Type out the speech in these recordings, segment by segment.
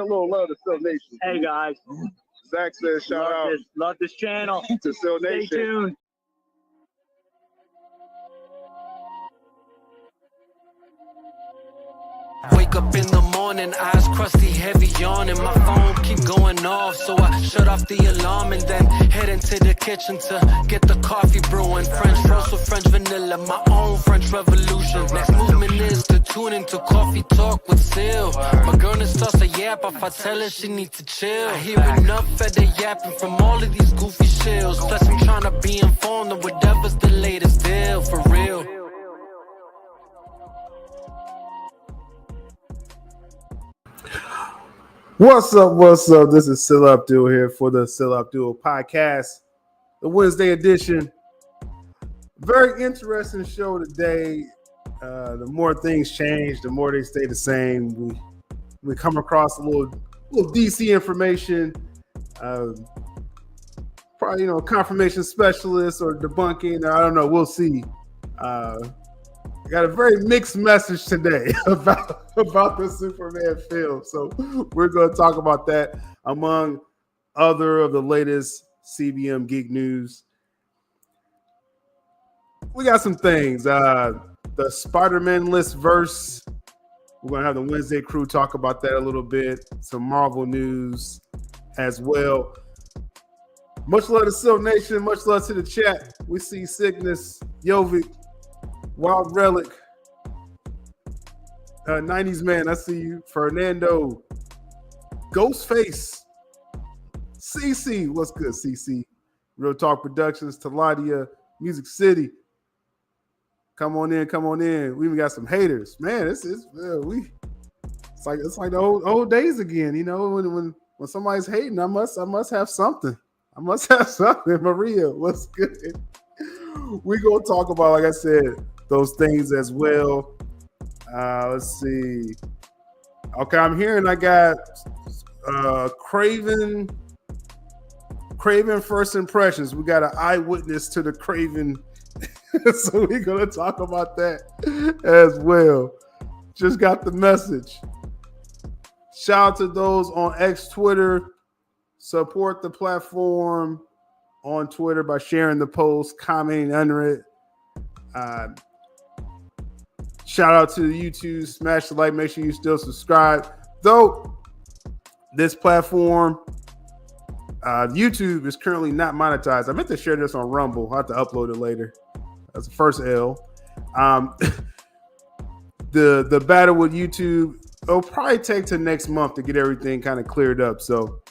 little love to Sil Nation. Hey guys. Zach says shout out. Love this channel. To Sil Stay Nation. tuned. Wake up in the morning, eyes crusty, heavy yawning. My phone keep going off, so I shut off the alarm and then head into the kitchen to get the coffee brewing. French roast with French vanilla, my own French revolution. Next movement is to tune into Coffee Talk with Sil. My girl starts to yap if I tell her she needs to chill. I hear enough of the yapping from all of these goofy shills. Plus I'm trying to be informed of whatever's the latest deal, for real. What's up? What's up? This is sylabdul here for the sylabdul podcast, the Wednesday edition. Very interesting show today. The more things change, the more they stay the same. We come across a little DC information, probably confirmation specialist or debunking. I don't know. We'll see. I got a very mixed message today about the Superman film. So we're going to talk about that among other of the latest CBM geek news. We got some things. The Spider-Man-less-Verse. We're going to have the Wednesday crew talk about that a little bit. Some Marvel news as well. Much love to Sil Nation. Much love to the chat. We see Cygnus, Yovik, Wild Relic, 90s Man, I see you. Fernando, Ghostface, CC, what's good, CC? Real Talk Productions, Taladia, Music City. Come on in. We even got some haters, man. It's like the old days again. When somebody's hating, I must have something. Maria, what's good? We gonna talk about, like I said, those things as well. Let's see. Okay, I'm hearing I got Craven First Impressions. We got an eyewitness to the Craven. So we're going to talk about that as well. Just got the message. Shout out to those on X Twitter. Support the platform on Twitter by sharing the post, commenting under it. Shout out to the YouTube. Smash the like. Make sure you still subscribe. Though this platform, YouTube, is currently not monetized. I meant to share this on Rumble. I'll have to upload it later. That's the first L. The battle with YouTube, it'll probably take to next month to get everything kind of cleared up. So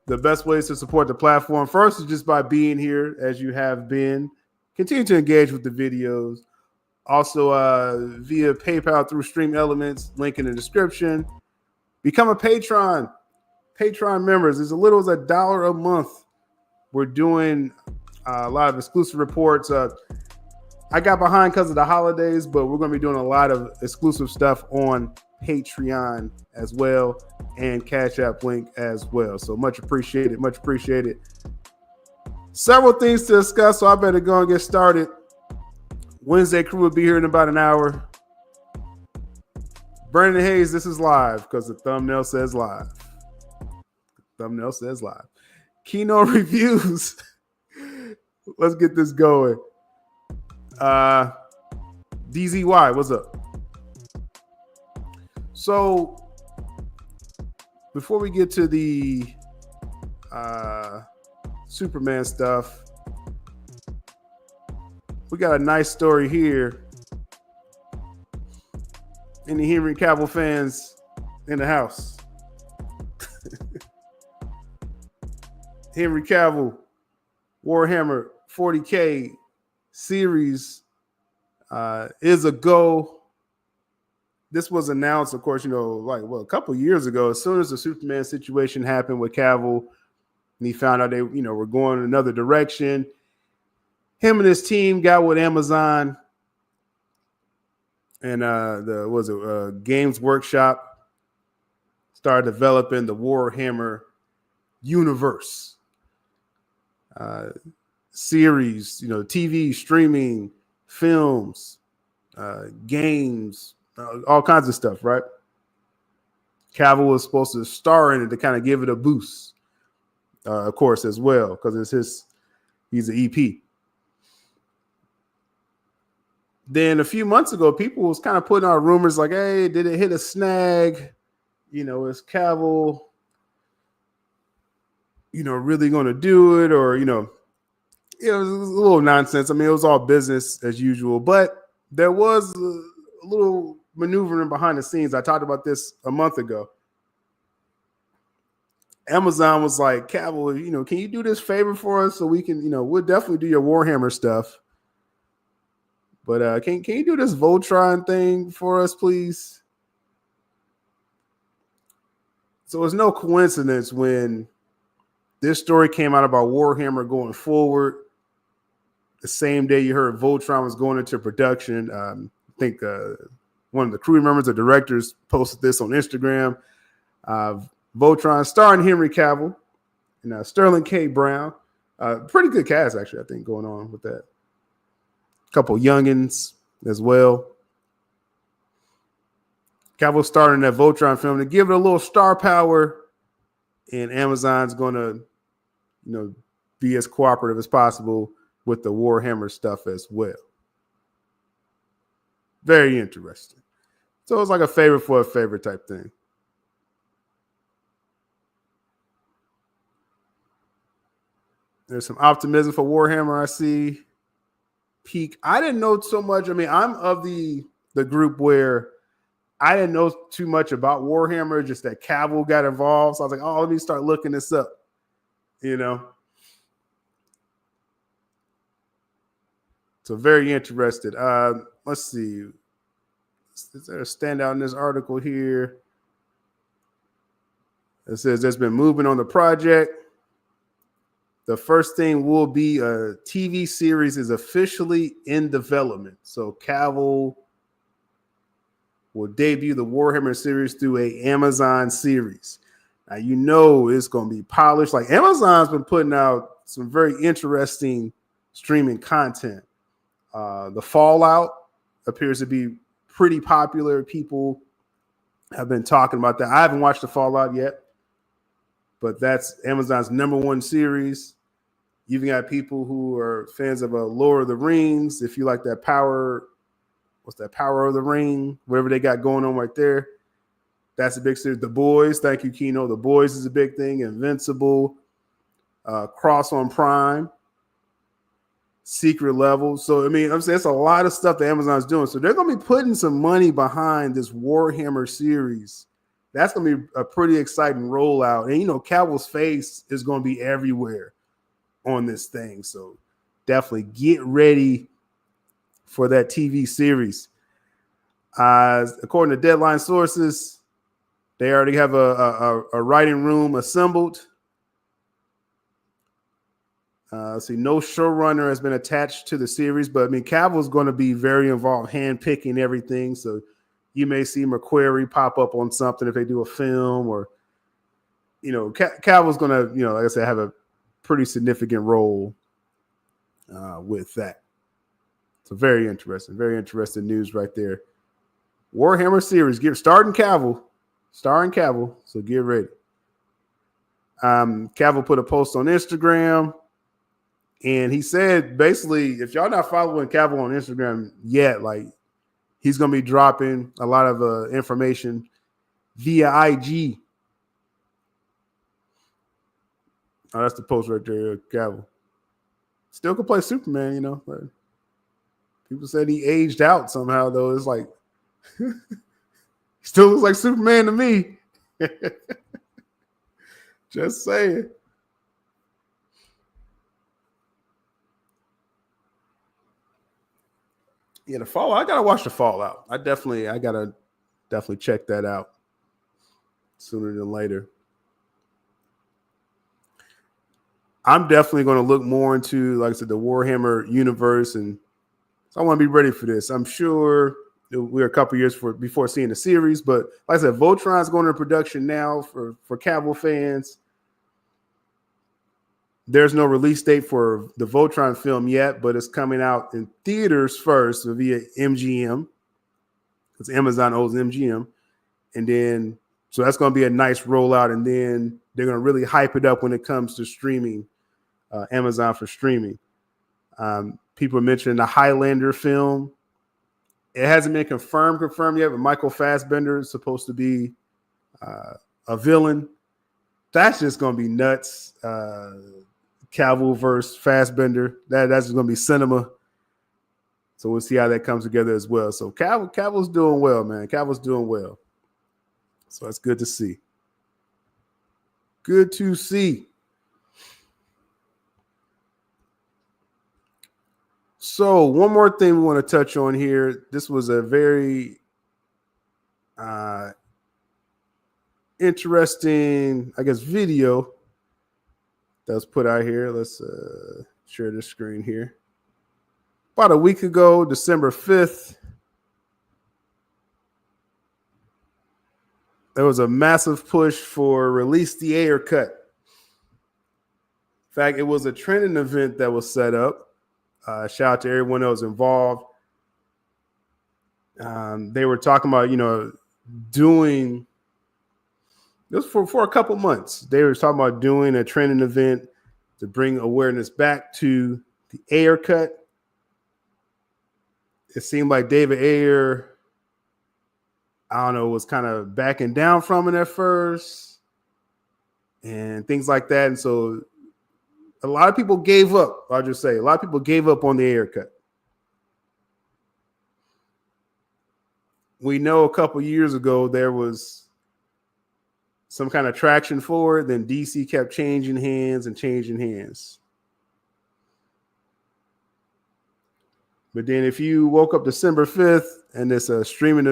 the best ways to support the platform, first, is just by being here as you have been. Continue to engage with the videos. Also via PayPal through Stream Elements, link in the description. Become a Patreon members. As little as $1 a month. We're doing a lot of exclusive reports. I got behind because of the holidays, but we're going to be doing a lot of exclusive stuff on Patreon as well, and CashApp link as well. So much appreciated. Several things to discuss, so I better go and get started. Wednesday crew will be here in about an hour. Brandon Hayes, this is live because the thumbnail says live. Kino reviews. Let's get this going. DZY, what's up? So before we get to the Superman stuff, we got a nice story here. Any Henry Cavill fans in the house? Henry Cavill, Warhammer 40K series is a go. This was announced, of course, a couple years ago. As soon as the Superman situation happened with Cavill, and he found out they, were going in another direction. Him and his team got with Amazon and Games Workshop, started developing the Warhammer universe series, TV, streaming, films, games, all kinds of stuff, right? Cavill was supposed to star in it to kind of give it a boost, of course, as well, because he's an EP. Then a few months ago, people was kind of putting out rumors like, hey, did it hit a snag? Is Cavill, really going to do it? Or, it was a little nonsense. I mean, it was all business as usual, but there was a little maneuvering behind the scenes. I talked about this a month ago. Amazon was like, Cavill, can you do this favor for us so we can, we'll definitely do your Warhammer stuff. But can you do this Voltron thing for us, please? So it's no coincidence when this story came out about Warhammer going forward. The same day you heard Voltron was going into production. I think one of the crew members or directors posted this on Instagram. Voltron starring Henry Cavill and Sterling K. Brown. Pretty good cast, actually, I think, going on with that. Couple youngins as well. Cavill starring that Voltron film to give it a little star power, and Amazon's going to, be as cooperative as possible with the Warhammer stuff as well. Very interesting. So it's like a favorite for a favorite type thing. There's some optimism for Warhammer, I see. Peak. I didn't know so much. I mean, I'm of the group where I didn't know too much about Warhammer, just that Cavill got involved. So I was like, oh, let me start looking this up, So very interested. Let's see. Is there a standout in this article here? It says there's been movement on the project. The first thing will be a TV series is officially in development. So Cavill will debut the Warhammer series through a Amazon series. Now, it's going to be polished. Like Amazon's been putting out some very interesting streaming content. The Fallout appears to be pretty popular. People have been talking about that. I haven't watched the Fallout yet, but that's Amazon's #1 series. You've got people who are fans of Lord of the Rings. If you like that Power of the Ring? Whatever they got going on right there. That's a big series. The Boys, thank you, Kino. The Boys is a big thing. Invincible, Cross on Prime, Secret Level. So, I mean, I'm saying it's a lot of stuff that Amazon's doing. So they're going to be putting some money behind this Warhammer series. That's going to be a pretty exciting rollout. And, Cavill's face is going to be everywhere on this thing. So definitely get ready for that TV series. According to Deadline sources, they already have a writing room assembled. See, no showrunner has been attached to the series, but I mean, Cavill's going to be very involved, handpicking everything. So you may see McQuarrie pop up on something if they do a film, or Cavill's going to, like I said, have a pretty significant role with that. So very interesting news right there. Warhammer series, starring Cavill. So get ready. Cavill put a post on Instagram, and he said basically, if y'all not following Cavill on Instagram yet, like he's gonna be dropping a lot of information via IG. Oh, that's the post right there, Cavill. Still can play Superman, but people said he aged out somehow, though. It's like, still looks like Superman to me. Just saying. Yeah, the Fallout. I gotta watch the Fallout. I gotta check that out sooner than later. I'm definitely going to look more into, like I said, the Warhammer universe, and so I want to be ready for this. I'm sure we're a couple years before seeing the series, but like I said, Voltron's going into production now for Cavill fans. There's no release date for the Voltron film yet, but it's coming out in theaters first via MGM, because Amazon owns MGM, and then So that's going to be a nice rollout, and then they're going to really hype it up when it comes to streaming, Amazon for streaming. People are mentioning the Highlander film. It hasn't been confirmed yet, but Michael Fassbender is supposed to be a villain. That's just going to be nuts. Cavill versus Fassbender. That's going to be cinema. So we'll see how that comes together as well. So Cavill's doing well, man. Cavill's doing well. So that's good to see. Good to see. So one more thing we want to touch on here. This was a very interesting, I guess, video that was put out here. Let's share this screen here. About a week ago, December 5th, there was a massive push for release the AyerCut. In fact, it was a training event that was set up. Shout out to everyone that was involved. They were talking about, doing this for a couple months. They were talking about doing a training event to bring awareness back to the AyerCut. It seemed like David Ayer, I don't know, was kind of backing down from it at first and things like that. And so a lot of people gave up. I'll just say a lot of people gave up on the AyerCut. We know a couple years ago there was some kind of traction for it. Then DC kept changing hands. But then if you woke up December 5th and this trending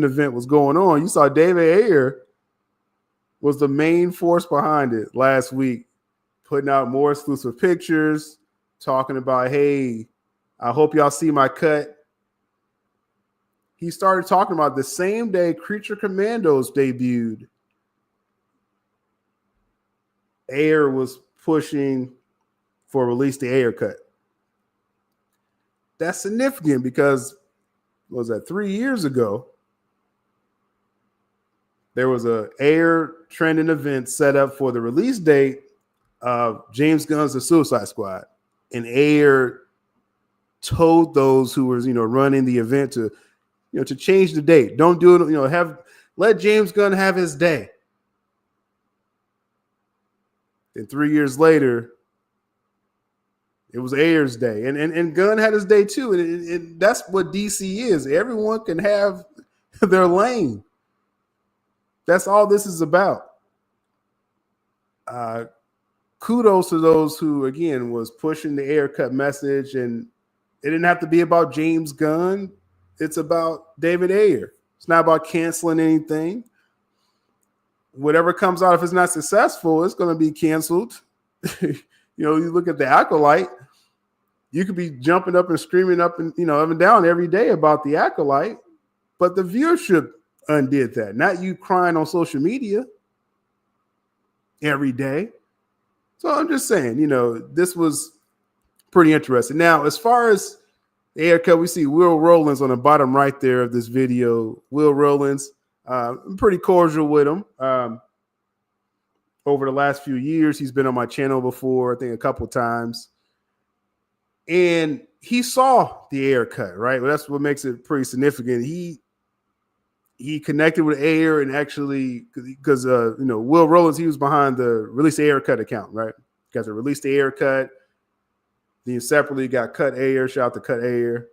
event was going on, you saw David Ayer was the main force behind it last week, putting out more exclusive pictures, talking about, hey, I hope y'all see my cut. He started talking about the same day Creature Commandos debuted. Ayer was pushing for release the AyerCut. That's significant because, what was that, 3 years ago, there was a Ayer trending event set up for the release date of James Gunn's The Suicide Squad. And Ayer told those who was, running the event to change the date. Don't do it, let James Gunn have his day. And 3 years later, it was Ayer's day. And Gunn had his day too. And that's what DC is. Everyone can have their lane. That's all this is about. Kudos to those who, again, was pushing the AyerCut message. And it didn't have to be about James Gunn. It's about David Ayer. It's not about canceling anything. Whatever comes out, if it's not successful, it's going to be canceled. You look at the Acolyte. You could be jumping up and screaming up and up and down every day about the Acolyte, but the viewership undid that. Not you crying on social media every day. So I'm just saying, this was pretty interesting. Now, as far as the AyerCut, we see Will Rowlands on the bottom right there of this video. Will Rowlands, I'm pretty cordial with him. Over the last few years, he's been on my channel before, I think a couple times. And he saw the AyerCut, right? Well, that's what makes it pretty significant. He connected with Ayer and actually, because Will Rowlands, he was behind the Release the AyerCut account, right? Got to release the AyerCut. Then separately got Cut Ayer. Shout out to Cut Ayer.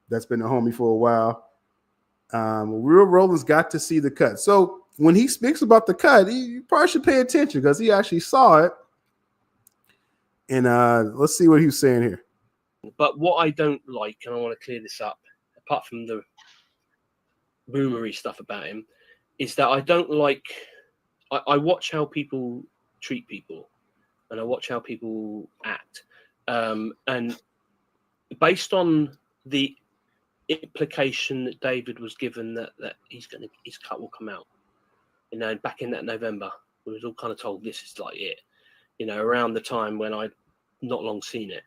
That's been a homie for a while. Will Rowlands got to see the cut. So when he speaks about the cut, you probably should pay attention because he actually saw it. And let's see what he was saying here. But what I don't like, and I want to clear this up, apart from the boomery stuff about him, is that I don't like. I watch how people treat people, and I watch how people act, and based on the implication that David was given that his cut will come out, back in that November, we was all kind of told this is like it, around the time when I'd not long seen it.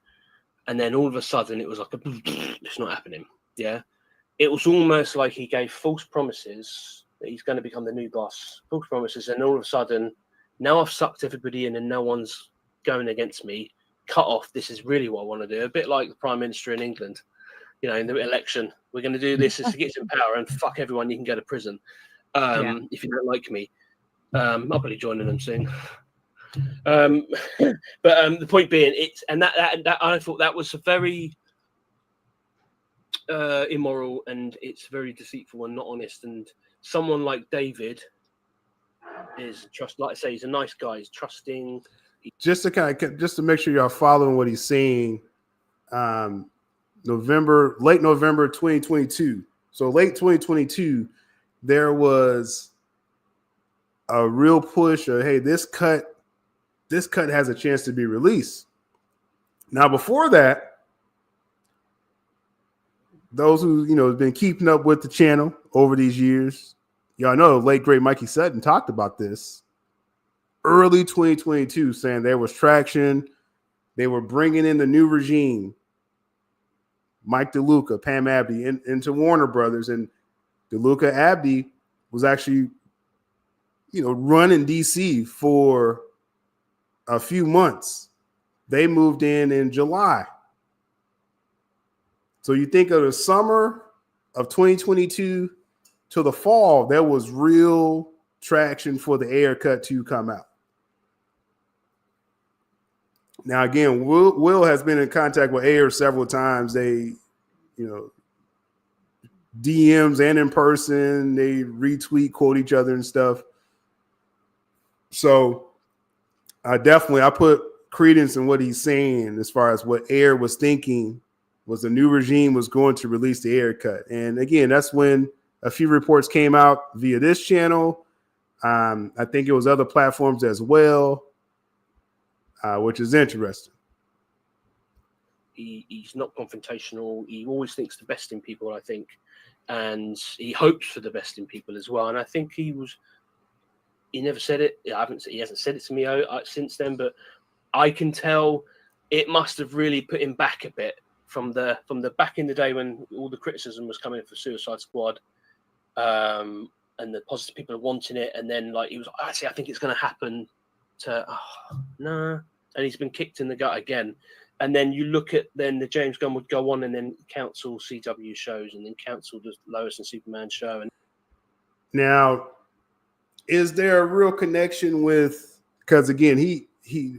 And then all of a sudden it was like, it's not happening. Yeah. It was almost like he gave false promises that he's going to become the new boss. False promises, and all of a sudden, now I've sucked everybody in and no one's going against me. Cut off. This is really what I want to do. A bit like the Prime Minister in England, you know, in the election. We're going to do this to get in power and fuck everyone. You can go to prison if you don't like me. I'll probably join them soon. But the point being, that I thought that was a very immoral, and it's very deceitful and not honest. And someone like David is like I say, he's a nice guy. He's trusting. Just to make sure y'all following what he's saying. Late November 2022. So late 2022, there was a real push of, hey, this cut has a chance to be released. Now, before that, those who have been keeping up with the channel over these years, y'all know the late great Mikey Sutton talked about this early 2022, saying there was traction. They were bringing in the new regime, Mike DeLuca, Pam Abdy, into Warner Brothers, and DeLuca Abdy was actually, running DC for a few months. They moved in July. So you think of the summer of 2022 to the fall, there was real traction for the AyerCut to come out. Now, again, Will has been in contact with Ayer several times. They, DMs and in person, they retweet, quote each other and stuff. So I put credence in what he's saying as far as what Ayer was thinking was the new regime was going to release the AyerCut. And again, that's when a few reports came out via this channel. I think it was other platforms as well, which is interesting. He's not confrontational. He always thinks the best in people, I think. And he hopes for the best in people as well. And I think he never said it. He hasn't said it to me since then, but I can tell it must have really put him back a bit from the back in the day when all the criticism was coming for Suicide Squad, and the positive people are wanting it, and then he was actually, I think it's going to happen. No, and he's been kicked in the gut again. And then you look at the James Gunn would go on and then cancel CW shows and then cancel the Lois and Superman show. And now, is there a real connection with? Because again, he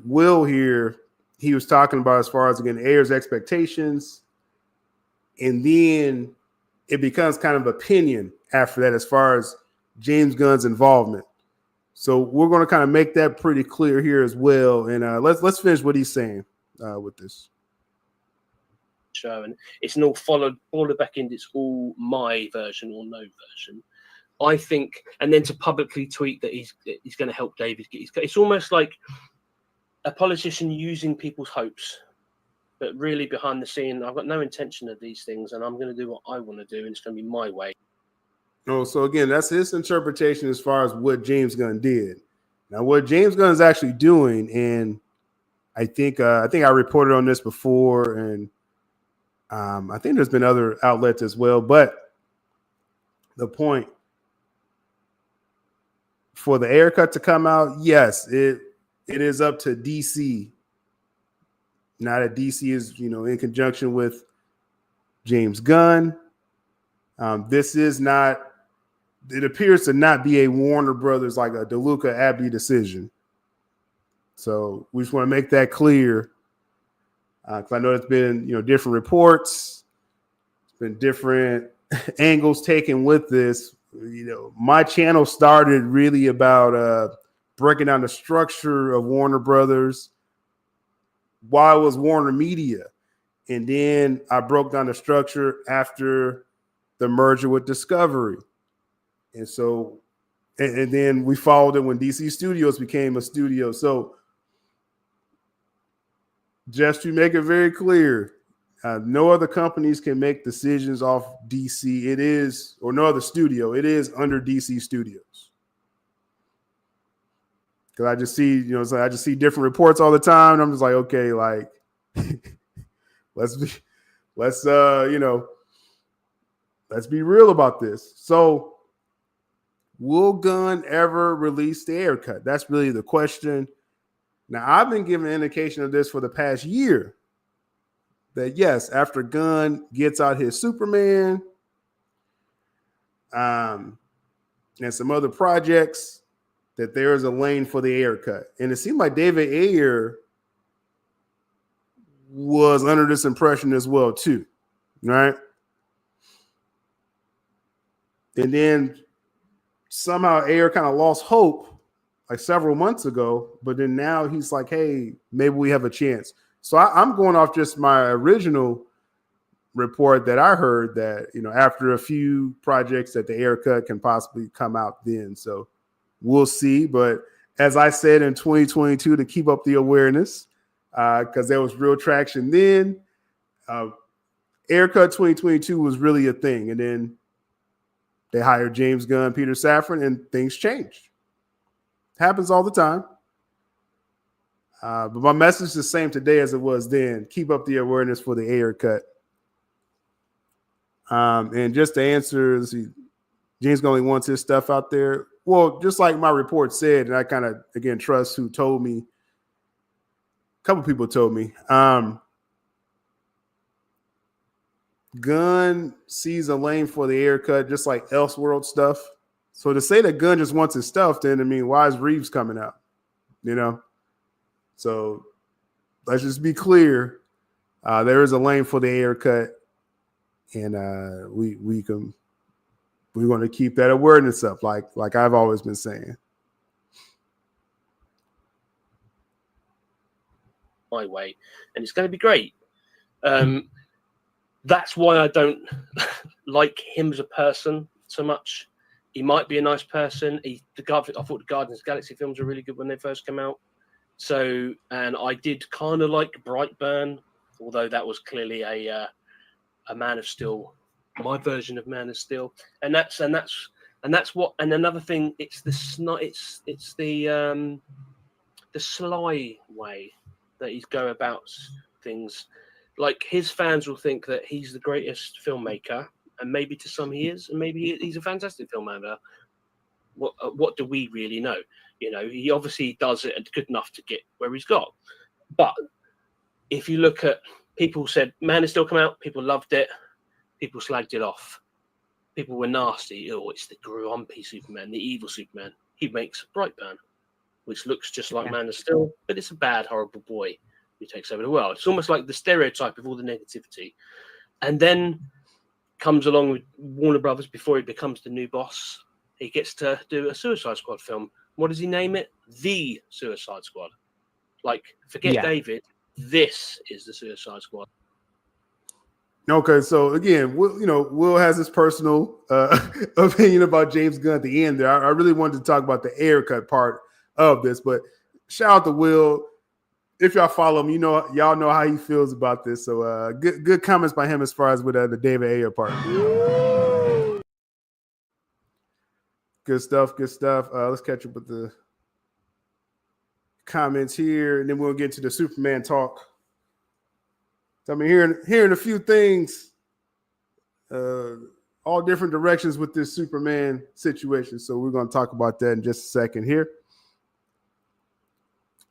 was talking about as far as again Ayer's expectations, and then it becomes kind of opinion after that as far as James Gunn's involvement. So we're going to kind of make that pretty clear here as well. And let's finish what he's saying with this show, and it's all followed back in. It's all my version or no version, I think. And then to publicly tweet that he's going to help David get his cut. It's almost like a politician using people's hopes, but really behind the scene, I've got no intention of these things, and I'm going to do what I want to do, and it's going to be my way. Oh, so again, that's his interpretation as far as what James Gunn did. Now, what James Gunn is actually doing, and I think I reported on this before, and I think there's been other outlets as well. But the point for the AyerCut to come out, yes, it is up to DC. Now that DC is, in conjunction with James Gunn. This is not. It appears to not be a Warner Brothers like a DeLuca Abdy decision. So we just want to make that clear, because I know there's been different reports, it's been different angles taken with this. My channel started really about breaking down the structure of Warner Brothers while it was Warner Media, and then I broke down the structure after the merger with Discovery. And so, and then we followed it when DC Studios became a studio. So just to make it very clear, no other companies can make decisions off DC. It is, or no other studio. It is under DC Studios. Because I just see, I just see different reports all the time, and I'm just like, okay, like, let's be real about this. So Will Gunn ever release the AyerCut? That's really the question. Now, I've been given an indication of this for the past year that yes, after Gunn gets out his Superman and some other projects, that there is a lane for the AyerCut. And it seemed like David Ayer was under this impression as well, too. Right? And then somehow Ayer kind of lost hope like several months ago, but then now he's like, hey, maybe we have a chance. So I'm going off just my original report that I heard that, after a few projects that the AyerCut can possibly come out then. So we'll see. But as I said in 2022, to keep up the awareness, because there was real traction then, AyerCut 2022 was really a thing. And then they hired James Gunn, Peter Safran, and things changed. Happens all the time. But my message is the same today as it was then. Keep up the awareness for the AyerCut. And just to answer, James Gunn only wants his stuff out there. Well, just like my report said, and I kind of, again, trust who told me. A couple people told me. Gunn sees a lane for the AyerCut, just like Elseworld stuff. So to say that Gunn just wants his stuff, then, why is Reeves coming out? So let's just be clear. There is a lane for the AyerCut, and we're going to keep that awareness up, like I've always been saying. My way, and it's going to be great. That's why I don't like him as a person so much. He might be a nice person. I thought the Guardians of the Galaxy films were really good when they first came out. So, and I did kind of like Brightburn, although that was clearly a Man of Steel, my version of Man of Steel. And that's what. And another thing, it's the sly way that he's go about things. Like, his fans will think that he's the greatest filmmaker, and maybe to some he is, and maybe he's a fantastic filmmaker. What do we really know? He obviously does it good enough to get where he's got. But if you look at, people said Man of Steel come out, people loved it, people slagged it off, people were nasty. Oh, it's the grumpy Superman, the evil Superman. He makes Brightburn, which looks just like Man of Steel, but it's a bad, horrible boy who takes over the world. It's almost like the stereotype of all the negativity. And then comes along with Warner Brothers before he becomes the new boss. He gets to do a Suicide Squad film. What does he name it? The Suicide Squad. Like, forget David. This is the Suicide Squad. Okay, so again, Will has his personal opinion about James Gunn at the end there. I really wanted to talk about the AyerCut part of this, but shout out to Will. If y'all follow him, y'all know how he feels about this. So good comments by him as far as with the David Ayer part. Good stuff. Let's catch up with the comments here, and then we'll get to the Superman talk. So hearing a few things, all different directions with this Superman situation. So we're going to talk about that in just a second here.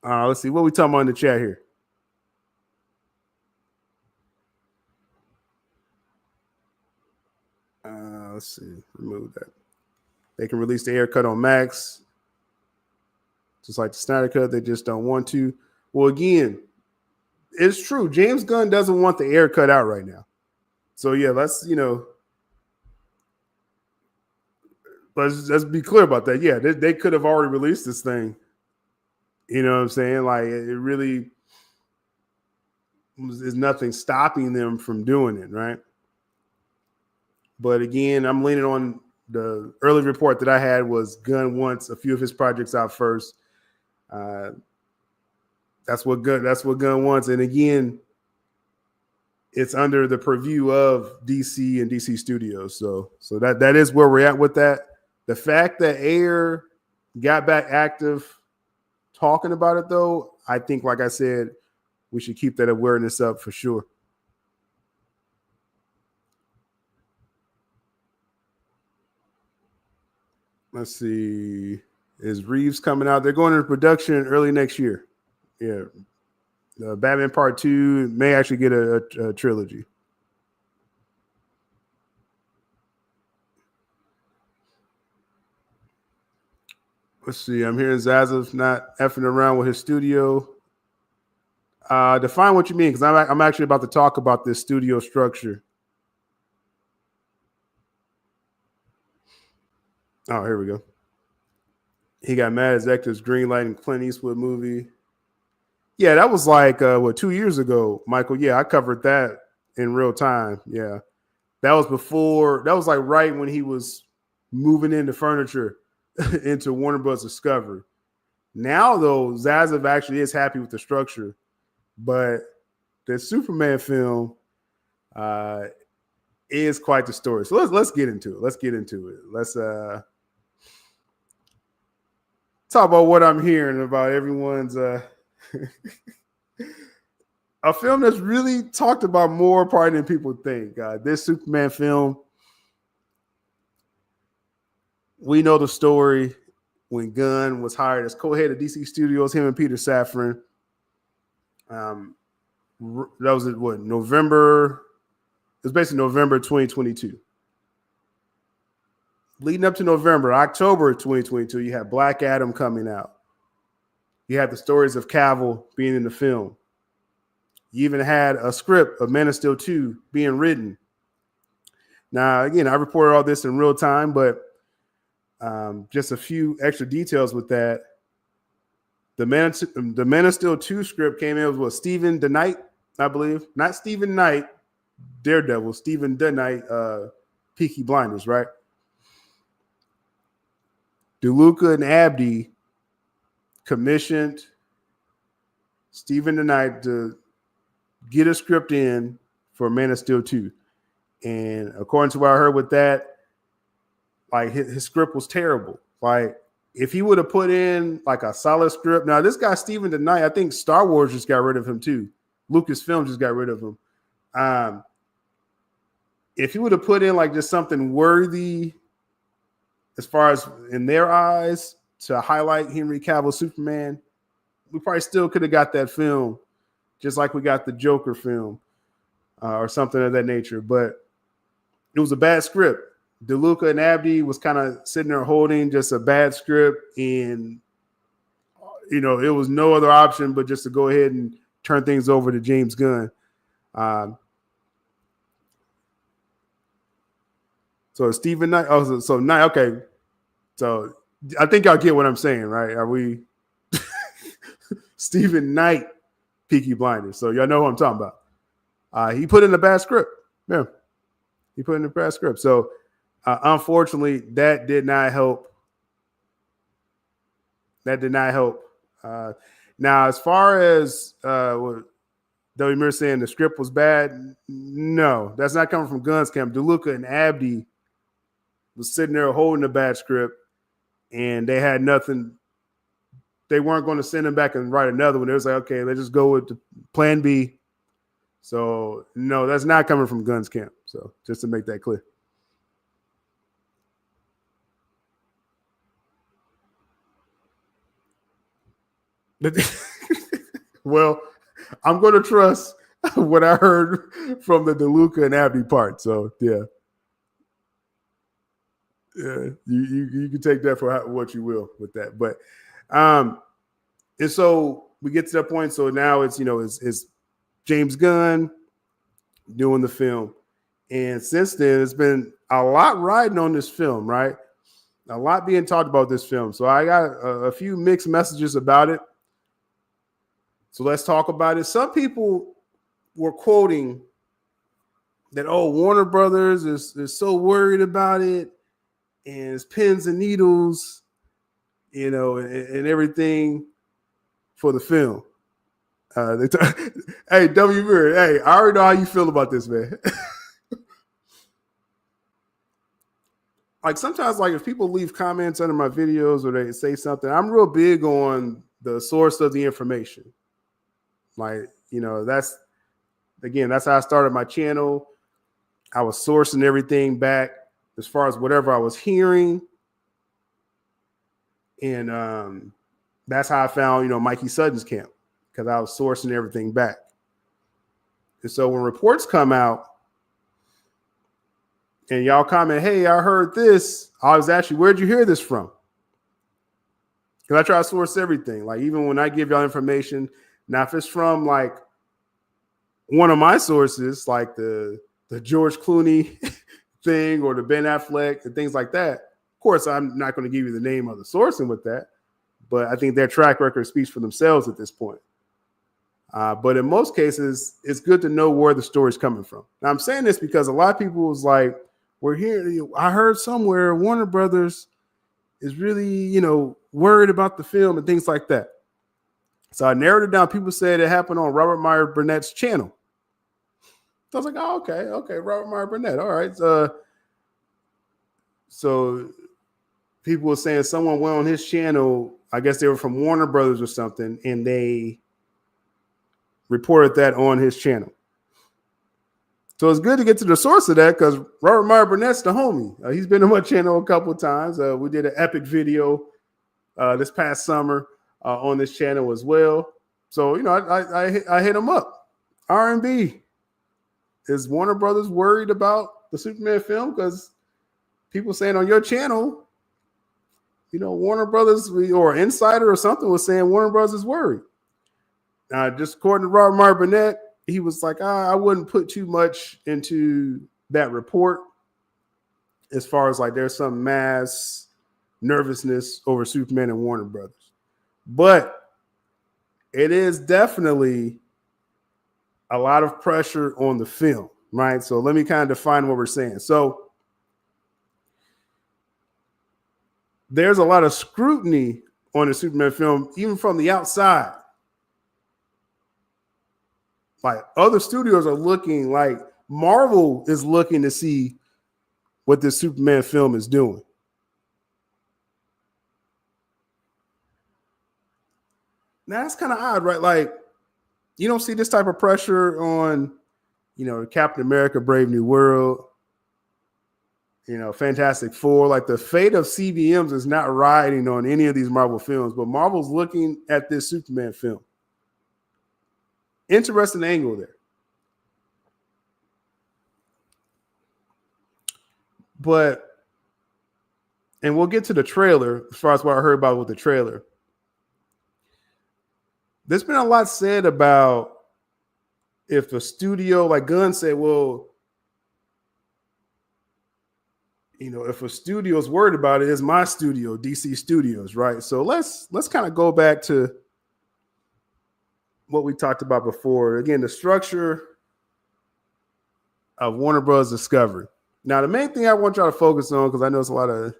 Let's see what we talking about in the chat here. Let's see. Remove that. They can release the AyerCut on Max, just like the Snyder Cut. They just don't want to. Well, again, it's true. James Gunn doesn't want the AyerCut out right now. So yeah, let's be clear about that. Yeah, they could have already released this thing. You know what I'm saying? Like, it really is nothing stopping them from doing it, right? But again, I'm leaning on the early report that I had was Gunn wants a few of his projects out first. That's what Gunn wants. And again, it's under the purview of DC and DC Studios. So that is where we're at with that. The fact that Ayer got back active talking about it, though, I think, like I said, we should keep that awareness up for sure. Let's see. Is Reeves coming out? They're going into production early next year. Yeah. Batman Part 2 may actually get a trilogy. Let's see. I'm hearing Zazov not effing around with his studio. Define what you mean, because I'm actually about to talk about this studio structure. Oh, here we go. He got mad as executives greenlighting Clint Eastwood movie. Yeah, that was like 2 years ago, Michael. Yeah, I covered that in real time. Yeah, that was before. That was like right when he was moving into furniture into Warner Bros. Discovery. Now, though, Zazov actually is happy with the structure, but the Superman film is quite the story. So let's get into it. Let's talk about what I'm hearing about everyone's a film that's really talked about more probably than people think. This Superman film, we know the story when Gunn was hired as co-head of DC Studios, him and Peter Safran. That was what, November? It was basically November 2022. Leading up to November, October 2022, you had Black Adam coming out. You had the stories of Cavill being in the film. You even had a script of Man of Steel 2 being written. Now, again, I reported all this in real time, but just a few extra details with that. The Man of Steel 2 script came in with Stephen DeKnight, I believe. Not Stephen Knight, Daredevil. Stephen DeKnight, Peaky Blinders, right? DeLuca and Abdi commissioned Stephen DeKnight to get a script in for Man of Steel 2. And according to what I heard with that, like his script was terrible. Like if he would have put in like a solid script. Now this guy, Stephen DeKnight, I think Star Wars just got rid of him too. Lucasfilm just got rid of him. If he would have put in like just something worthy as far as in their eyes to highlight Henry Cavill Superman, we probably still could have got that film just like we got the Joker film or something of that nature. But it was a bad script. DeLuca and Abdi was kind of sitting there holding just a bad script, and it was no other option but just to go ahead and turn things over to James Gunn. So Stephen Knight. Oh, so Knight. Okay. So I think y'all get what I'm saying, right? Are we Stephen Knight, Peaky Blinders? So y'all know who I'm talking about. He put in a bad script. Yeah, he put in a bad script. So unfortunately, that did not help. Now, as far as what W. Mir saying the script was bad, no, that's not coming from Gunn's camp. DeLuca and Abdi was sitting there holding a bad script, and they had nothing. They weren't going to send him back and write another one. It was like, okay, let's just go with the plan B. So, no, that's not coming from Gunn's camp. So, just to make that clear. Well, I'm going to trust what I heard from the DeLuca and Abdi part. So, yeah. Yeah, you can take that for what you will with that. But and so we get to that point. So now it's James Gunn doing the film. And since then, it's been a lot riding on this film, right? A lot being talked about this film. So I got a few mixed messages about it. So let's talk about it. Some people were quoting that, Warner Brothers is so worried about it, and it's pins and needles, and everything for the film. Hey, W. Mirror, hey, I already know how you feel about this, man. Like sometimes, like if people leave comments under my videos or they say something, I'm real big on the source of the information. Like, that's how I started my channel. I was sourcing everything back as far as whatever I was hearing And that's how I found, Mikey Sutton's camp, because I was sourcing everything back. And so when reports come out and y'all comment, hey, I heard this, I was actually, where'd you hear this from? Because I try to source everything. Like, even when I give y'all information, now if it's from like one of my sources, like the George Clooney thing or the Ben Affleck and things like that, of course, I'm not going to give you the name of the sourcing with that, but I think their track record speaks for themselves at this point. But in most cases, it's good to know where the story's coming from. Now, I'm saying this because a lot of people was like, we're here. I heard somewhere Warner Brothers is really, worried about the film and things like that. So I narrowed it down. People said it happened on Robert Meyer Burnett's channel. So I was like, oh, okay, Robert Meyer Burnett. All right. So people were saying someone went on his channel. I guess they were from Warner Brothers or something, and they reported that on his channel. So it's good to get to the source of that, because Robert Meyer Burnett's the homie. He's been on my channel a couple of times. We did an epic video this past summer on this channel as well. So, I hit him up. R&B, is Warner Brothers worried about the Superman film? Because people saying on your channel, Warner Brothers or Insider or something was saying Warner Brothers is worried. Just according to Robert Meyer Burnett, he was like, I wouldn't put too much into that report as far as like there's some mass nervousness over Superman and Warner Brothers. But it is definitely a lot of pressure on the film, right? So let me kind of define what we're saying. So there's a lot of scrutiny on the Superman film, even from the outside. Like, other studios are looking, like Marvel is looking to see what this Superman film is doing. Now, that's kind of odd, right? Like, you don't see this type of pressure on, Captain America, Brave New World, Fantastic Four. Like, the fate of CBMs is not riding on any of these Marvel films, but Marvel's looking at this Superman film. Interesting angle there. And we'll get to the trailer as far as what I heard about with the trailer. There's been a lot said about if a studio, like Gunn said, well, if a studio is worried about it, it's my studio, DC Studios, right? So let's kind of go back to what we talked about before. Again, the structure of Warner Bros. Discovery. Now, the main thing I want y'all to focus on, because I know it's a lot of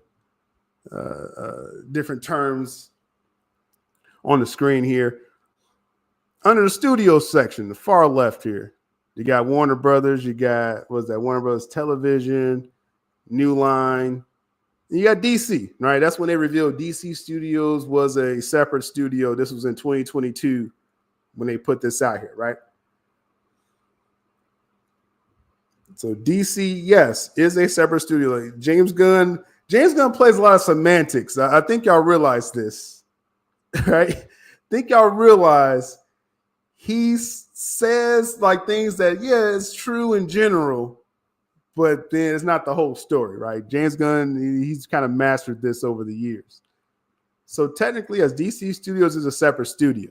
different terms on the screen here. Under the studio section, the far left here, you got Warner Brothers. You got, Warner Brothers Television, New Line. You got DC, right? That's when they revealed DC Studios was a separate studio. This was in 2022 when they put this out here, right? So DC, yes, is a separate studio. Like James Gunn plays a lot of semantics. I think y'all realize this, right? I think y'all realize he says like things that, yeah, it's true in general, but then it's not the whole story, right? James Gunn, he's kind of mastered this over the years. So technically, as DC Studios is a separate studio.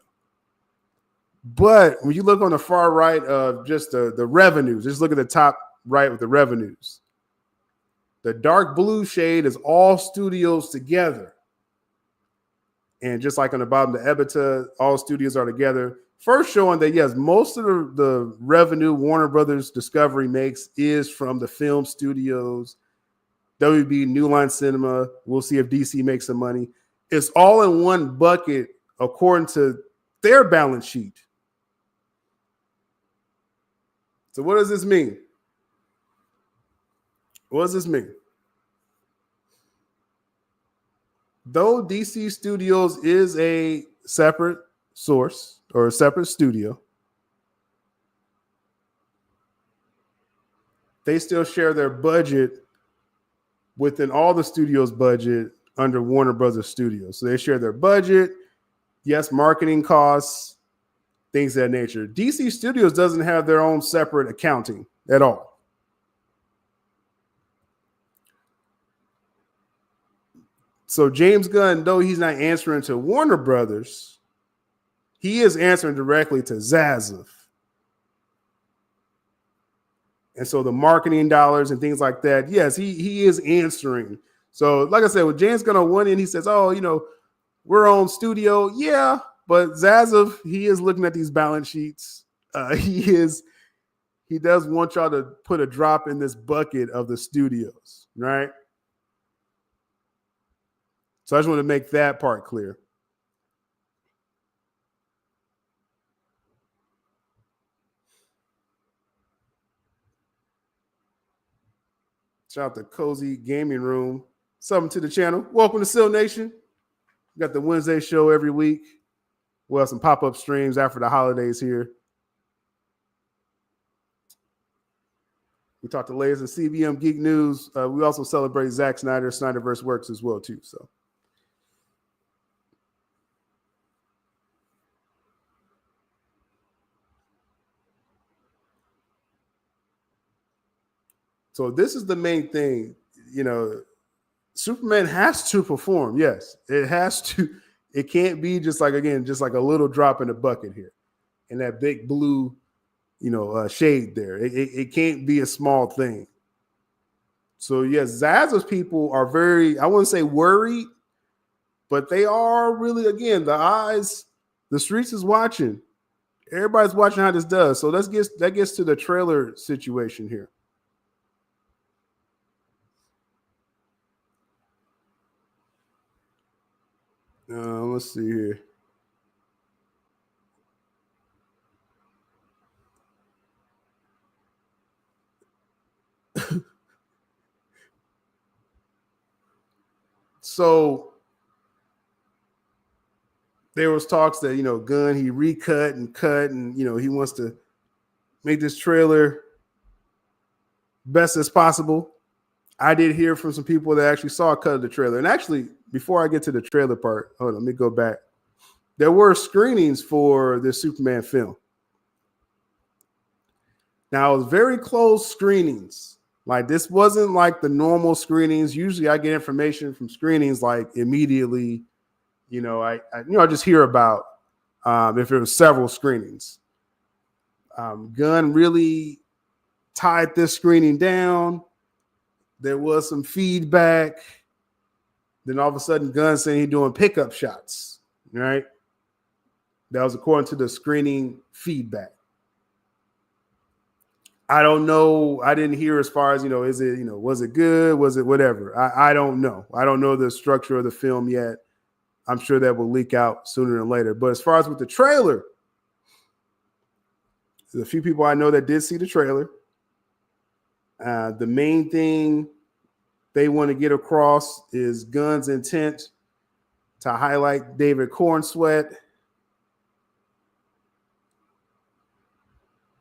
But when you look on the far right of just the revenues, just look at the top right with the revenues. The dark blue shade is all studios together. And just like on the bottom, the EBITDA, all studios are together. First showing that, yes, most of the revenue Warner Brothers Discovery makes is from the film studios, WB, New Line Cinema. We'll see if DC makes some money. It's all in one bucket according to their balance sheet. So what does this mean? What does this mean? Though DC Studios is a separate source or a separate studio, they still share their budget within all the studio's budget under Warner Brothers Studios. So they share their budget, yes, marketing costs, things of that nature. DC Studios doesn't have their own separate accounting at all. So James Gunn, though he's not answering to Warner Brothers, he is answering directly to Zaslav. And so the marketing dollars and things like that, yes, he is answering. So like I said, with James Gunn on one end, he says, oh, you know, we're on studio. Yeah, but Zaslav, he is looking at these balance sheets. He does want y'all to put a drop in this bucket of the studios, right? So I just want to make that part clear. Shout out to Cozy Gaming Room. Something to the channel. Welcome to Syl Nation. We got the Wednesday show every week. We'll have some pop-up streams after the holidays here. We talked the latest in CBM Geek News. We also celebrate Zack Snyder, Snyderverse Works as well, too. So this is the main thing, you know, Superman has to perform. Yes, it has to. It can't be just like, again, just like a little drop in the bucket here and that big blue, you know, shade there. It can't be a small thing. So, yes, Zaz's people are very, I wouldn't say worried, but they are really, again, the streets is watching. Everybody's watching how this does. So that gets to the trailer situation here. Let's see here. So there was talks that, you know, Gunn, he recut and cut and, you know, he wants to make this trailer best as possible. I did hear from some people that actually saw a cut of the trailer. And actually, before I get to the trailer part, hold on, let me go back. There were screenings for the Superman film. Now, it was very close screenings. Like, this wasn't like the normal screenings. Usually I get information from screenings like immediately. You know, I just hear about if there was several screenings. Gunn really tied this screening down. There was some feedback. Then all of a sudden, Gunn saying he's doing pickup shots, right? That was according to the screening feedback. I don't know. I didn't hear as far as, you know, is it, you know, was it good? Was it whatever? I don't know. I don't know the structure of the film yet. I'm sure that will leak out sooner than later. But as far as with the trailer, there's a few people I know that did see the trailer. The main thing they want to get across is Gunn's intent to highlight David Cornsweet.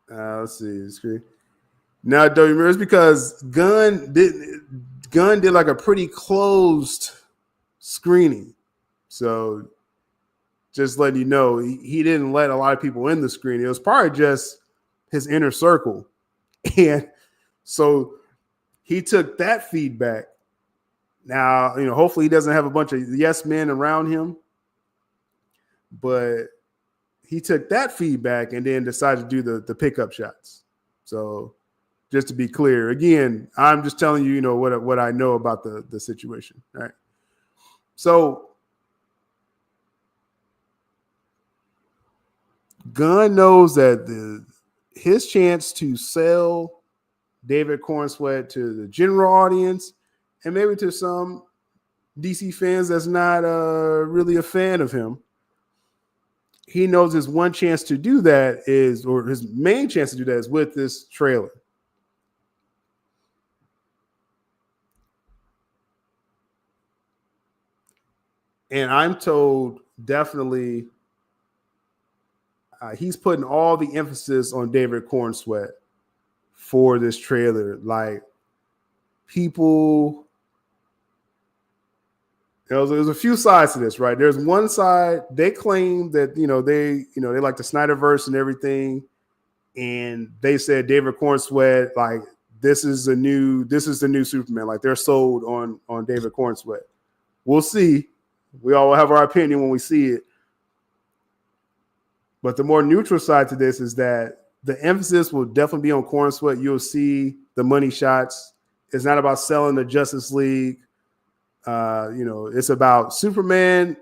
Let's see the screen. Now, don't you remember? It's because Gunn did like a pretty closed screening. So just letting you know, he didn't let a lot of people in the screen. It was probably just his inner circle. And so he took that feedback. Now, you know, hopefully he doesn't have a bunch of yes men around him. But he took that feedback and then decided to do the pickup shots. So just to be clear, again, I'm just telling you, you know, what I know about the situation. All right. So Gunn knows that his chance to sell David Cornsweet to the general audience and maybe to some DC fans that's not really a fan of him, he knows his one chance to do that is, or his main chance to do that is with this trailer. And I'm told definitely he's putting all the emphasis on David Cornsweet for this trailer. Like, people, there's a few sides to this, right? There's one side, they claim that, they like the Snyderverse and everything. And they said David Cornsweet, like, this is the new Superman. Like, they're sold on David Cornsweet. We'll see. We all have our opinion when we see it. But the more neutral side to this is that the emphasis will definitely be on Cornsweet. You'll see the money shots. It's not about selling the Justice League. It's about Superman,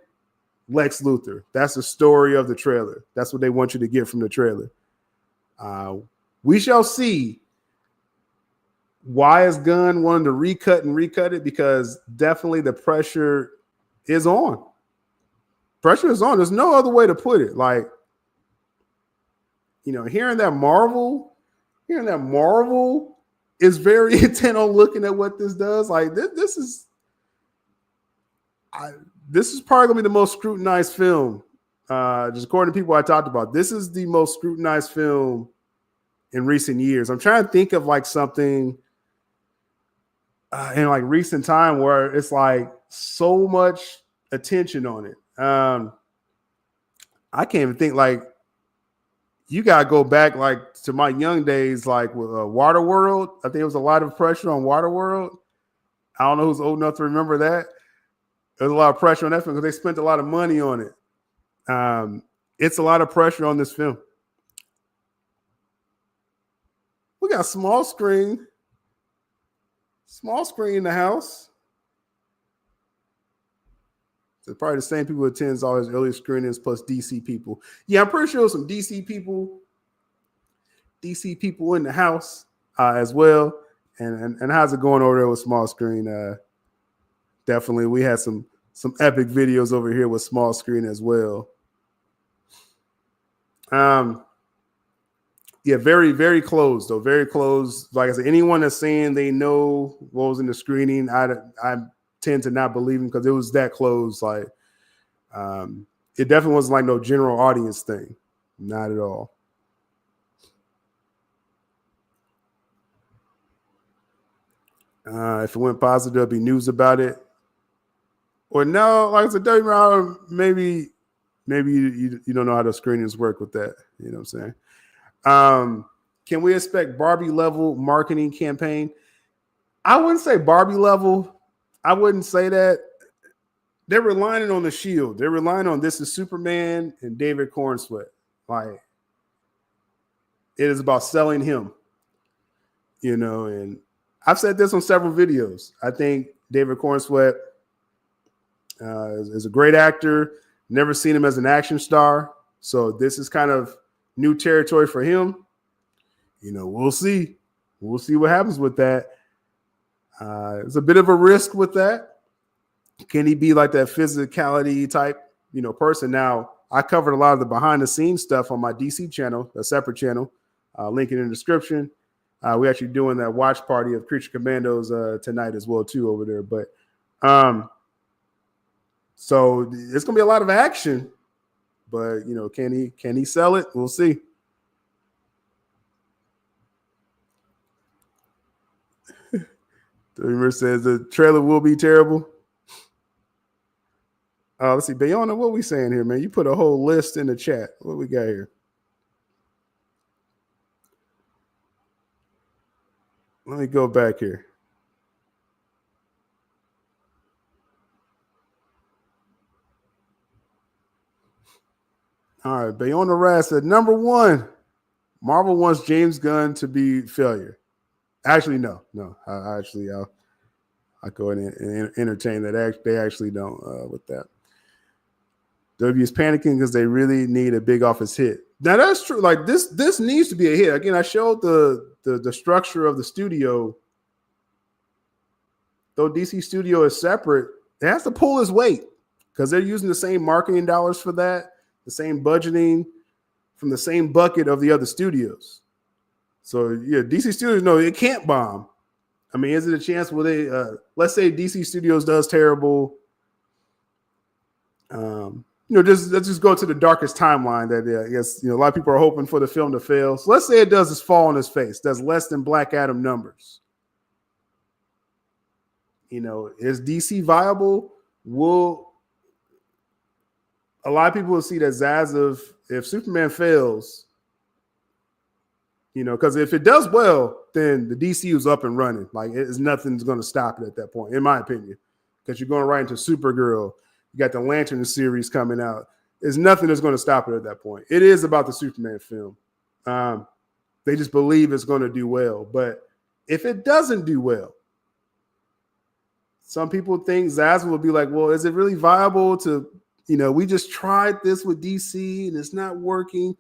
Lex Luthor. That's the story of the trailer. That's what they want you to get from the trailer. We shall see. Why is Gunn wanting to recut it? Because definitely the pressure is on. Pressure is on. There's no other way to put it. Like, hearing that Marvel is very intent on looking at what this does. Like, this is probably gonna be the most scrutinized film. Just according to people I talked about, this is the most scrutinized film in recent years. I'm trying to think of like something in like recent time where it's like so much attention on it. I can't even think. Like, you gotta go back like to my young days, like with Waterworld. I think there was a lot of pressure on Waterworld. I don't know who's old enough to remember that. There's a lot of pressure on that film because they spent a lot of money on it. It's a lot of pressure on this film. We got small screen in the house. It's probably the same people who attends all his early screenings plus DC people. Yeah, I'm pretty sure some DC people in the house as well. And how's it going over there with small screen? Definitely, we had some epic videos over here with small screen as well. Yeah, very, very close though. Very close. Like I said, anyone that's saying they know what was in the screening, I tend to not believe them because it was that close. Like, it definitely wasn't like no general audience thing. Not at all. If it went positive, there'll be news about it. Or no, like I said, maybe you don't know how the screenings work with that. You know what I'm saying? Can we expect Barbie level marketing campaign? I wouldn't say Barbie level. I wouldn't say that. They're relying on the shield. They're relying on this is Superman and David Cornsweet. Like, it is about selling him. And I've said this on several videos. I think David Cornsweet is a great actor. Never seen him as an action star. So this is kind of new territory for him. We'll see. We'll see what happens with that. It's a bit of a risk with that. Can he be like that physicality type, person? Now, I covered a lot of the behind the scenes stuff on my DC channel, a separate channel, link in the description. We're actually doing that watch party of Creature Commandos tonight as well too over there. But so it's gonna be a lot of action. But can he sell it? We'll see. The rumor says the trailer will be terrible. Let's see, Bayona, what are we saying here, man? You put a whole list in the chat. What we got here? Let me go back here. All right, Bayona Raz said, number one, Marvel wants James Gunn to be failure. Actually, no. I'll go ahead and entertain that. They actually don't with that. W is panicking because they really need a big office hit. Now that's true. Like this needs to be a hit. Again, I showed the structure of the studio. Though DC Studio is separate, it has to pull its weight because they're using the same marketing dollars for that, the same budgeting from the same bucket of the other studios. So yeah, DC Studios, no, it can't bomb. I mean, is it a chance where they let's say DC Studios does terrible? Let's just go to the darkest timeline that I guess a lot of people are hoping for the film to fail. So let's say it does this fall on his face, does less than Black Adam numbers. Is DC viable a lot of people will see that Zaslav, if Superman fails, because if it does well, then the DCU is up and running. Like, nothing's going to stop it at that point, in my opinion, because you're going right into Supergirl. You got the Lantern series coming out. There's nothing that's going to stop it at that point. It is about the Superman film. They just believe it's going to do well. But if it doesn't do well, some people think Zaslav will be like, well, is it really viable to, we just tried this with DC and it's not working.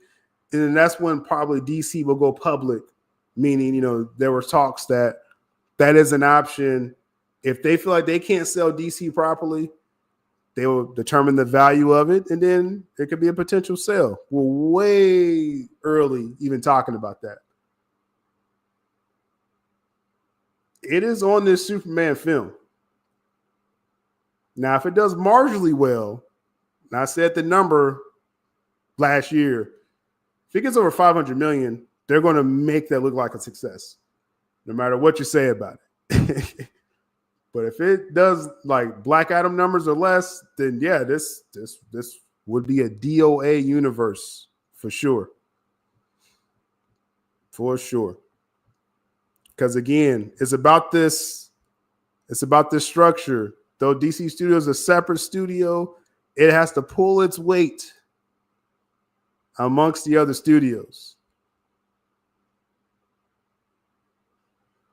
And then that's when probably DC will go public, meaning, there were talks that is an option. If they feel like they can't sell DC properly, they will determine the value of it, and then it could be a potential sale. We're way early even talking about that. It is on this Superman film. Now, if it does marginally well, and I said the number last year, if it gets over 500 million, they're going to make that look like a success, no matter what you say about it. But if it does like Black Adam numbers or less, then yeah, this would be a DOA universe for sure. For sure. Because again, it's about this structure. Though DC Studios is a separate studio, it has to pull its weight amongst the other studios.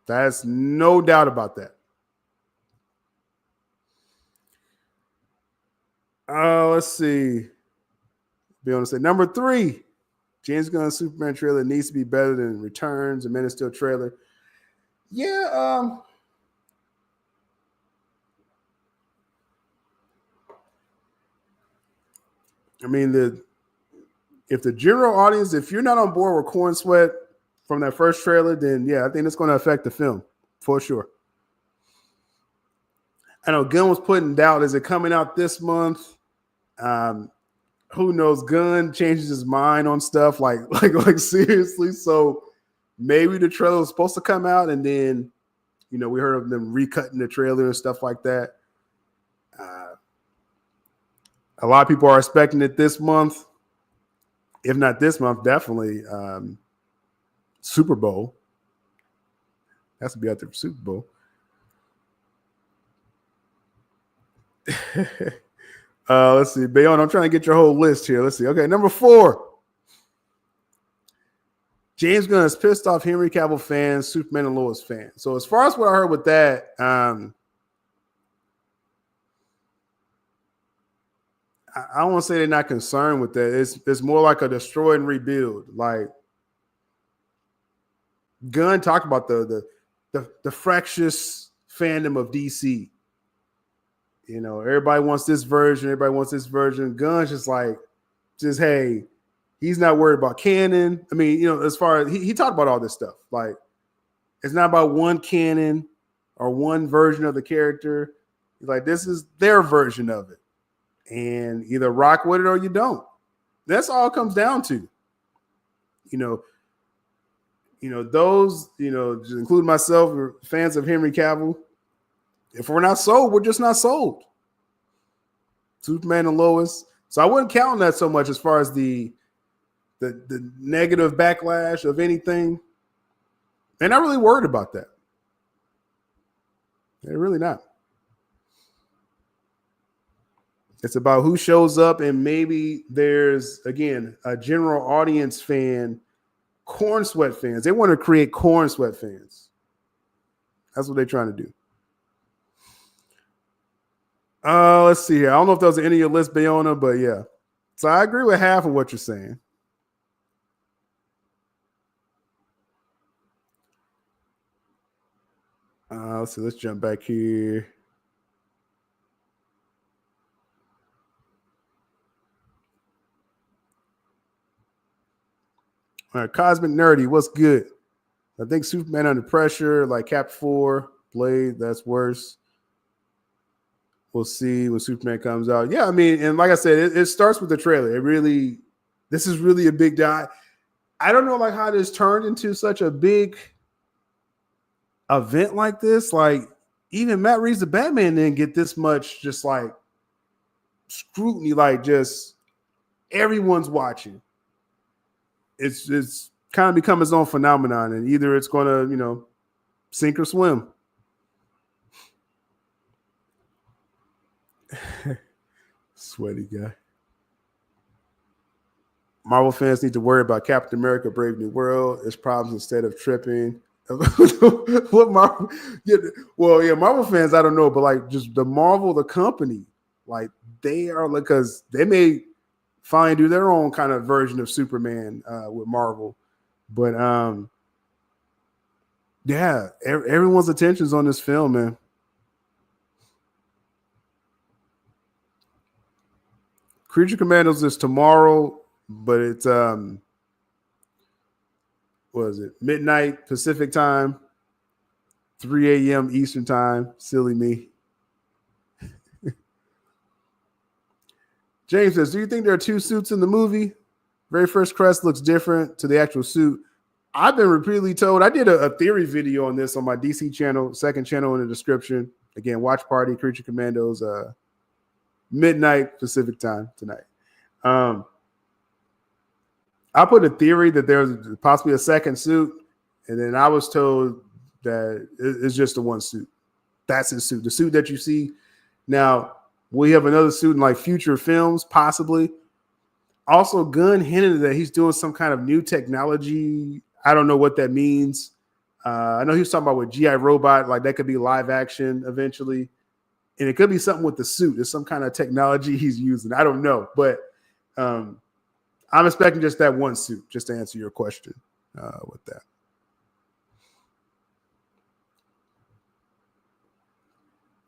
There's no doubt about that. Let's see. Be able to say number 3, James Gunn's Superman trailer needs to be better than Returns and Man of Steel trailer. Yeah. I mean, if the general audience, if you're not on board with Corn Sweat from that first trailer, then yeah, I think it's going to affect the film for sure. I know Gunn was putting doubt. Is it coming out this month? Who knows? Gunn changes his mind on stuff like seriously. So maybe the trailer was supposed to come out, and then we heard of them recutting the trailer and stuff like that. A lot of people are expecting it this month. If not this month, definitely Super Bowl. Has to be out there for Super Bowl. Let's see. Bayonne, I'm trying to get your whole list here. Let's see. Okay, number 4. James Gunn is pissed off Henry Cavill fans, Superman and Lois fans. So as far as what I heard with that, I don't want to say they're not concerned with that. It's more like a destroy and rebuild. Like Gunn talked about the fractious fandom of DC. Everybody wants this version. Everybody wants this version. Gunn's just hey, he's not worried about canon. I mean, as far as he talked about all this stuff. Like, it's not about one canon or one version of the character. He's like, this is their version of it. And either rock with it or you don't. That's all it comes down to. Those, including myself, are fans of Henry Cavill. If we're not sold, we're just not sold. Superman and Lois. So I wouldn't count on that so much as far as the negative backlash of anything. They're not really worried about that. They're really not. It's about who shows up, and maybe there's, again, a general audience fan, Corn Sweat fans. They want to create Corn Sweat fans. That's what they're trying to do. Let's see here. I don't know if that was any of your list, Bayona, but yeah. So I agree with half of what you're saying. Let's see. Let's jump back here. All right, Cosmic Nerdy, what's good? I think Superman Under Pressure, like Cap 4, Blade, that's worse. We'll see when Superman comes out. Yeah, I mean, and like I said, it starts with the trailer. This is really a big die. I don't know how this turned into such a big event like this. Like, even Matt Reeves' The Batman didn't get this much just scrutiny, like just everyone's watching. It's kind of become its own phenomenon, and either it's going to, sink or swim. Sweaty guy. Marvel fans need to worry about Captain America: Brave New World. Its problems instead of tripping. What Marvel? Yeah, Marvel fans, I don't know, but like just the Marvel, the company, like they are, because they may finally do their own kind of version of Superman with Marvel, but yeah, everyone's attention's on this film, man. Creature Commandos is tomorrow, but it's what is it? Midnight Pacific time, 3 a.m. Eastern time. Silly me. James says, do you think there are two suits in the movie? Very first crest looks different to the actual suit. I've been repeatedly told. I did a theory video on this on my DC channel, second channel in the description. Again, watch party, Creature Commandos, midnight Pacific time tonight. I put a theory that there's possibly a second suit, and then I was told that it's just the one suit. That's his suit. The suit that you see now. We have another suit in like future films, possibly. Also, Gunn hinted that he's doing some kind of new technology. I don't know what that means. I know he was talking about with G.I. Robot, like that could be live action eventually. And it could be something with the suit. It's some kind of technology he's using. I don't know. But I'm expecting just that one suit, just to answer your question with that.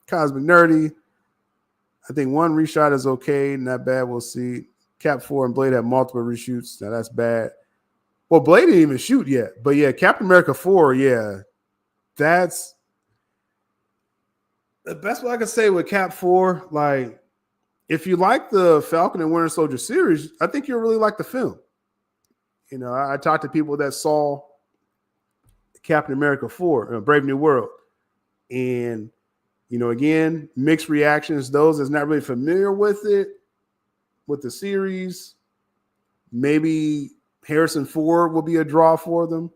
Cosmic Nerdy. I think one reshot is okay, not bad. We'll see. Cap 4 and Blade have multiple reshoots. Now that's bad. Well, Blade didn't even shoot yet. But yeah, Captain America 4, yeah. That's the best way I can say with Cap 4. Like, if you like the Falcon and Winter Soldier series, I think you'll really like the film. I talked to people that saw Captain America 4, Brave New World. And again, mixed reactions. Those that's not really familiar with it, with the series, maybe Harrison Ford will be a draw for them.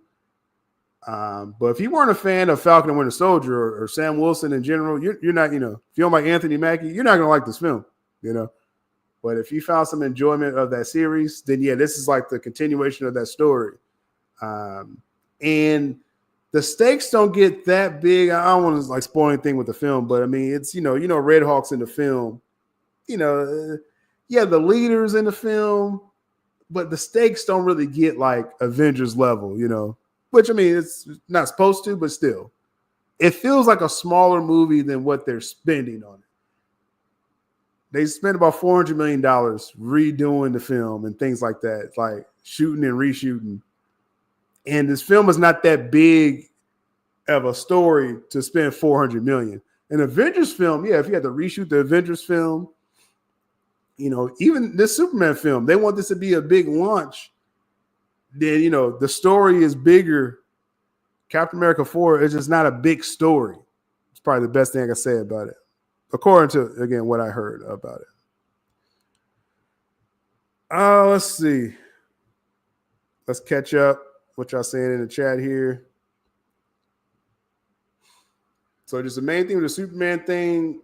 But if you weren't a fan of Falcon and Winter Soldier or Sam Wilson in general, you're not, if you don't like Anthony Mackie, you're not going to like this film, But if you found some enjoyment of that series, then yeah, this is like the continuation of that story. And the stakes don't get that big. I don't want to like spoil anything with the film, but I mean, it's, Red Hawk's in the film, the leaders in the film, but the stakes don't really get like Avengers level, which I mean, it's not supposed to, but still, it feels like a smaller movie than what they're spending on it. They spent about $400 million redoing the film and things like that, like shooting and reshooting. And this film is not that big of a story to spend $400 million. An Avengers film, yeah, if you had to reshoot the Avengers film, even this Superman film, they want this to be a big launch. Then, the story is bigger. Captain America 4 is just not a big story. It's probably the best thing I can say about it, according to, again, what I heard about it. Let's see. Let's catch up. What y'all saying in the chat here. So just the main thing with the Superman thing,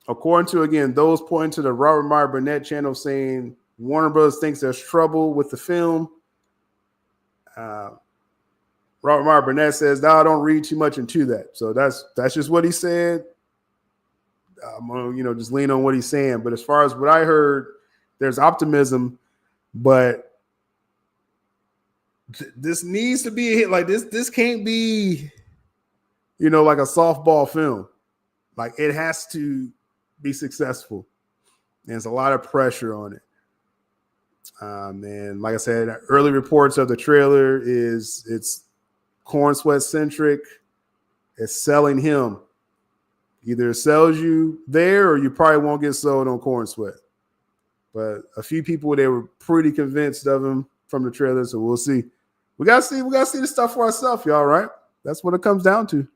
according to, again, those pointing to the Robert Meyer Burnett channel saying Warner Bros. Thinks there's trouble with the film. Robert Meyer Burnett says, no, I don't read too much into that. So that's just what he said. I'm going to, just lean on what he's saying. But as far as what I heard, there's optimism, but this needs to be a hit. Like this can't be, like a softball film. Like it has to be successful. There's a lot of pressure on it. And like I said, early reports of the trailer it's Corn Sweat centric. It's selling him. Either it sells you there or you probably won't get sold on Corn Sweat. But a few people, they were pretty convinced of him from the trailer, so we'll see. We gotta see the stuff for ourselves, y'all, right? That's what it comes down to.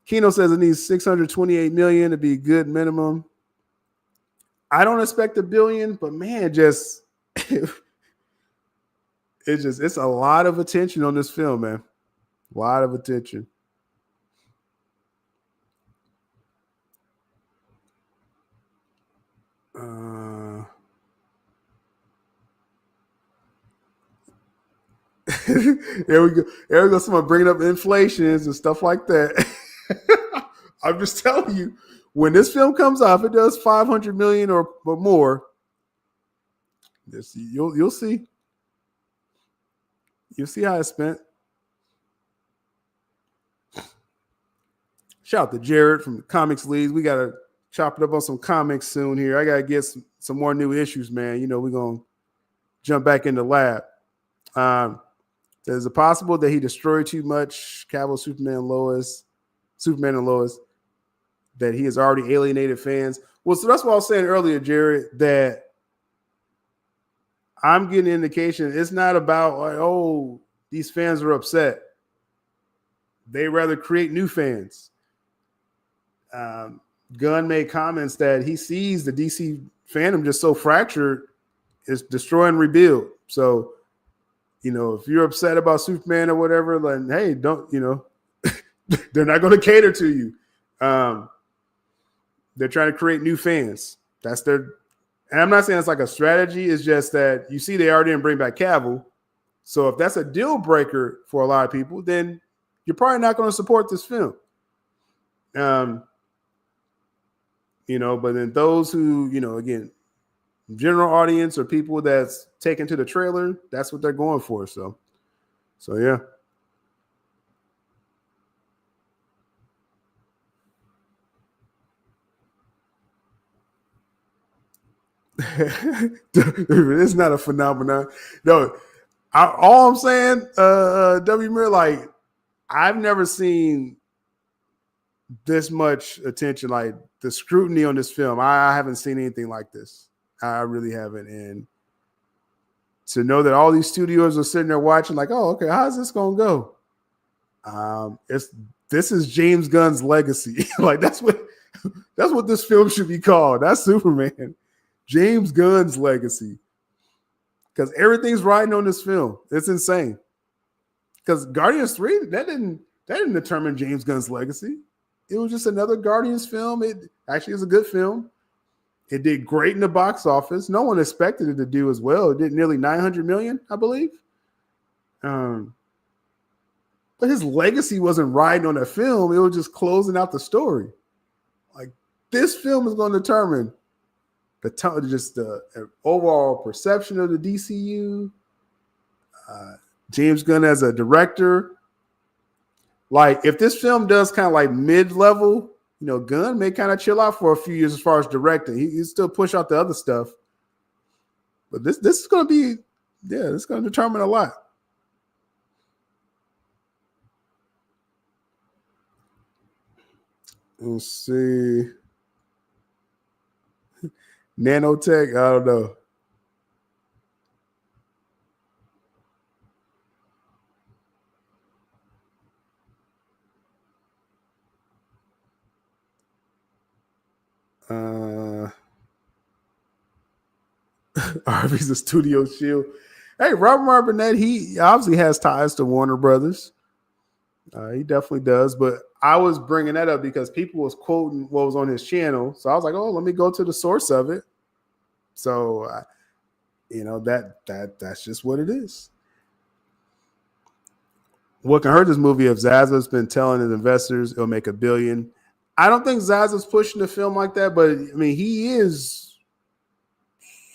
Keno says it needs 628 million to be a good minimum. I don't expect $1 billion, but man, just it's a lot of attention on this film, man. A lot of attention. There we go. There we go. Someone bringing up inflations and stuff like that. I'm just telling you, when this film comes out, if it does 500 million or more, you'll see. You'll see how it's spent. Shout out to Jared from the Comics Leads. We gotta chop it up on some comics soon here. I gotta get some more new issues, man. You know, we're gonna jump back in the lab. Is it possible that he destroyed too much Cavill, Superman and Lois, that he has already alienated fans? Well, so that's what I was saying earlier, Jared, that I'm getting an indication it's not about, like, oh, these fans are upset. They rather create new fans. Gunn made comments that he sees the DC fandom just so fractured, it's destroy and rebuild. So, you know, if you're upset about Superman or whatever, then hey, don't, you know, they're not going to cater to you. They're trying to create new fans. That's their, and I'm not saying it's like a strategy. It's just that you see they already didn't bring back Cavill. So if that's a deal breaker for a lot of people, then you're probably not going to support this film. You know, but then those who, you know, again, general audience or people that's taken to the trailer, that's what they're going for. So yeah. It's not a phenomenon. No, all I'm saying, W. Mir, like, I've never seen this much attention, like the scrutiny on this film. I haven't seen anything like this. I really haven't. And to know that all these studios are sitting there watching, like, oh, okay, how's this gonna go? This is James Gunn's legacy. Like, that's what this film should be called. That's Superman. James Gunn's legacy. Because everything's riding on this film. It's insane. Because Guardians 3, that didn't determine James Gunn's legacy. It was just another Guardians film. It actually is a good film. It did great in the box office. No one expected it to do as well. It did nearly 900 million, I believe. But his legacy wasn't riding on that film. It was just closing out the story. Like, this film is going to determine the overall perception of the DCU. James Gunn as a director. Like, if this film does kind of like mid-level, you know, Gunn may kind of chill out for a few years as far as directing. He still push out the other stuff. But this is going to be, yeah, it's going to determine a lot. Let's see. Nanotech, I don't know. Harvey's a studio shield. Hey, Robert Burnett, he obviously has ties to Warner Brothers. He definitely does. But I was bringing that up because people was quoting what was on his channel. So I was like, oh, let me go to the source of it. So, you know, that's just what it is. What can hurt this movie if Zaza's been telling his investors it'll make $1 billion? I don't think Zaza's pushing the film like that, but I mean, he is,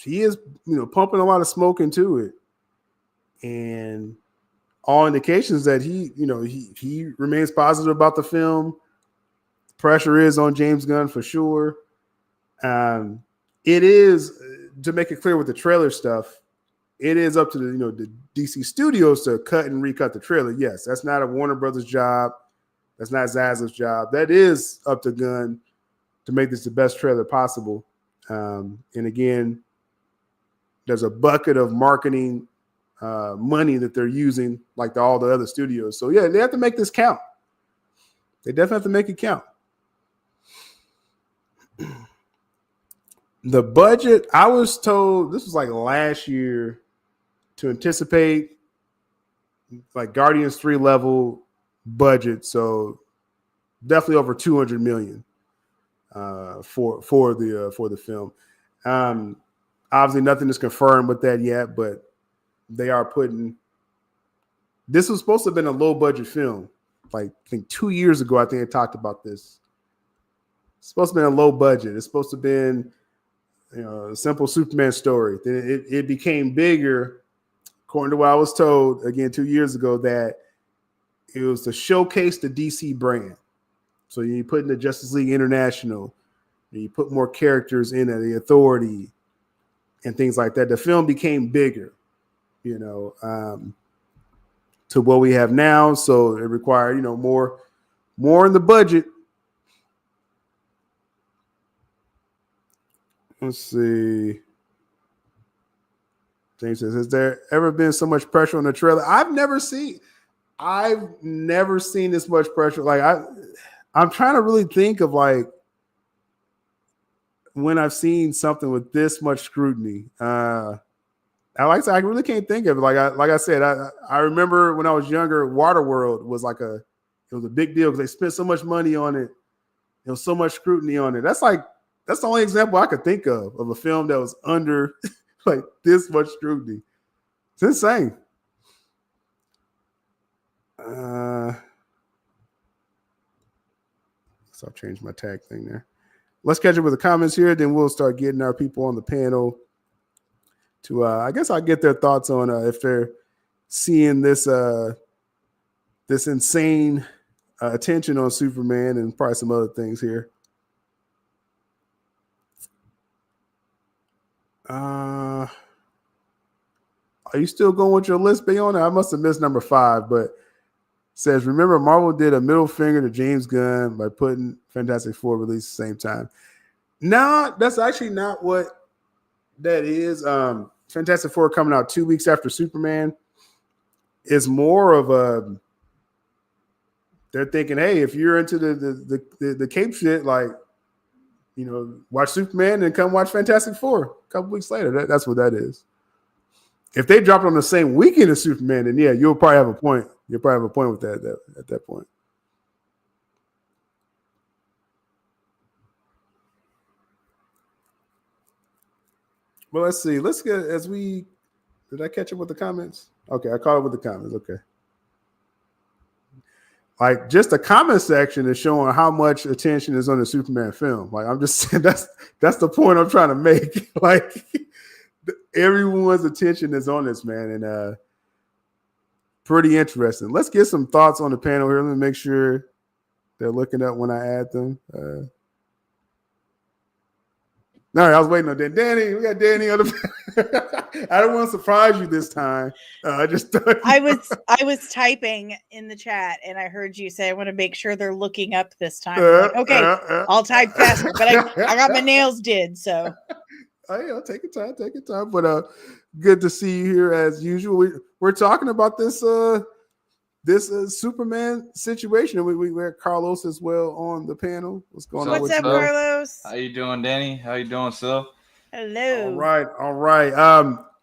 you know, pumping a lot of smoke into it. And all indications that he remains positive about the film. Pressure is on James Gunn for sure. It is, to make it clear with the trailer stuff, it is up to the DC studios to cut and recut the trailer. Yes, that's not a Warner Brothers job. That's not Zaza's job. That is up to Gunn to make this the best trailer possible. And again, there's a bucket of marketing money that they're using, like all the other studios. So yeah, they have to make this count. They definitely have to make it count. The budget, I was told, this was like last year, to anticipate like Guardians 3 level budget. So definitely over 200 million for the film. Obviously nothing is confirmed with that yet, but they are putting, this was supposed to have been a low budget film. Like I think 2 years ago, I think they talked about this. It's supposed to be a low budget. It's supposed to have been, a simple Superman story. Then it became bigger, according to what I was told again 2 years ago, that it was to showcase the DC brand. So you put in the Justice League International, and you put more characters in it, the Authority, and things like that. The film became bigger, to what we have now. So it required, more in the budget. Let's see. James says, has there ever been so much pressure on the trailer? I've never seen this much pressure. Like I'm trying to really think of like when I've seen something with this much scrutiny. I really can't think of it. Like I said, I remember when I was younger, Waterworld was it was a big deal because they spent so much money on it. There was so much scrutiny on it. That's the only example I could think of a film that was under like this much scrutiny. It's insane. So I'll change my tag thing there. Let's catch up with the comments here. Then we'll start getting our people on the panel to, I guess I'll get their thoughts on if they're seeing this insane attention on Superman and probably some other things here. Are you still going with your list, Bayona? I must have missed number 5, but says, remember Marvel did a middle finger to James Gunn by putting Fantastic Four release at the same time. No, that's actually not what that is. Fantastic Four coming out 2 weeks after Superman is more of a, they're thinking, hey, if you're into the cape shit, like, watch Superman and come watch Fantastic Four a couple weeks later. That's what that is. If they drop it on the same weekend as Superman, then yeah, you'll probably have a point. You'll probably have a point with that at that point. Well, let's see. Let's get did I catch up with the comments? Okay, I caught up with the comments. Okay. Like just the comment section is showing how much attention is on the Superman film. Like I'm just saying that's the point I'm trying to make. Like everyone's attention is on this, man, and pretty interesting. Let's get some thoughts on the panel here. Let me make sure they're looking up when I add them. No, I was waiting on Danny. We got Danny on the. I don't want to surprise you this time. I just thought I was typing in the chat and I heard you say I want to make sure they're looking up this time. Like, okay, I'll type faster, but I got my nails did so. Oh yeah, take your time. But good to see you here as usual. We're talking about this Superman situation. We had Carlos as well on the panel. What's going on? What's up, Carlos? How you doing, Danny? How you doing, Sil? Hello. All right.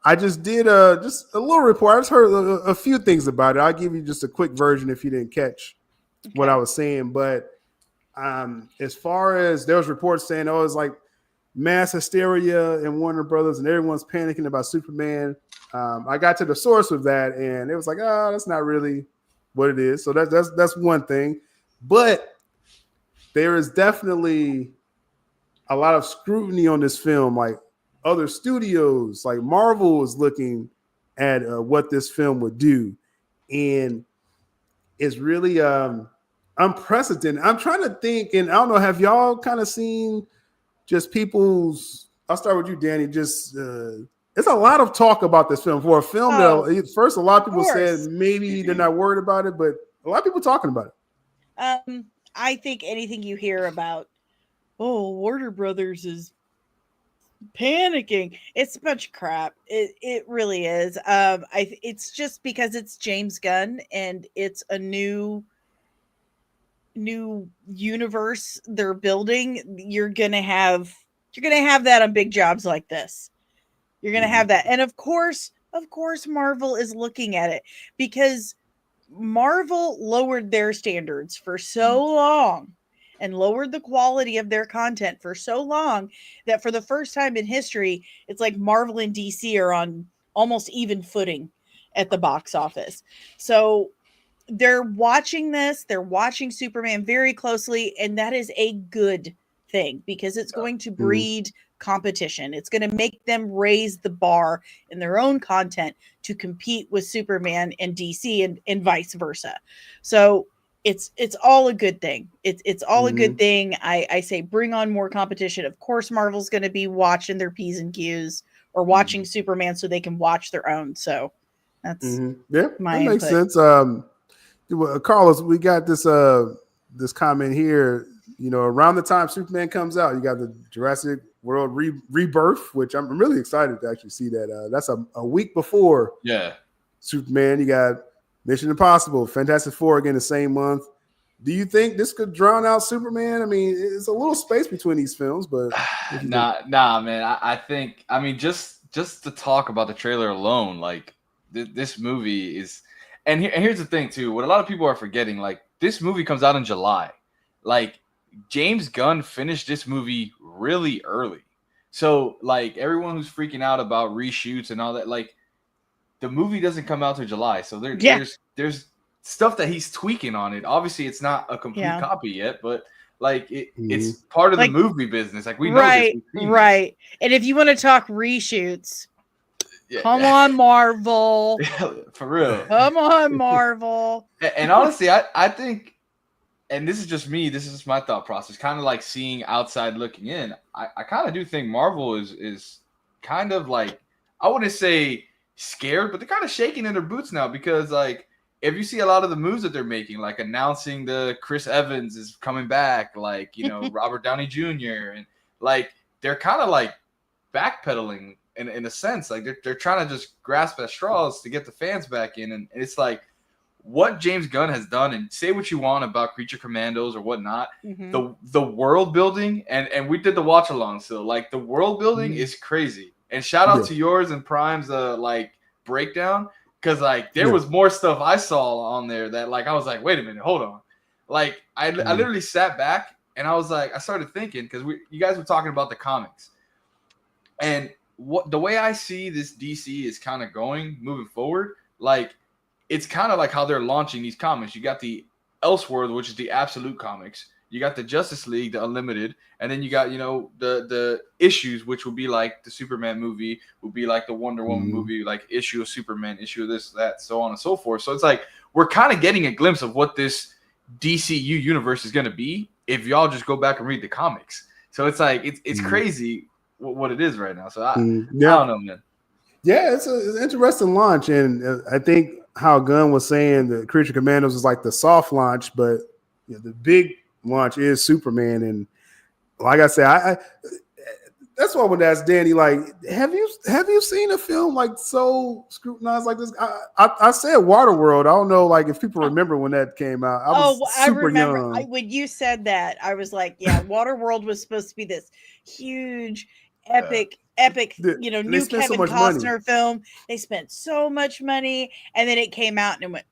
I just did just a little report. I just heard a few things about it. I'll give you just a quick version if you didn't catch what I was saying. But as far as there was reports saying, it's like mass hysteria in Warner Brothers and everyone's panicking about Superman. I got to the source of that and it was like, that's not really what it is. So that's one thing. But there is definitely a lot of scrutiny on this film. Like other studios, like Marvel is looking at what this film would do. And it's really unprecedented. I'm trying to think, and I don't know, have y'all kind of seen just people's, I'll start with you, Danny, just it's a lot of talk about this film. For a film that first a lot of people said maybe they're not worried about it, but a lot of people talking about it. I think anything you hear about, Warner Brothers is panicking, it's a bunch of crap. It really is. It's just because it's James Gunn and it's a new new universe they're building, you're gonna have that on big jobs like this. You're gonna have that, and of course, Marvel is looking at it because Marvel lowered their standards for so long and lowered the quality of their content for so long that for the first time in history, it's like Marvel and DC are on almost even footing at the box office. So they're watching this, they're watching Superman very closely, and that is a good thing because it's going to breed competition. It's going to make them raise the bar in their own content to compete with Superman and DC and vice versa. So it's all a good thing. It's all a good thing. I say bring on more competition. Of course, Marvel's going to be watching their P's and Q's or watching Superman so they can watch their own. So that's my that makes input. sense. Carlos, we got this comment here. You know, around the time Superman comes out, you got the Jurassic World Rebirth, which I'm really excited to actually see that. That's a week before Superman. You got Mission Impossible, Fantastic Four again the same month. Do you think this could drown out Superman? I mean, it's a little space between these films, but nah, man. I think just to talk about the trailer alone, like this movie is. And here's the thing too. What a lot of people are forgetting, like this movie comes out in July. Like James Gunn finished this movie really early. So like everyone who's freaking out about reshoots and all that, like the movie doesn't come out till July. So there's stuff that he's tweaking on it. Obviously it's not a complete copy yet, but like it's part of the movie business. Like we know this. Right. And if you want to talk reshoots, come on, Marvel. For real. Come on, Marvel. And honestly, I think, and this is just me, this is my thought process, kind of like seeing outside looking in. I kind of do think Marvel is kind of like, I wouldn't say scared, but they're kind of shaking in their boots now because like, if you see a lot of the moves that they're making, like announcing the Chris Evans is coming back, like, you know, Robert Downey Jr. and like, they're kind of like backpedaling in a sense, like they're trying to just grasp at straws to get the fans back in. And it's like what James Gunn has done, and say what you want about Creature Commandos or whatnot, the world building, and we did the watch along, so like the world building is crazy. And shout out to yours and Prime's like breakdown, because like there was more stuff I saw on there that like I was like, wait a minute, hold on. Like I literally sat back and I was like, I started thinking, because you guys were talking about the comics, and what the way I see this DC is kind of going moving forward, like it's kind of like how they're launching these comics. You got the Elseworld, which is the Absolute Comics. You got the Justice League, the Unlimited, and then you got, you know, the issues, which will be like the Superman movie, will be like the Wonder Woman movie, like issue of Superman, issue of this, that, so on and so forth. So it's like we're kind of getting a glimpse of what this DCU universe is going to be if y'all just go back and read the comics. So it's like it's crazy what it is right now. So I don't know, man. Yeah, it's an interesting launch, and I think how Gunn was saying the Creature Commandos is like the soft launch, but you know, the big launch is Superman. And like I said, I that's why I wanted to ask Danny, like, have you seen a film like so scrutinized like this? I said Waterworld. I don't know, like if people remember when that came out. I remember when you said that. I was like, yeah, Waterworld was supposed to be this huge, epic, you know, new Kevin Costner film. They spent so much money, and then it came out and it went.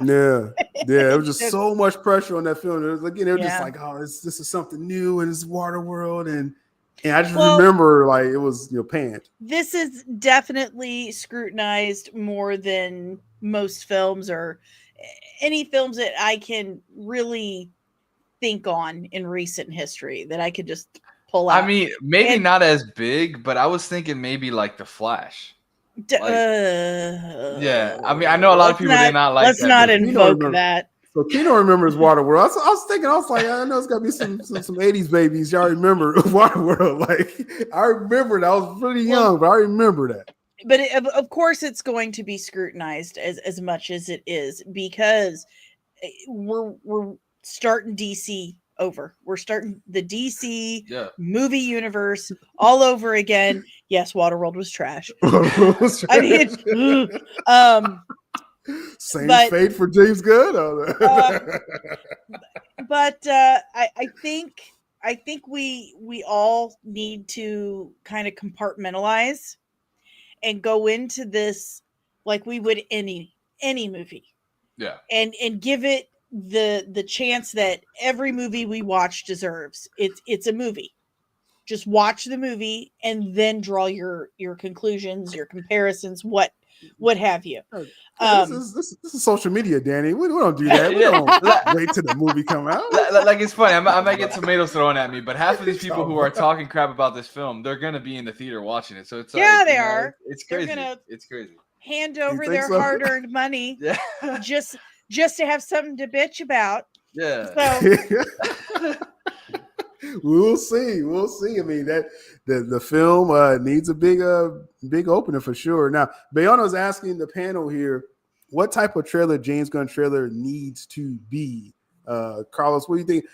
Yeah, it was just so much pressure on that film. It was like, you know, just like, oh, this is something new, and it's Waterworld, and I just remember like it was, you know, panned. This is definitely scrutinized more than most films or any films that I can really think on in recent history that I could just pull out. I mean, maybe not as big, but I was thinking maybe like The Flash. Yeah, I mean, I know a lot of people did not like that. Let's not invoke that. So Kino remembers Waterworld. I was thinking, I was like, I know it's got to be some 80s babies. Y'all remember Waterworld. Like, I remembered. I was pretty young, but I remember that. But of course, it's going to be scrutinized as much as it is, because we're starting DC over. We're starting the DC movie universe all over again. Yes, Waterworld was trash. I mean, Same But- fate for James Gunn. But I think we all need to kind of compartmentalize and go into this like we would any movie. Yeah. And give it the chance that every movie we watch deserves. It's a movie. Just watch the movie and then draw your conclusions, your comparisons, what have you. This is social media, Danny. We don't do that. We don't wait till the movie come out. Like it's funny. I might get tomatoes thrown at me, but half of these people who are talking crap about this film, they're gonna be in the theater watching it. So it's they are. It's They're crazy. gonna It's crazy. hand over their so? hard-earned money Yeah. just to have something to bitch about. Yeah. So We'll see. We'll see. I mean, that the film needs a big opener for sure. Now, Bayano's asking the panel here, what type of trailer James Gunn trailer needs to be? Carlos, what do you think?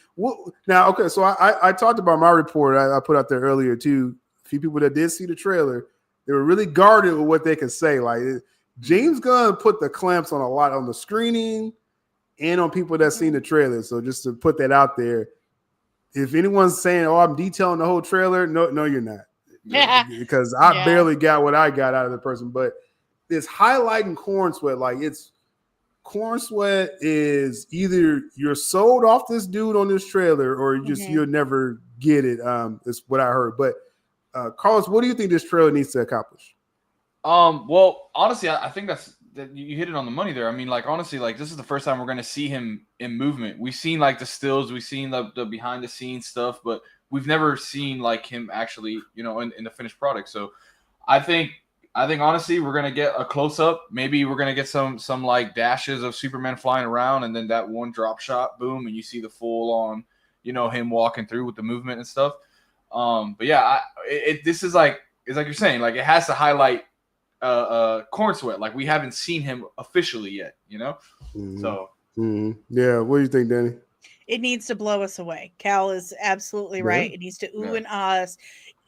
Now, okay, so I talked about my report I put out there earlier too. A few people that did see the trailer, they were really guarded with what they could say. Like James Gunn put the clamps on a lot on the screening and on people that seen the trailer. So just to put that out there, if anyone's saying, "Oh, I'm detailing the whole trailer," no, you're not. Yeah. Because I Yeah. barely got what I got out of the person. But it's highlighting corn sweat. Like it's corn sweat is either you're sold off this dude on this trailer, or you'll never get it. Is what I heard. But Carlos, what do you think this trailer needs to accomplish? Well, honestly, I think that you hit it on the money there. I mean, like honestly, like this is the first time we're gonna see him in movement. We've seen like the stills, we've seen the behind the scenes stuff, but we've never seen like him actually, in the finished product. So I think honestly, we're gonna get a close up. Maybe we're gonna get some like dashes of Superman flying around, and then that one drop shot, boom, and you see the full on, him walking through with the movement and stuff. But yeah, this is like it's like you're saying, like it has to highlight corn sweat. Like we haven't seen him officially yet, So yeah, what do you think, Danny? it needs to blow us away. Cal is absolutely right. It needs to ooh and ah us.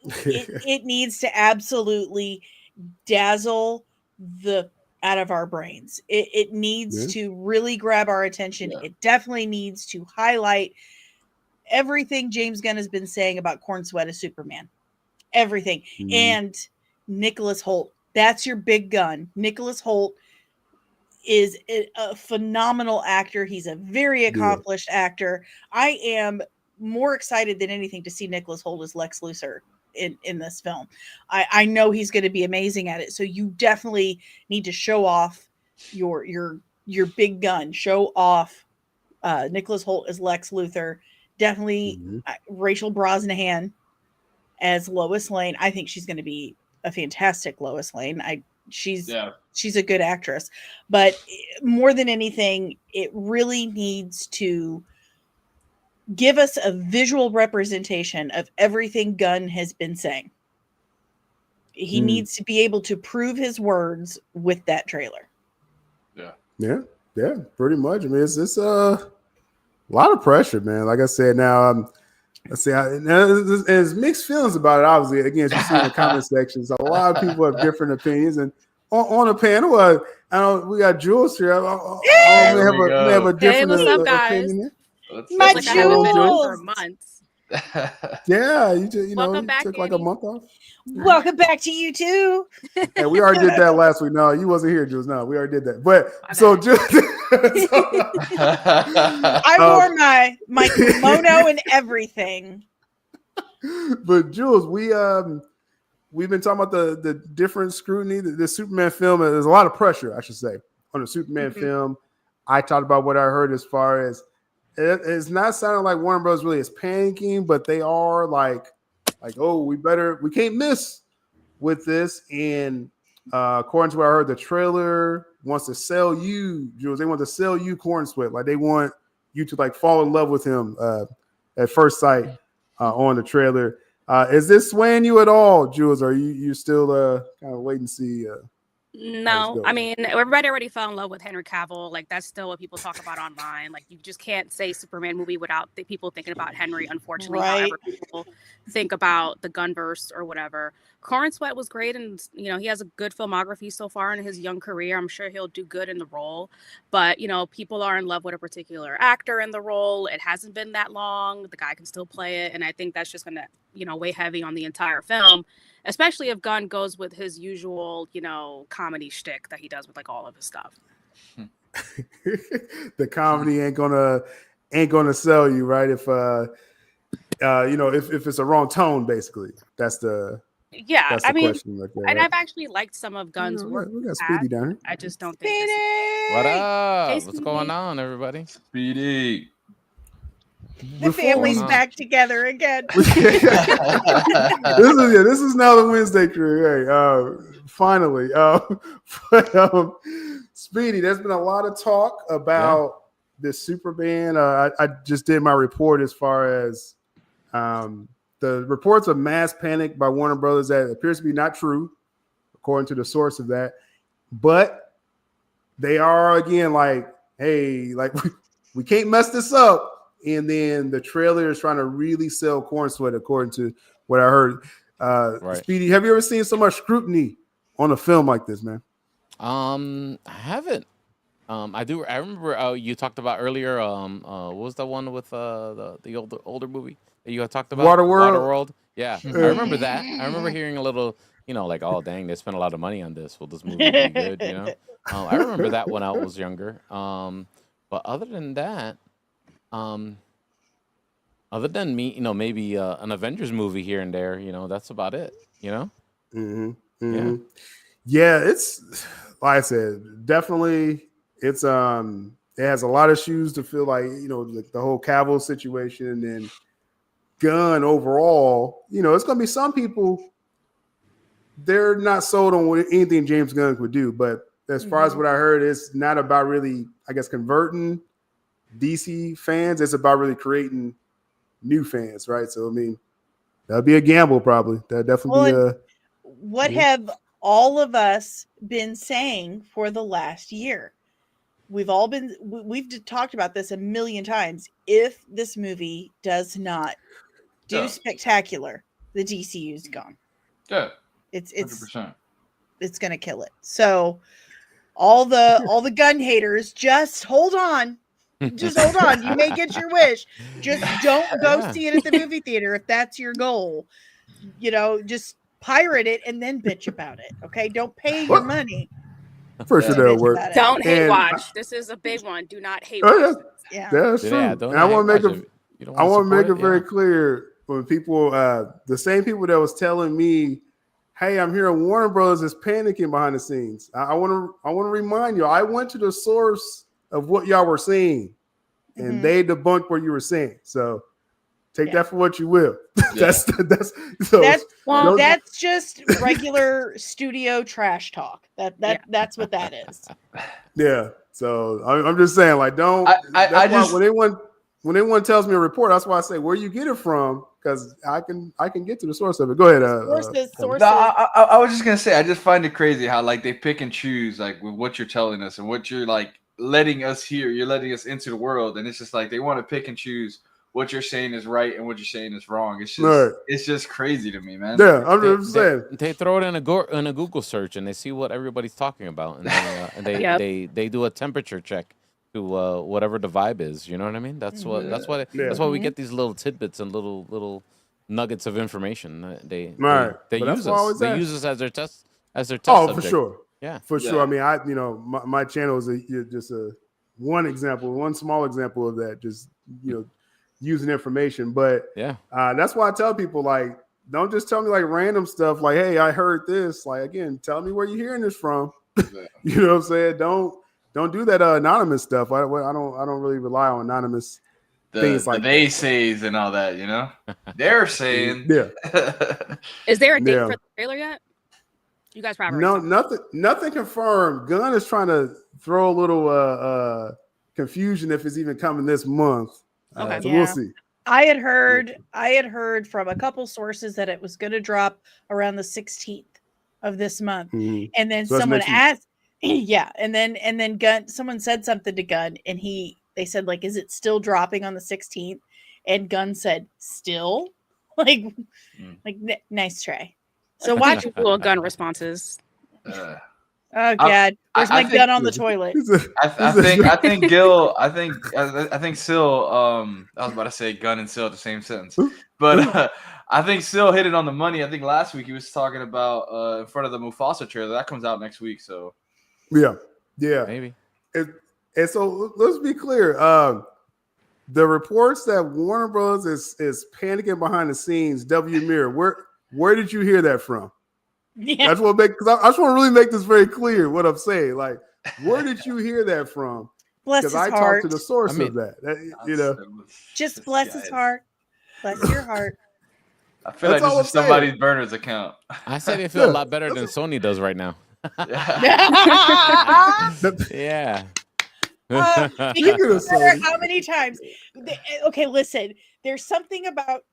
It needs to absolutely dazzle the out of our brains. It needs to really grab our attention. It definitely needs to highlight everything James Gunn has been saying about corn sweat as Superman. Everything. And Nicholas Hoult. That's your big gun. Nicholas Hoult is a phenomenal actor. He's a very accomplished actor. I am more excited than anything to see Nicholas Hoult as Lex Luthor in this film. I know he's going to be amazing at it. So you definitely need to show off your big gun. Show off Nicholas Hoult as Lex Luthor. Definitely Rachel Brosnahan as Lois Lane. I think she's going to be a fantastic Lois Lane. She's a good actress, but more than anything, it really needs to give us a visual representation of everything Gunn has been saying. He needs to be able to prove his words with that trailer. Yeah, pretty much. I mean, it's a lot of pressure, man. Like I said, now let's see. There's mixed feelings about it. Obviously, again, as you see in the comment sections, a lot of people have different opinions. And on the panel, I know we got Jules here. We have a different what's up, guys? opinion here. My Like I haven't been on for Jules! months. Yeah, you Welcome back, took like a Danny. month off. Welcome back to you too. Hey, we already did that last week. No, you wasn't here, Jules. No, we already did that. But so Jules, I wore my kimono and everything. But Jules, we've been talking about the different scrutiny. The Superman film, there's a lot of pressure, I should say, on the Superman film. I talked about what I heard as far as it's not sounding like Warner Bros. Really is panicking, but they are like, oh, we can't miss with this. And according to what I heard, the trailer wants to sell you, Jules. They want to sell you corn sweat. Like they want you to like fall in love with him at first sight on the trailer. Is this swaying you at all, Jules? Are you still kind of wait and see? No, go. I mean, everybody already fell in love with Henry Cavill. Like, that's still what people talk about online. Like, you just can't say Superman movie without the people thinking about Henry, unfortunately, Right. however people think about the Gunverse or whatever. Corin Sweat was great, and, you know, he has a good filmography so far in his young career. I'm sure he'll do good in the role. But, you know, people are in love with a particular actor in the role. It hasn't been that long. The guy can still play it. And I think that's just going to, you know, weigh heavy on the entire film. Especially if Gunn goes with his usual, you know, comedy shtick that he does with like all of his stuff. The comedy ain't gonna sell you, right? If you know, if it's a wrong tone, basically. That's the I mean, question right there, and right? I've actually liked some of Gunn's work. We got Speedy down here. I just don't think this is... What up? Hey, What's Speedy. going on, everybody? Speedy. The family's going on? back together again. This is now the Wednesday crew. Hey, finally. But, Speedy, there's been a lot of talk about this Superman. I just did my report as far as the reports of mass panic by Warner Brothers that appears to be not true, according to the source of that. But they are again like, hey, like we can't mess this up. And then the trailer is trying to really sell Corn Sweat, according to what I heard. Right. Speedy, have you ever seen so much scrutiny on a film like this, man? I haven't. I do. I remember you talked about earlier. What was the one with the older movie that you had talked about? Waterworld. Yeah, I remember that. I remember hearing a little, you know, like, oh dang, they spent a lot of money on this. Will this movie be good? You know, I remember that when I was younger. But other than that, other than me, you know, maybe an Avengers movie here and there, you know, that's about it. You know. Yeah, it's like I said, definitely. It's it has a lot of shoes to fill, like, you know, like the whole Cavill situation, and then Gunn overall. You know, it's gonna be some people, they're not sold on what anything James Gunn could do. But as far as what I heard, it's not about really, I guess, converting DC fans. It's about really creating new fans, right? So I mean, that'd be a gamble, probably. That'd definitely be What have all of us been saying for the last year? We've talked about this a million times. If this movie does not do spectacular, the DCU's gone. Yeah. It's 100%. It's gonna kill it. So all the Gunn haters, just hold on. Just hold on. You may get your wish. Just don't go see it at the movie theater if that's your goal. You know, just pirate it and then bitch about it. Okay, don't pay your money. for sure that'll work. Don't hate And watch. This is a big one. Do not hate Oh, watch. Yeah, that's true. Yeah, And don't I want to hate make watch it. You don't I want to make it support very clear when people, the same people that was telling me, "Hey, I'm hearing Warner Brothers is panicking behind the scenes." I want to remind you, I went to the source of what y'all were saying, and they debunked what you were saying. So take that for what you will. That's just regular studio trash talk. That's what that is. Yeah. So I'm just saying, like, don't. When anyone tells me a report, that's why I say, where you get it from, because I can get to the source of it. Go ahead. Sources. No, I was just gonna say, I just find it crazy how like they pick and choose like with what you're telling us and what you're like letting us hear. You're letting us into the world, and it's just like they want to pick and choose what you're saying is right and what you're saying is wrong. It's just it's just crazy to me, man. Yeah, I'm just saying. They throw it in a Google search and they see what everybody's talking about, and they do a temperature check to whatever the vibe is. You know what I mean? That's why we get these little tidbits and little nuggets of information. They use us. They use us as their test Oh, subject. for sure. Yeah, for sure. I mean, my channel is just one small example of that. Just using information, but that's why I tell people, like, don't just tell me like random stuff. Like, hey, I heard this. Like, again, tell me where you're hearing this from. You know what I'm saying? Don't do that anonymous stuff. I don't really rely on anonymous things like they says and all that. You know, they're saying. Is there a date for the trailer yet? You guys probably nothing confirmed. Gunn is trying to throw a little confusion if it's even coming this month. So we'll see. I had heard from a couple sources that it was going to drop around the 16th. of this month. Mhm. And then So that's someone next week. asked, yeah, and then Gunn, someone said something to Gunn, and they said, like, is it still dropping on the 16th? And Gunn said, still? Like, nice try. So Like, watch. usual Gunn responses. Oh God, where's my gun on the toilet? I think Gil. I think Sil. I was about to say Gunn and Sil at the same sentence, but I think Sil hit it on the money. I think last week he was talking about in front of the Mufasa trailer that comes out next week. So yeah, maybe. And so let's be clear. The reports that Warner Bros. is panicking behind the scenes. W. Mirror, where did you hear that from? Yeah. I just want to really make this very clear. What I'm saying, like, where did you hear that from? Bless his I heart. talked to the source of that. You know, just bless his heart. Bless your heart. I feel like this is somebody's burner's account. I say they feel a lot better than Sony does right now. Yeah. No matter how many times. Okay, listen. There's something about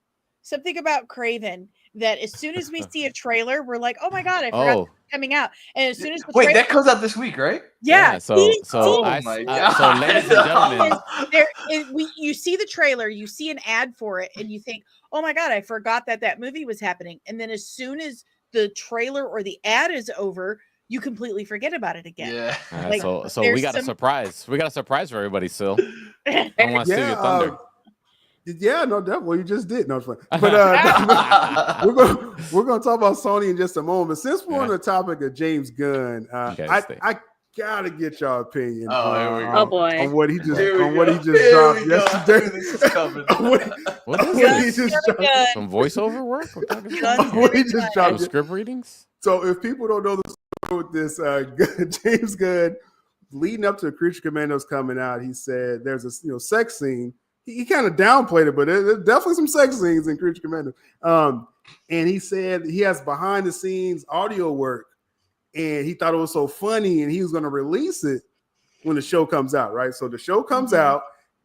Craven that as soon as we see a trailer, we're like, oh my God, I forgot it's coming out. And as soon as wait, that comes out this week, right? Yeah. So ladies and gentlemen, you see the trailer, you see an ad for it, and you think, oh my God, I forgot that movie was happening. And then as soon as the trailer or the ad is over, you completely forget about it again. Yeah. Like, so we got a surprise. We got a surprise for everybody, Sil. I want to steal your thunder. Yeah, no, definitely. You just did. No, it's fine. But we're gonna talk about Sony in just a moment. But since we're on the topic of James Gunn, I gotta get y'all opinion. Oh boy, on what he just dropped yesterday. What is this? Some voiceover work? What he just dropped. Some script readings. So if people don't know the story with this, James Gunn, leading up to Creature Commandos coming out, he said there's a sex scene. He kind of downplayed it, but there's definitely some sex scenes in Creature Commando. And he said he has behind the scenes audio work, and he thought it was so funny, and he was going to release it when the show comes out, right? So the show comes out,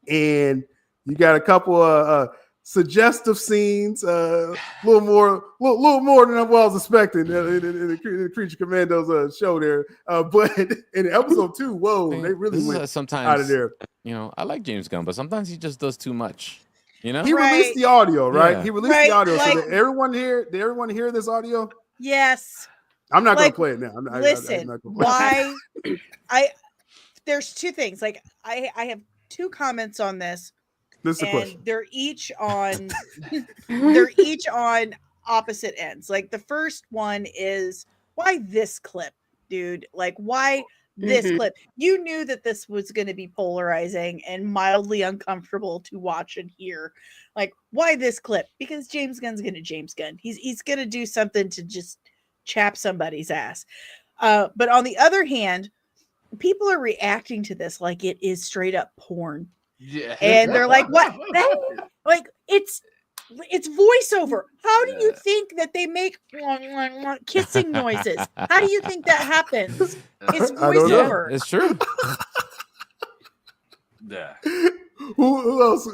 and you got a couple of suggestive scenes, a little more than I was expecting in the Creature Commandos show there. But in episode 2, whoa, they really went sometimes out of there. You know, I like James Gunn, but sometimes he just does too much. You know, he released the audio, right? Yeah. He released the audio. So did everyone hear this audio? Yes. I'm not going to play it now. Listen, why? There's two things. Like I have two comments on this. This is a question. They're each on opposite ends. Like the first one is, why this clip, dude? Like, why this clip? You knew that this was going to be polarizing and mildly uncomfortable to watch and hear. Like, why this clip? Because James Gunn's going to James Gunn. He's going to do something to just chap somebody's ass. But on the other hand, people are reacting to this like it is straight up porn. Yeah. And they're like, what? Like, it's voiceover. How do you think that they make kissing noises? How do you think that happens? It's voiceover. Yeah, it's true. Yeah. Who else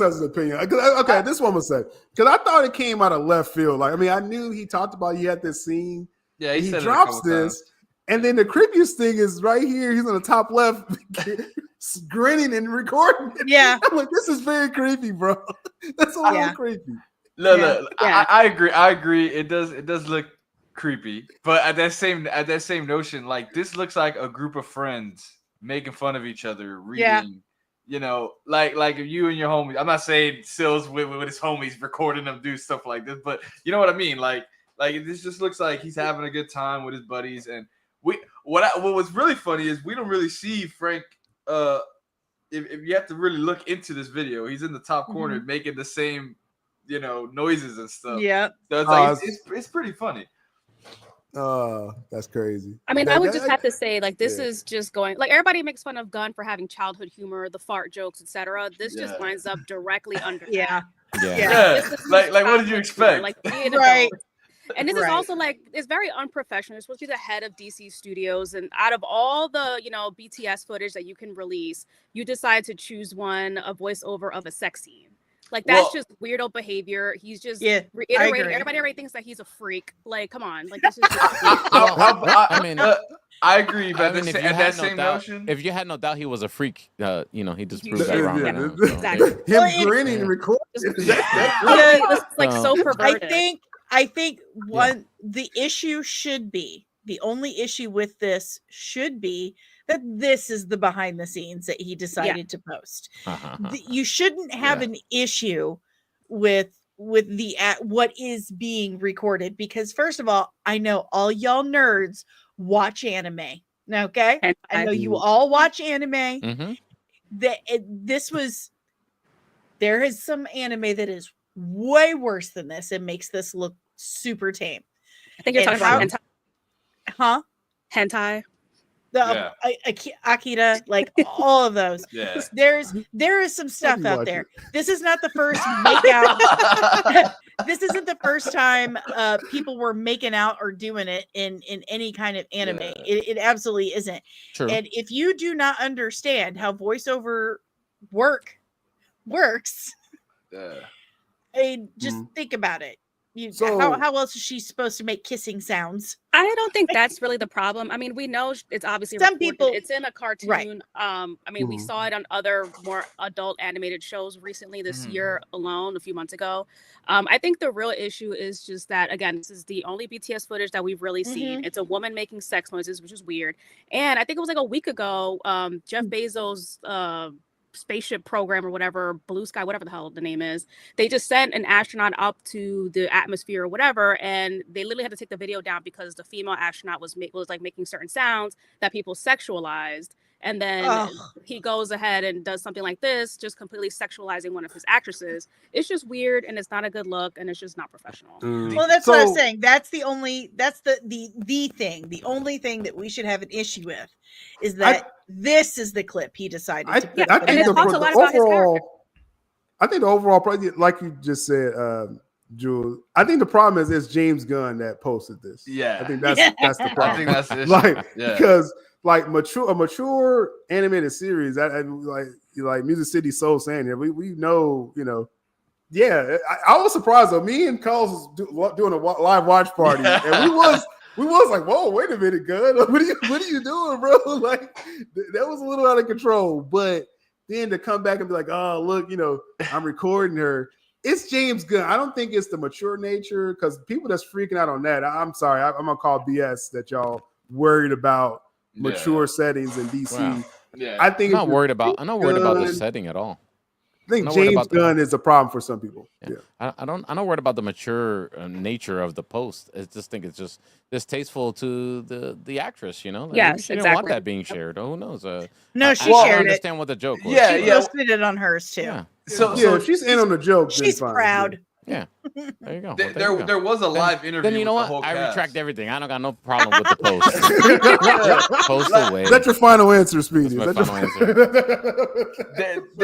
has an opinion? Okay, this one was said, because I thought it came out of left field. Like, I mean, I knew he talked about he had this scene. Yeah, he drops this. And then the creepiest thing is right here. He's on the top left, grinning and recording it. Yeah, I'm like, this is very creepy, bro. That's a little creepy. Look, I agree. It does look creepy, but at that same notion, like this looks like a group of friends making fun of each other, reading. Yeah. You know, like if you and your homies. I'm not saying Sil's with his homies recording them do stuff like this, but you know what I mean. Like this just looks like he's having a good time with his buddies. And what was really funny is we don't really see Frank. If you have to really look into this video, he's in the top corner making the same, noises and stuff. Yeah, so it's like it's pretty funny. That's crazy. I mean, I would just have to say, like, this is just going, like, everybody makes fun of Gunn for having childhood humor, the fart jokes, etc. This just lines up directly under. Yeah. Like what did you expect? Like, right. And this is also like, it's very unprofessional. You're supposed to be the head of DC Studios, and out of all the BTS footage that you can release, you decide to choose a voiceover of a sex scene. Like that's Well- just weirdo behavior. He's just Yeah, reiterating. agree. Everybody already thinks that he's a freak. Like, come on, like this is. Just I mean, I agree, but I mean, at that same notion, if you had no doubt he was a freak, he just He proved that should, wrong. yeah. Now, so. Exactly. Him Well, grinning Yeah. and recording. It's like so perverted. I think the issue should be, the only issue with this should be that this is the behind the scenes that he decided to post. You shouldn't have an issue with the what is being recorded, because first of all, I know all y'all nerds watch anime. Okay, And I know you all watch anime. Mm-hmm. There is some anime that is way worse than this and makes this look super tame. I think you're And talking about Huh? hentai. Akira, like all of those. Yeah. There is some stuff out watch there. it. This is not the first make out. This isn't the first time people were making out or doing it in any kind of anime. Yeah. It absolutely isn't. True. And if you do not understand how voiceover works, just think about it. How else is she supposed to make kissing sounds? I don't think that's really the problem. I mean, we know it's obviously Some recorded. people- It's in a cartoon. Right. I mean, we saw it on other more adult animated shows recently this year alone, a few months ago. I think the real issue is just that, again, this is the only BTS footage that we've really seen. It's a woman making sex noises, which is weird. And I think it was like a week ago, Jeff Bezos' spaceship program or whatever, Blue Sky, whatever the hell the name is, they just sent an astronaut up to the atmosphere or whatever, and they literally had to take the video down because the female astronaut was like making certain sounds that people sexualized. And then he goes ahead and does something like this, just completely sexualizing one of his actresses. It's just weird, and it's not a good look, and it's just not professional. Well, that's what I was saying. That's the only thing. The only thing that we should have an issue with is that this is the clip he decided to put. and it talks a lot about his character. I think the overall, probably like you just said, Jules, I think the problem is it's James Gunn that posted this. Yeah. I think that's the problem. I think that's the issue. Like, Yeah. because like a mature animated series, like Music City Soul saying here, we know, yeah. I was surprised though. Me and Carlos was doing a live watch party, and we was like, whoa, wait a minute, Gunn, what are you doing, bro? Like that was a little out of control. But then to come back and be like, oh, look, I'm recording her. It's James Gunn. I don't think it's the mature nature, because people that's freaking out on that, I'm sorry, I'm gonna call BS that y'all worried about mature settings in DC. Wow. Yeah. I think I'm not worried about the Gunn- setting at all. I think I'm not worried James about Gunn is a problem for some people. Yeah. I'm not worried about the mature nature of the post. I just think it's just distasteful to the actress, Like, Yes, she didn't want exactly. that being shared. Who knows? No, I she don't shared it. understand what the joke was. Yeah, She yeah. posted it on hers too. Yeah. So if she's in on the joke, then She's fine. proud. Yeah. There you go. there was a live interview. Then you know with what? the whole I cast. retract everything. I don't got no problem with the post. Post away. That's your final answer, Speedy. That's That's my your- final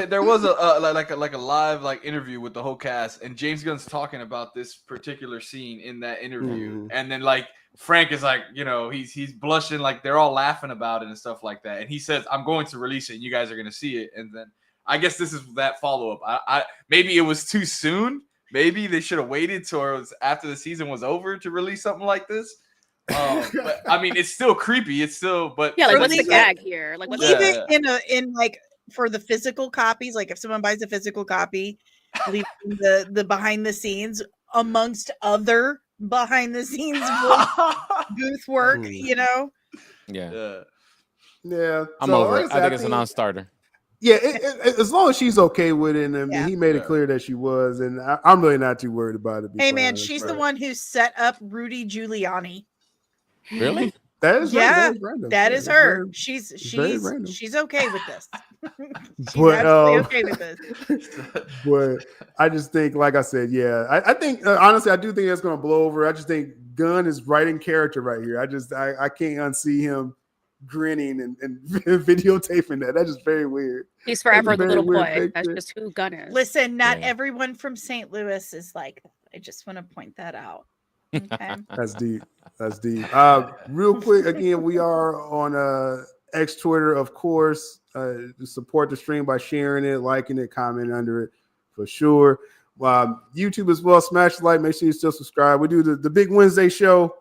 There was a like a live interview with the whole cast, and James Gunn's talking about this particular scene in that interview, and then Frank is like, he's blushing, like they're all laughing about it and stuff like that, and he says, "I'm going to release it, and you guys are going to see it." And then I guess this is that follow up. I maybe it was too soon. Maybe they should have waited till it was after the season was over to release something like this. But I mean, it's still creepy. It's still, but Yeah, like what's leave the it- gag here? Like what's Leave the it in like for the physical copies. Like if someone buys a physical copy, leave the behind the scenes amongst other behind the scenes booth work. Yeah. Yeah. I'm So, over like it. said, I think it's a non-starter. Yeah, as long as she's okay with it, and Yeah. he made it clear that she was, and I'm really not too worried about it. to be Hey quite man, honest. she's the one who set up Rudy Giuliani. Really? That is Yeah, random. that Yeah, is it's her. very- very random. She's okay with this. She's But, absolutely okay with this. But I just think, like I said, yeah, I think honestly, I do think that's going to blow over. I just think Gunn is writing character right here. I can't unsee him grinning and videotaping that. That's just very weird. He's forever That's a the very little weird boy. That's picture. just who Gunn is. Listen, not Yeah. everyone from St. Louis is like that. I just want to point that out. Okay. That's deep. That's deep. Real quick, again, we are on X Twitter, of course. Support the stream by sharing it, liking it, commenting under it. for sure. YouTube as well. Smash the like. Make sure you still subscribe. We do the Big Wednesday show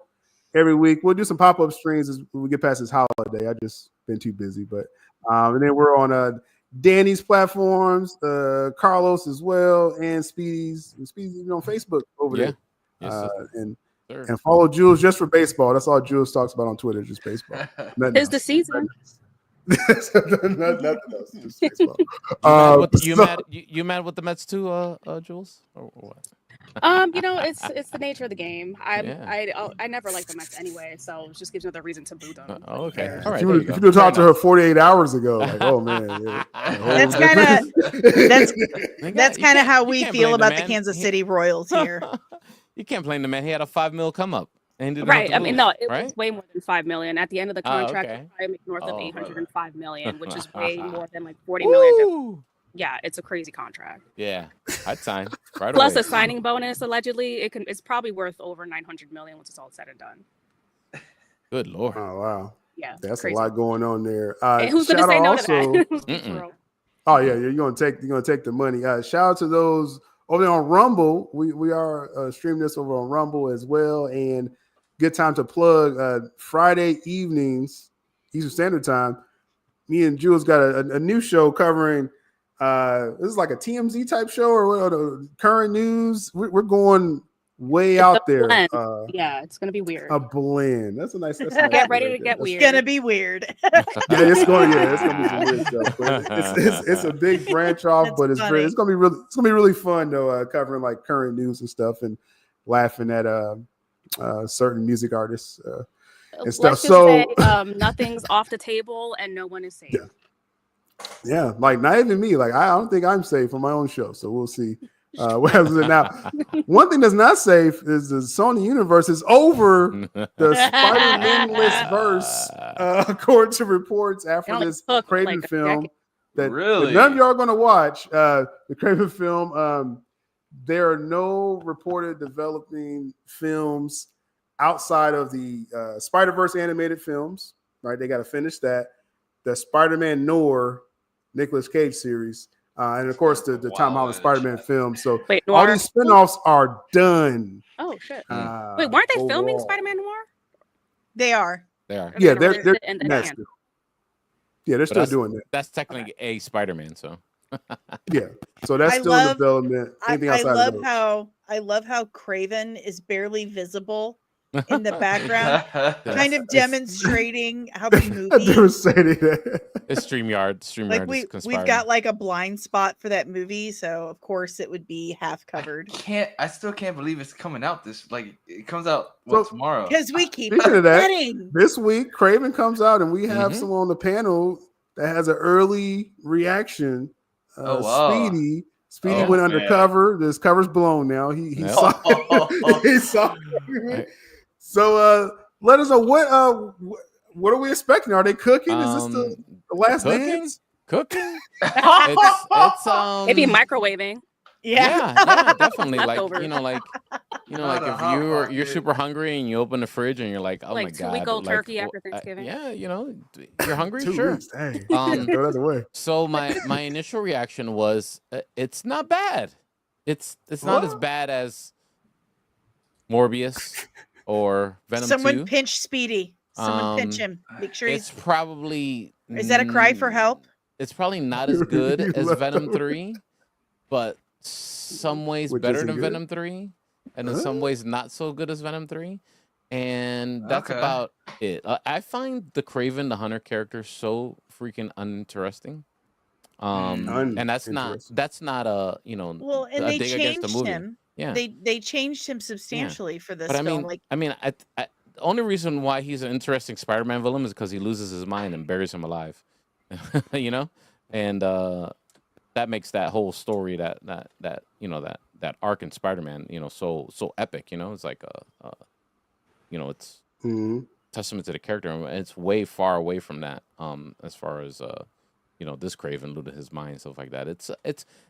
every week. We'll do some pop-up streams as we get past this holiday. I just been too busy, but and then we're on Danny's platforms, Carlos as well, and Speedy's even on Facebook over there. Yes, and follow Jules just for baseball. That's all Jules talks about on Twitter, just baseball. It's the season. Nothing else, just baseball. You mad with the Mets too, Jules? Or what? It's the nature of the game. I never liked the Mets anyway, so it just gives another reason to boo them. Okay, all right. If you talked to her 48 hours ago, like, oh man, that's kind of how we feel about the Kansas City Royals here. You can't blame the man. He had a $5 million come up. Right. I mean, no, it was way more than $5 million. At the end of the contract, it probably make north of $805 million, which is way more than like $40 million. Yeah, it's a crazy contract. Yeah, I'd sign. Right Plus away. a signing bonus, allegedly, it's probably worth over $900 million once it's all said and done. Good Lord. Oh wow. Yeah, that's crazy. a lot going on there. And who's gonna say no to that? Oh yeah, you're gonna take the money. Shout out to those over there on Rumble. We are streaming this over on Rumble as well, and good time to plug Friday evenings, Eastern Standard Time. Me and Jules got a new show covering. This is like a TMZ type show or current news. We're going way out there. Yeah, it's gonna be weird. A blend. That's a nice. Get ready to get weird. It's gonna be weird. It's going to be some weird stuff. But it's a big branch off, but it's gonna be really fun though. Covering like current news and stuff and laughing at certain music artists and stuff. So say, nothing's off the table and no one is safe. Yeah, like not even me. Like I don't think I'm safe on my own show. So we'll see what happens now. One thing that's not safe is the Sony universe is over the Spider-Man-less-Verse, according to reports after this Craven film that none of y'all are going to watch. The Craven film. There are no reported developing films outside of the Spider-Verse animated films. Right, they got to finish that. The Spider-Man Noir, Nicolas Cage series, and of course the Tom Holland Spider-Man film. So all these spinoffs are done. Oh shit! Wait, weren't they filming Spider-Man Noir? They are. Yeah, they're still doing that. That's technically a Spider-Man, so yeah. So that's still in development. I love how Craven is barely visible in the background, kind of demonstrating how the movie. It's StreamYard. Like we've got like a blind spot for that movie, so of course it would be half covered. I still can't believe it's coming out it comes out tomorrow. Because we keep forgetting. This week, Craven comes out, and we have someone on the panel that has an early reaction. Speedy went undercover. This cover's blown now. He saw. He saw. So let us know what are we expecting? Are they cooking? Is this the last dance? Cooking? It's maybe microwaving. Yeah, definitely. Like if you're super hungry and you open the fridge and you're like, oh my god, 2 week old turkey after Thanksgiving. You're hungry. 2 Sure. weeks, dang. Go the other way. So my initial reaction was, it's not bad. It's not as bad as Morbius or Venom 2. Someone pinch Speedy. Someone pinch him. Make sure it's probably. Is that a cry for help? It's probably not as good as Venom 3, but some ways better than Venom 3, and in some ways not so good as Venom 3. And that's about it. I find the Kraven the Hunter character so freaking uninteresting. And that's not a well, and they changed him. Yeah, they changed him substantially for this film. The only reason why he's an interesting Spider-Man villain is because he loses his mind and buries him alive. And that makes that whole story, that arc in Spider-Man, so epic. It's like it's testament to the character, and it's way far away from that. As far as this Kraven losing his mind, stuff like that. It's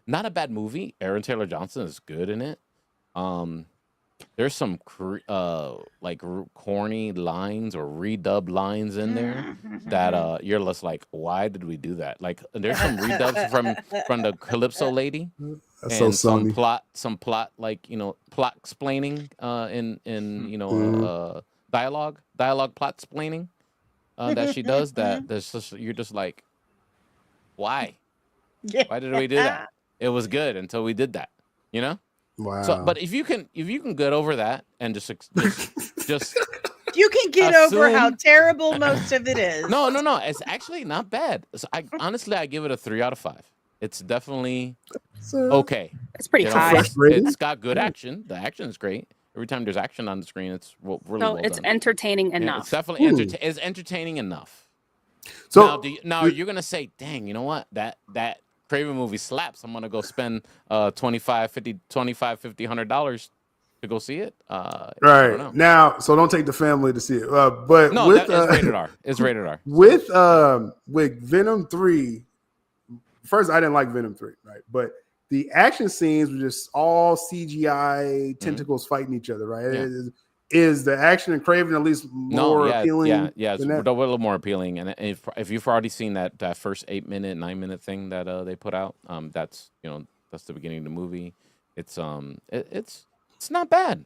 not a bad movie. Aaron Taylor Johnson is good in it. there's some corny lines or redubbed lines in there that you're just like, why did we do that? Like there's some redubs from the Calypso lady. That's And so Sony. some plot plot explaining dialogue plot explaining that she does that's just, you're just like, why did we do that? It was good until we did that, you know. Wow. So but if you can get over that and just You can get over how terrible most of it is. no, it's actually not bad. So I give it a 3 out of 5. It's definitely okay. It's pretty high. It's got good action. The action is great. Every time there's action on the screen, it's really well it's done. entertaining enough. It's definitely entertaining enough. So now you're gonna say, dang, you know what? That Craven movie slaps. I'm gonna go spend $25, $100 to go see it. Right now, so don't take the family to see it. But no, with, it's rated R. It's rated R. With Venom 3. First, I didn't like Venom 3, right? But the action scenes were just all CGI tentacles fighting each other, right? Yeah. Is the action in Craven at least more appealing? Yeah, it's a little more appealing. And if you've already seen that first 8-minute, 9-minute thing that they put out, that's the beginning of the movie. It's not bad.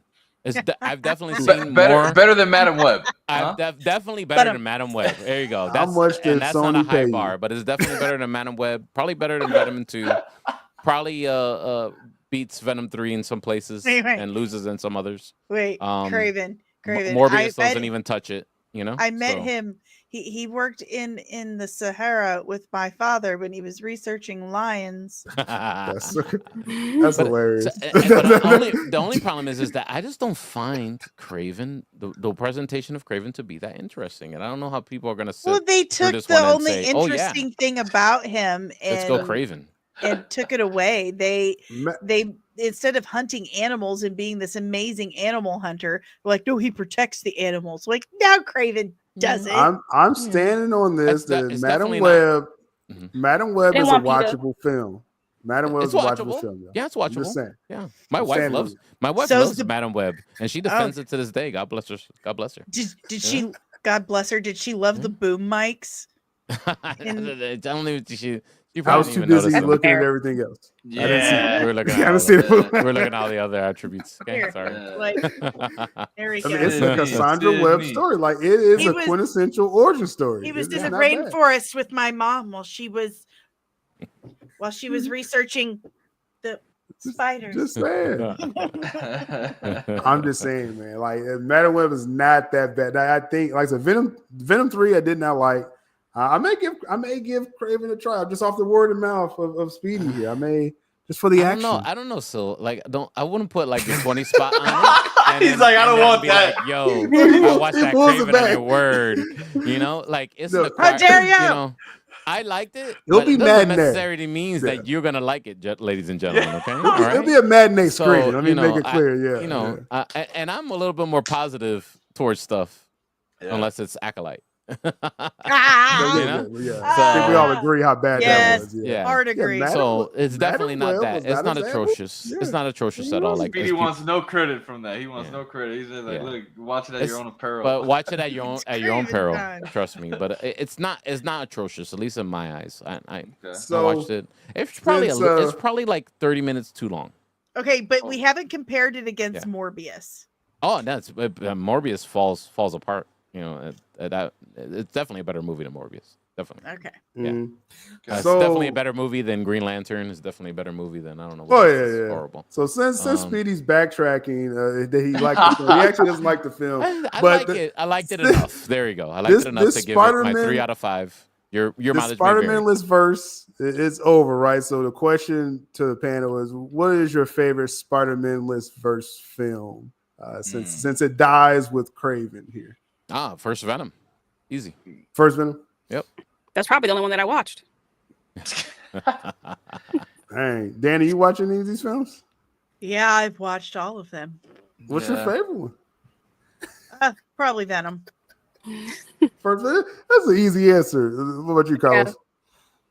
I've definitely seen better than Madam Web. Definitely better than Madam Web. There you go. That's not a high bar, but it's definitely better than Madam Web. Probably better than Venom 2. Probably beats Venom 3 in some places and loses in some others. Craven. Morbius doesn't even touch it. I met him. He worked in the Sahara with my father when he was researching lions. That's hilarious. The only problem is that I just don't find Craven, the presentation of Craven, to be that interesting, and I don't know how people are going to sit. Well, they took the only interesting thing about him and let's go Craven and took it away. They instead of hunting animals and being this amazing animal hunter, like, no, he protects the animals. Like, now Craven does it. I'm standing on this. That Madam Web, Madam Web is a watchable film. Madam Web is a watchable film. Yeah, it's watchable. I'm just saying. Yeah, my wife loves Madam Web, and she defends it to this day. God bless her. God bless her. Did she? God bless her. Did she love the boom mics? I don't even. I was too busy looking at everything else. Yeah, I didn't see we're looking at all the other attributes. Okay, sorry. There we go. It's a Cassandra Webb story. Like, it is a quintessential origin story. He was in the rainforest with my mom while she was researching the spiders. Just saying. I'm just saying, man. Like, Madam Web is not that bad. I think, like I said, Venom 3, I did not like. I may give Craven a try just off the word of mouth of Speedy here. I may just for the action. I don't know. So like, I wouldn't put like the 20 spot on it. He's like, I don't want that. Like, yo, I watched that Craven on your word. Like it's how dare you? I liked it. It'll be matinee. Necessarily means that you're gonna like it, ladies and gentlemen. Okay, all right? It'll be a matinee screen. Let me make it clear. And I'm a little bit more positive towards stuff, unless it's Acolyte. I think we all agree how bad that was. Hard agree. So it's definitely not that. It's not atrocious. It's not atrocious at all. Like Speedy wants no credit from that. He wants no credit. He's just like, look, watch it at your own peril. But watch it at your own peril. Trust me. But it's not atrocious, at least in my eyes. I watched it. It's probably like 30 minutes too long. Okay, but we haven't compared it against Morbius. Oh, that's Morbius falls apart. It's definitely a better movie than Morbius. Definitely. Okay. Yeah. It's definitely a better movie than Green Lantern. It's definitely a better movie than I don't know. Horrible. So since Speedy's backtracking, that he liked the film, he actually doesn't like the film. I liked it enough. There you go. I liked it enough to give it my 3 out of 5. Your mileage Spider-Man-less-Verse is over, right? So the question to the panel is, what is your favorite Spider-Man-less-Verse film? Since it dies with Craven here. First Venom. Easy. First Venom? Yep. That's probably the only one that I watched. Dang. Danny, you watching any of these films? Yeah, I've watched all of them. What's your favorite one? Probably Venom. First, that's an easy answer. What about you, Carlos?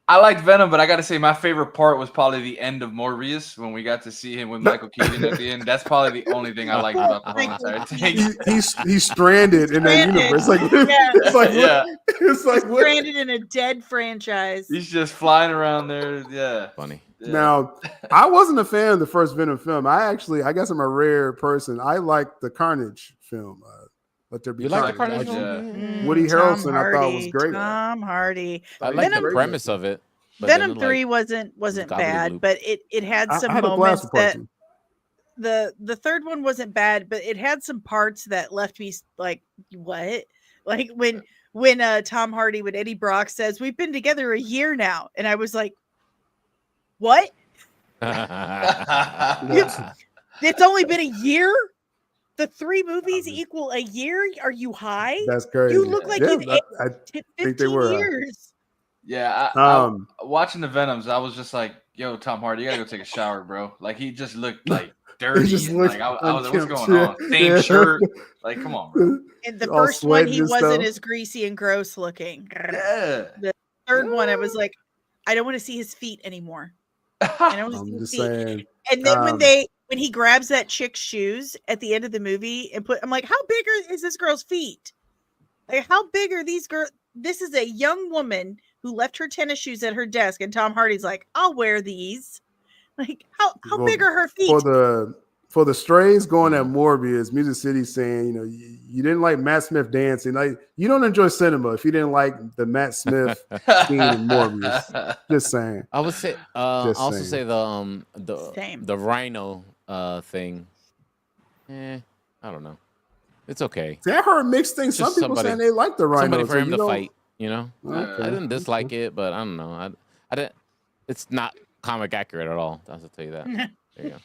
I liked Venom, but I got to say my favorite part was probably the end of Morbius when we got to see him with Michael Keaton at the end. That's probably the only thing I liked about the whole entire thing. He's stranded in that universe. Like, it's like, Yeah. It's like what? Stranded in a dead franchise. He's just flying around there. Yeah. Funny. Yeah. Now, I wasn't a fan of the first Venom film. I guess I'm a rare person. I like the Carnage film. Let There Be You like the Carnage. Carnage film? Woody Tom Harrelson, I thought was great. Tom Hardy. I like the Venom- premise of it. but Venom then, 3 like, wasn't gobbledygook. bad, but it had some I had a blast moments with part that two. the third one wasn't bad, but it had some parts that left me like, what? Like when Tom Hardy, when Eddie Brock says, "We've been together a year now," and I was like, what? It's only been a year? The 3 movies equal a year? Are you high? That's crazy. You look like you've aged I 15 think they were. years. Yeah, watching the Venoms, I was just like, "Yo, Tom Hardy, you gotta go take a shower, bro." Like he just looked like dirty. just And, looked like I was like, "What's unkempt, going on?" Same yeah. shirt. Like, come on, bro. In the All first one, sweaty he and wasn't stuff. as greasy and gross looking. Yeah. The third one, I was like, I don't want to see his feet anymore. I don't want to see I'm his just feet. saying. And then when he grabs that chick's shoes at the end of the movie and I'm like, how big is this girl's feet? Like, how big are these girls? This is a young woman who left her tennis shoes at her desk, and Tom Hardy's like, I'll wear these. Like, how big are her feet? For the strays going at Morbius, Music City saying, you didn't like Matt Smith dancing. Like, you don't enjoy cinema if you didn't like the Matt Smith scene in Morbius. Just saying. I would say also say the Rhino thing. I don't know. It's okay. See, I heard mixed things. Some people saying they like the Rhino. Somebody for so him you to don't- fight. Okay. I didn't dislike it, but I don't know. I didn't. It's not comic accurate at all. I'll tell you that. There you go.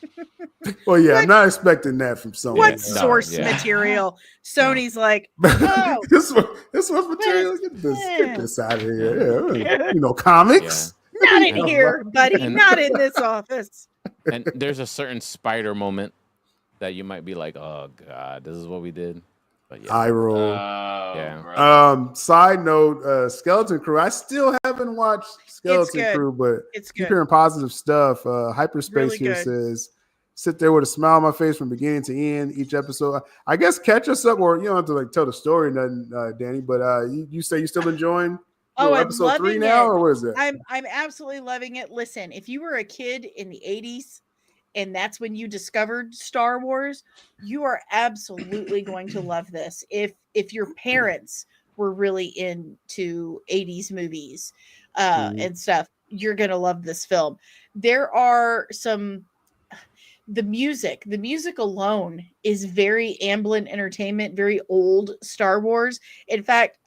Well, yeah, I'm not expecting that from Sony. What No, source yeah. material? Sony's like, oh, this was material. Get this out of here. Yeah. Comics. not in here, buddy. And- Not in this office. And there's a certain spider moment that you might be like, "Oh God, this is what we did." But yeah, I roll. yeah. Bro. Side note, Skeleton Crew. I still haven't watched Skeleton good. Crew, but It's keep good. hearing positive stuff. Hyperspace Really here good. says, sit there with a smile on my face from beginning to end each episode. I guess catch us up, or you don't have to tell the story, nothing, Danny. But you say you still enjoying Oh, I'm episode 3 loving now, it. or what is it? I'm absolutely loving it. Listen, if you were a kid in the 80s and that's when you discovered Star Wars, you are absolutely going to love this. If your parents were really into 80s movies and stuff, you're going to love this film. There are the music alone is very Amblin Entertainment, very old Star Wars. In fact,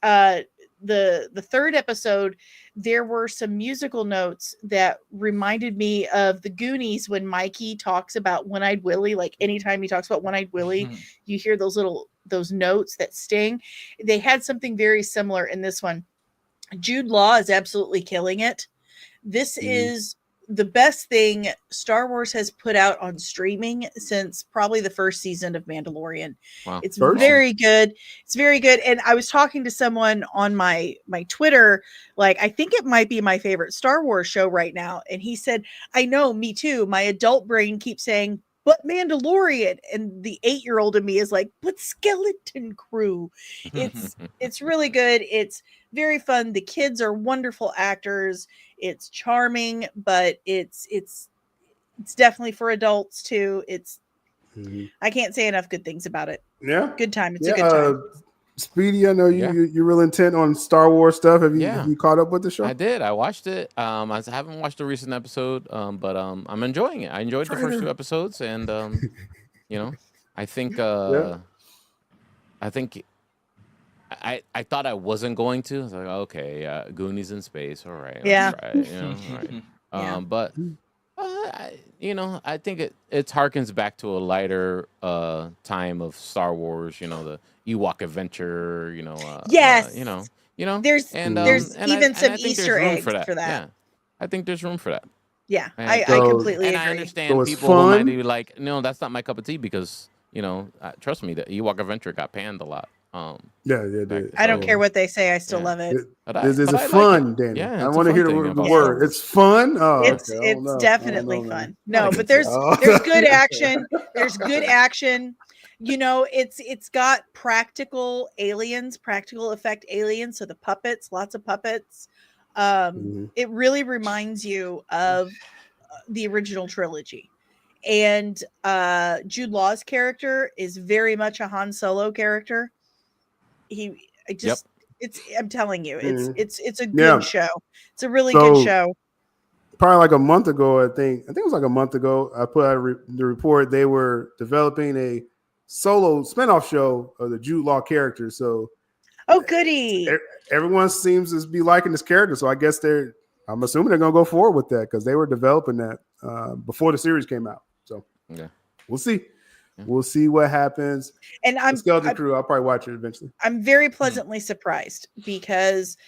the third episode, there were some musical notes that reminded me of the Goonies when Mikey talks about One-Eyed Willie. Like anytime he talks about One-Eyed Willie, you hear those notes that sting. They had something very similar in this one. Jude Law is absolutely killing it. This is the best thing Star Wars has put out on streaming since probably the first season of Mandalorian. Wow. It's First? very good. It's very good. And I was talking to someone on my Twitter, like, I think it might be my favorite Star Wars show right now. And he said, I know, me too. My adult brain keeps saying, but Mandalorian. And the 8-year-old in me is like, but Skeleton Crew. It's really good. It's very fun. The kids are wonderful actors. It's charming, but it's definitely for adults too. I can't say enough good things about it. Yeah. Good time. It's a good time. Speedy, I know you're real intent on Star Wars stuff. Have you caught up with the show? I did. I watched it. I haven't watched the recent episode, but I'm enjoying it. I enjoyed the first 2 episodes, and I think I thought I wasn't going to. I was like, okay, Goonies in space, all right, Yeah. let's try it, all right. Yeah. But I think it harkens back to a lighter time of Star Wars. The Ewok adventure. Yes. There's there's even some Easter eggs for that. Yeah, I think there's room for that. Yeah, And I so- completely And agree. I understand So it's people who might fun? be like, no, that's not my cup of tea because trust me, the Ewok adventure got panned a lot. Yeah, it did. I don't care what they say. I still love it. Is it fun, like Danny? Yeah, I want to hear the word. It's fun. Oh, it's definitely fun. No, but there's good action. There's good action. You know, it's got practical aliens, practical effect aliens. So the puppets, lots of puppets. It really reminds you of the original trilogy. And Jude Law's character is very much a Han Solo character. I'm telling you, it's a good show. It's a really good show. Probably like a month ago, I think it was like a month ago, I put out the report they were developing a solo spinoff show of the Jude Law character. So, goody! Everyone seems to be liking this character, so I guess I'm assuming they're gonna go forward with that because they were developing that before the series came out. So, we'll see. We'll see what happens. And Skeleton Crew, I'll probably watch it eventually. I'm very pleasantly surprised because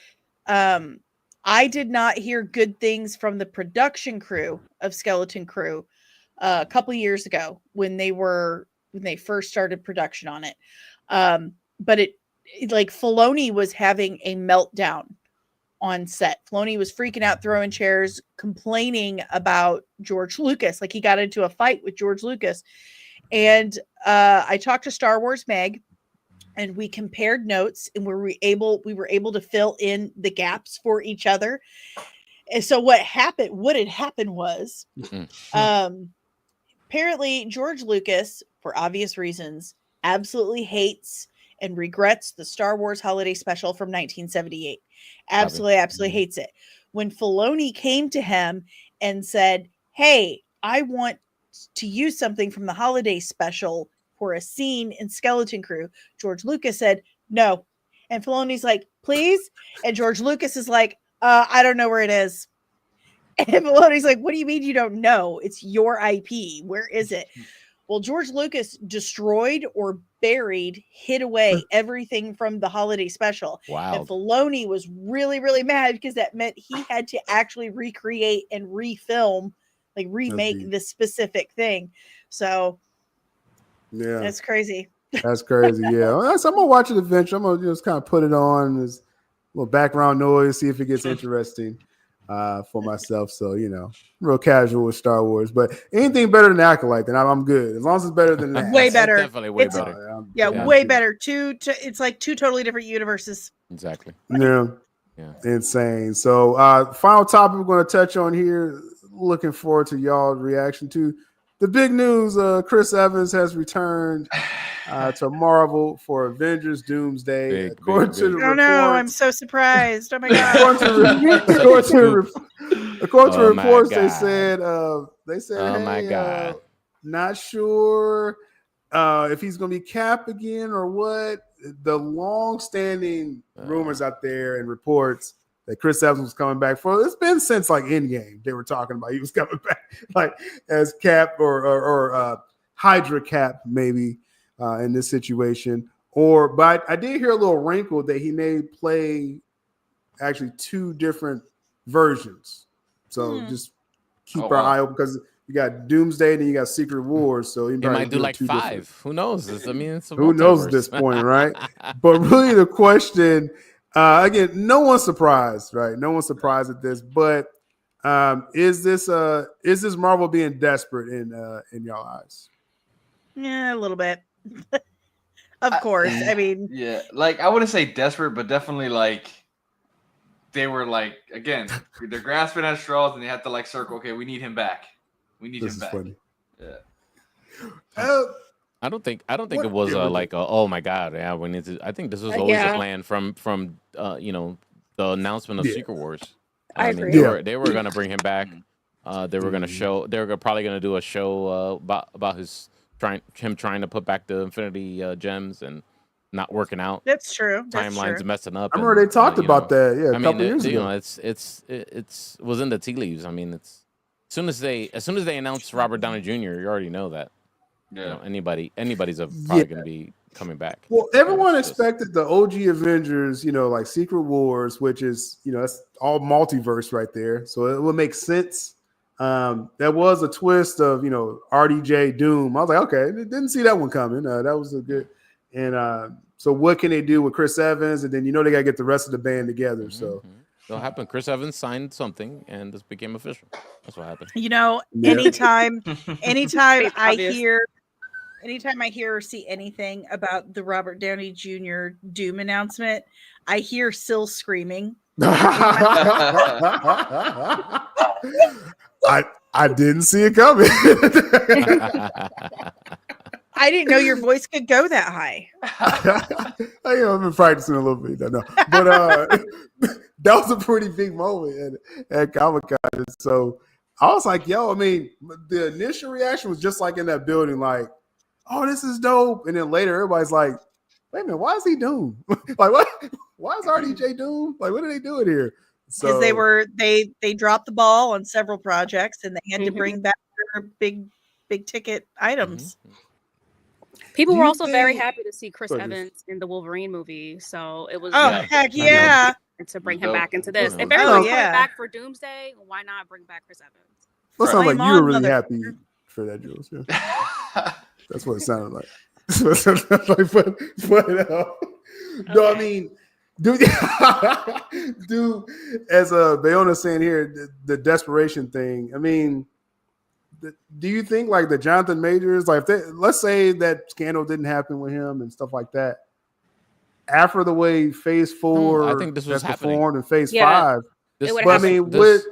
I did not hear good things from the production crew of Skeleton Crew a couple years ago when they first started production on it. But it like Filoni was having a meltdown on set. Filoni was freaking out, throwing chairs, complaining about George Lucas. Like he got into a fight with George Lucas. And I talked to Star Wars Mag, and we compared notes, and we were able to fill in the gaps for each other. And so what had happened was, apparently George Lucas, for obvious reasons, absolutely hates and regrets the Star Wars Holiday Special from 1978. Absolutely hates it. When Filoni came to him and said, "Hey, I want to use something from the holiday special for a scene in Skeleton Crew," George Lucas said no. And Filoni's like, "Please?" And George Lucas is like, "I don't know where it is." And Filoni's like, "What do you mean you don't know? It's your IP. Where is it?" Well, George Lucas destroyed or buried, hid away everything from the holiday special. Wow. And Filoni was really, really mad because that meant he had to actually recreate and refilm, like remake this specific thing. So that's crazy. That's crazy. Yeah. So I'm gonna watch it eventually. I'm gonna just kind of put it on as a little background noise, see if it gets interesting for myself. So, real casual with Star Wars, but anything better than Acolyte, then I'm good. As long as it's better than that. Way better. Definitely way better. Way better. It's like two totally different universes. Exactly. Yeah. Insane. So final topic we're going to touch on here. Looking forward to y'all reaction to the big news. Chris Evans has returned to Marvel for Avengers Doomsday. According to the reports, no, I'm so surprised. Oh my god. According to reports, they said, oh hey, my god, not sure if he's going to be Cap again or what. The long-standing rumors out there and reports that Chris Evans was coming back for. It's been since like Endgame. They were talking about he was coming back like as Cap or Hydra Cap maybe in this situation. But I did hear a little wrinkle that he may play actually two different versions. So just keep our eye open because you got Doomsday and you got Secret Wars. So he might do like 5. Different. Who knows? Who knows at this point, right? But really the question. Again, no one's surprised, right? No one's surprised at this, but is this Marvel being desperate in y'all eyes? Yeah, a little bit. Of course. I mean, yeah, like I wouldn't say desperate, but definitely like they were like again, they're grasping at straws and they have to like circle. Okay, we need him back. We need him back. Funny. Yeah. I don't think it was like oh my god, yeah, we need to. I think this was always a plan from the announcement of Secret Wars. I agree. They were gonna bring him back. They were gonna show. They were probably gonna do a show about him trying to put back the Infinity Gems and not working out. That's true. Timelines messing up. I remember they talked about that. Yeah, a couple years ago. It's was in the tea leaves. I mean, it's as soon as they announced Robert Downey Jr., you already know that. Yeah, anybody's probably going to be coming back. Well, everyone expected the OG Avengers, like Secret Wars, which is, that's all multiverse right there. So it would make sense. There was a twist of, RDJ Doom. I was like, okay, didn't see that one coming. That was a good, and So what can they do with Chris Evans? And then they got to get the rest of the band together. So what happened? Chris Evans signed something, and this became official. That's what happened. Anytime It's I obvious. hear or see anything about the Robert Downey Jr. Doom announcement, I hear Syl screaming. I didn't see it coming. I didn't know your voice could go that high. I've been practicing a little bit. No. But that was a pretty big moment at Comic-Con. So I was like, yo, I mean, the initial reaction was just like in that building, like, oh, this is dope. And then later, everybody's like, wait a minute, why is he Doom? Like, what? Why is RDJ Doom? Like, what are they doing here? Because they dropped the ball on several projects and they had to bring back their big ticket items. People were also very happy to see Chris Evans in the Wolverine movie, so it was heck yeah, to bring him back into this. Yeah. If everyone's coming back for Doomsday, why not bring back Chris Evans? Well, it sounds like you were really happy for that, Jules. Yeah. That's what it sounded like. No, I mean, dude, as Bayona's saying here, the desperation thing. I mean, do you think like the Jonathan Majors, like let's say that scandal didn't happen with him and stuff like that, after the way Phase 4 I think this was performed in Phase 5? But I mean, would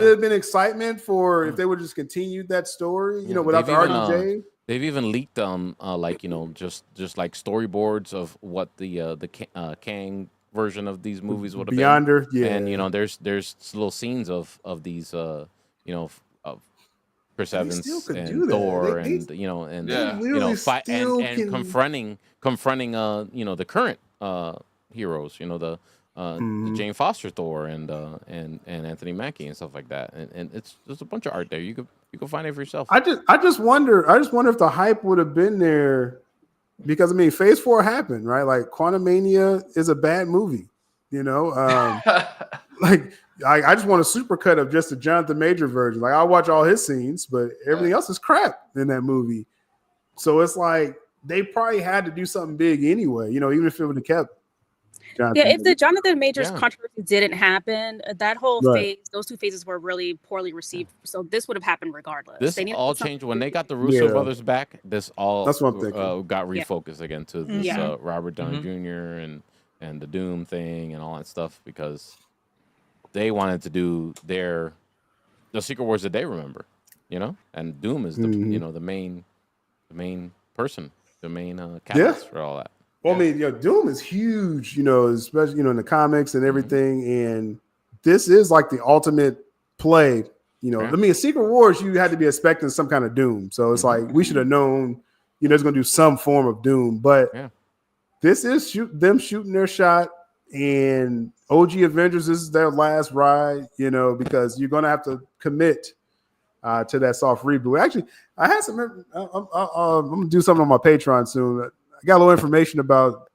it have been excitement for if they would just continued that story, without the RDJ? They've even leaked just like storyboards of what the Kang version of these movies would have Beyonder, been. yeah. And there's little scenes of these of Chris Evans and Thor and confronting the current heroes, the Jane Foster Thor and Anthony Mackie and stuff like that. And there's a bunch of art there. You can find it for yourself. I just wonder if the hype would have been there, because I mean Phase 4 happened, right? Like Quantumania is a bad movie, like I just want a supercut of just the Jonathan Major version. Like I'll watch all his scenes, but everything else is crap in that movie. So it's like they probably had to do something big anyway, even if it would have kept Jonathan if the Jonathan Majors controversy didn't happen, that whole phase, those two phases were really poorly received. So this would have happened regardless. This all changed when they got the Russo brothers back. This all that's what I'm thinking. Got refocused again to this Robert Downey Jr. and the Doom thing and all that stuff, because they wanted to do the Secret Wars that they remember, and Doom is the the main person, the main catalyst for all that. Well, I mean, Doom is huge, especially in the comics and everything, and this is like the ultimate play. I mean, Secret Wars, you had to be expecting some kind of Doom, so it's like we should have known, it's going to do some form of Doom, but this is them shooting their shot. And OG Avengers, this is their last ride, because you're going to have to commit to that soft reboot. Actually, I had some. I'm going to do something on my Patreon soon. I got a little information about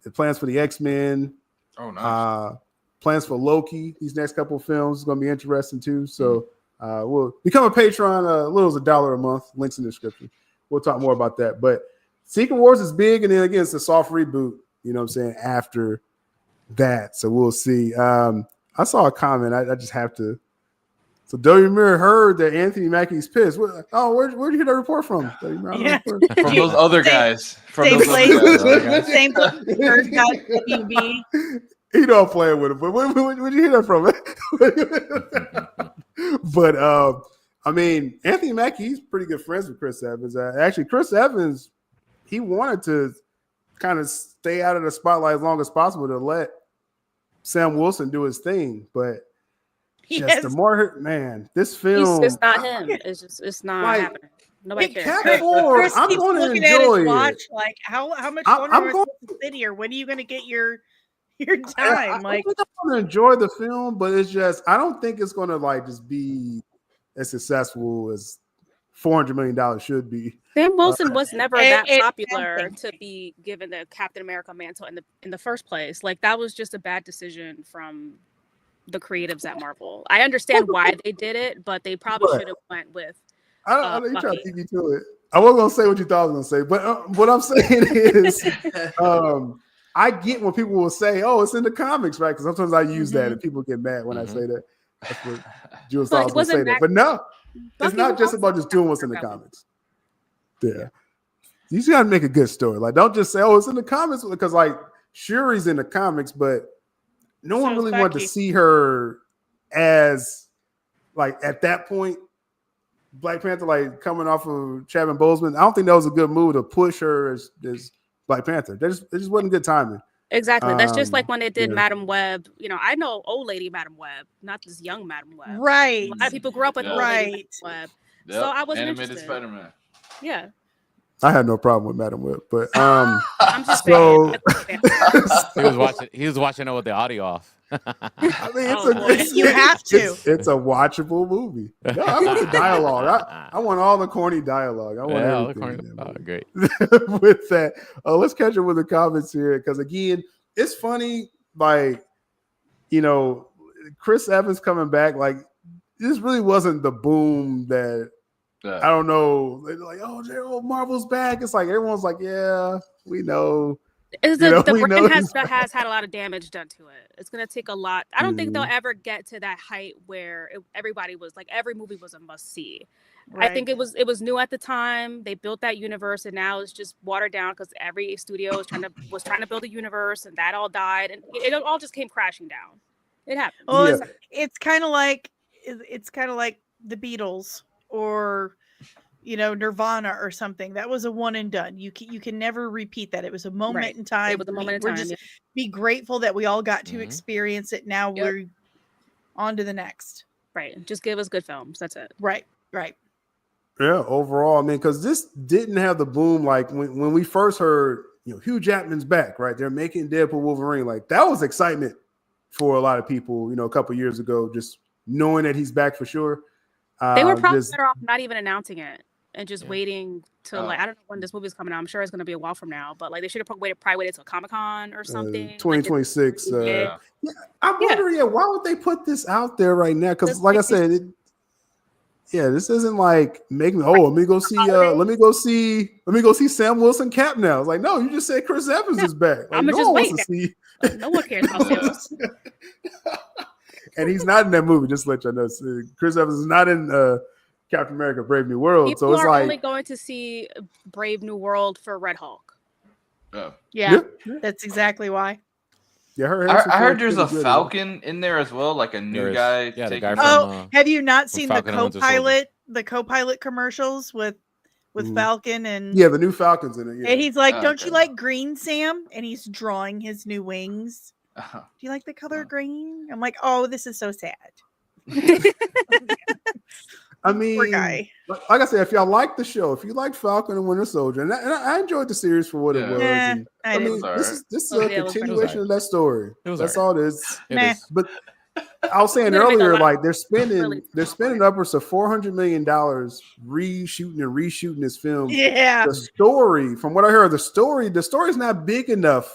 the plans for the X-Men. Oh, nice. Plans for Loki. These next couple of films is going to be interesting too. So we'll become a Patreon. Little as $1 a month. Links in the description. We'll talk more about that. But Secret Wars is big, and then again, it's a soft reboot. You know what I'm saying? After that, so we'll see. I saw a comment. I just have to. So W. Mirror heard that Anthony Mackie's pissed. Where'd you hear that report from? From those other guys. Same place. Same place. Heard about WB. I'm playing with him, but where'd you hear that from? But I mean, Anthony Mackie, he's pretty good friends with Chris Evans. Actually, Chris Evans, he wanted to kind of stay out of the spotlight as long as possible to let Sam Wilson do his thing, but the more this film, it's not him. It's not happening. Nobody cares. Chris I'm keeps going to looking enjoy at his it. watch, like how much longer am I supposed to sit here? When are you going to get your time? I think I'm going to enjoy the film, but it's just I don't think it's going to just be as successful as $400 million should be. Sam Wilson was never that popular to be given the Captain America mantle in the first place. Like that was just a bad decision from the creatives at Marvel. I understand why they did it, but they probably should have went with. I don't know. You trying to take me to it. I wasn't gonna say what you thought I was gonna say, but what I'm saying is, I get when people will say, "Oh, it's in the comics," right? Because sometimes I use that, and people get mad when I say that. That's what Jules thought I was gonna say that, but no, it's not just about just doing what's in the comics. Yeah, you just gotta make a good story. Like, don't just say, "Oh, it's in the comics," because like Shuri's in the comics, but no one really wanted to see her as like at that point. Black Panther, like coming off of Chadwick Boseman, I don't think that was a good move to push her as Black Panther. It just wasn't good timing. Exactly. That's just like when they did Madam Web. You know, I know old lady Madam Web, not this young Madam Web. Right. A lot of people grew up with old lady Madam Web. Yep. So I wasn't animated Spider-Man. Yeah. I had no problem with Madam Web, but I'm just saying. He was watching it with the audio off. I mean, you have to. It's a watchable movie. No, I want the dialogue. I want all the corny dialogue. I want everything. Oh, great. With that, let's catch up with the comments here because again, it's funny. Like, you know, Chris Evans coming back. Like, this really wasn't the boom that. I don't know. They're like, oh, Marvel's back. It's like everyone's like, yeah, we know. The brand has had a lot of damage done to it. It's going to take a lot. I don't think they'll ever get to that height where everybody was like, every movie was a must see. Right. I think it was new at the time. They built that universe, and now it's just watered down because every studio was trying to build a universe, and that all died, and it all just came crashing down. It happened. Well, it's kind of like the Beatles. Or, you know, Nirvana or something. That was a one and done. You can never repeat that. It was a moment in time. It was a moment in time. Be grateful that we all got to experience it. Now we're on to the next. Right. Just give us good films. That's it. Right. Yeah. Overall, I mean, because this didn't have the boom like when we first heard, you know, Hugh Jackman's back. Right. They're making Deadpool Wolverine. Like that was excitement for a lot of people. You know, a couple of years ago, just knowing that he's back for sure. They were probably better off not even announcing it and just waiting till like I don't know when this movie's coming out. I'm sure it's going to be a while from now, but like they should have probably waited till Comic-Con or something. 2026. I'm wondering, why would they put this out there right now? Because like I said, this isn't like making. Let me go see Sam Wilson Cap now. It's like, no, you just said Chris Evans is back. Like, I'm no just one wait. wants to see. No one cares about Wilson. And he's not in that movie. Just to let you know, Chris Evans is not in Captain America: Brave New World. People are only going to see Brave New World for Red Hulk. Oh. Yeah, that's exactly why. Yeah, I heard there's a Falcon in there as well, like a new guy. Yeah, the guy from. Have you not seen the Falcon and Winter co-pilot? The co-pilot commercials with Falcon and the new Falcon's in it. Yeah. And he's like, "Don't you like green, Sam?" And he's drawing his new wings. Do you like the color green? I'm like, oh, this is so sad. I mean, poor guy. Like I said, if y'all like the show, if you like Falcon and Winter Soldier, and I enjoyed the series for what it was. And, I mean, this is a continuation of that story. That's all it is. But I was saying earlier, like they're spending upwards of $400 million reshooting this film. Yeah. The story, from what I heard, the story's not big enough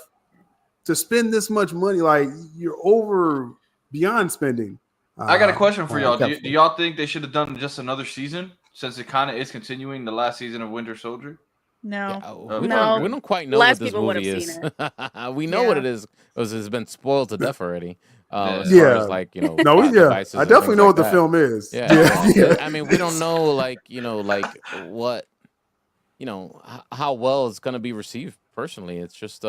to spend this much money. Like you're over beyond spending. I got a question for y'all. Do y'all think they should have done just another season since it kind of is continuing the last season of Winter Soldier? No, we don't quite know what this movie is. We know what it is because it's been spoiled to death already. As far as like, you know, I definitely know what the film is. I mean, we don't know what, you know, how well it's going to be received. Personally, it's just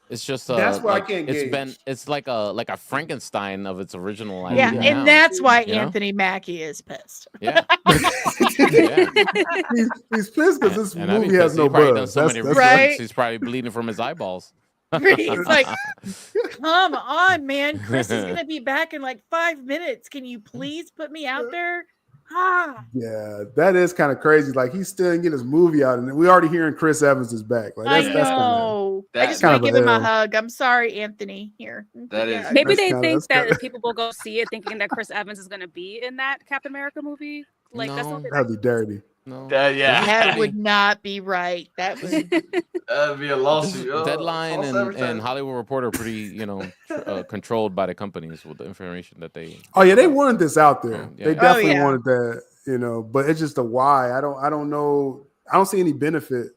it's just that's why I can't gauge. It's like a Frankenstein of its original idea. Yeah, and that's why Anthony Mackie is pissed. Yeah, he's pissed because this movie has no buzz. Right? He's probably bleeding from his eyeballs. He's like, come on, man. Chris is going to be back in like 5 minutes. Can you please put me out there? Yeah, that is kind of crazy. Like he's still getting his movie out, and we already hearing Chris Evans is back. Like, I know. I just want to give him a hug. I'm sorry, Anthony. Here. Maybe they think that people will go see it thinking that Chris Evans is going to be in that Captain America movie. Like that'd be dirty. No, that would not be right. That would that'd be a lawsuit. Deadline and Hollywood Reporter are pretty, controlled by the companies with the information that they. Oh yeah, they wanted this out there. They definitely wanted that. but it's just the why. I don't know. I don't see any benefit.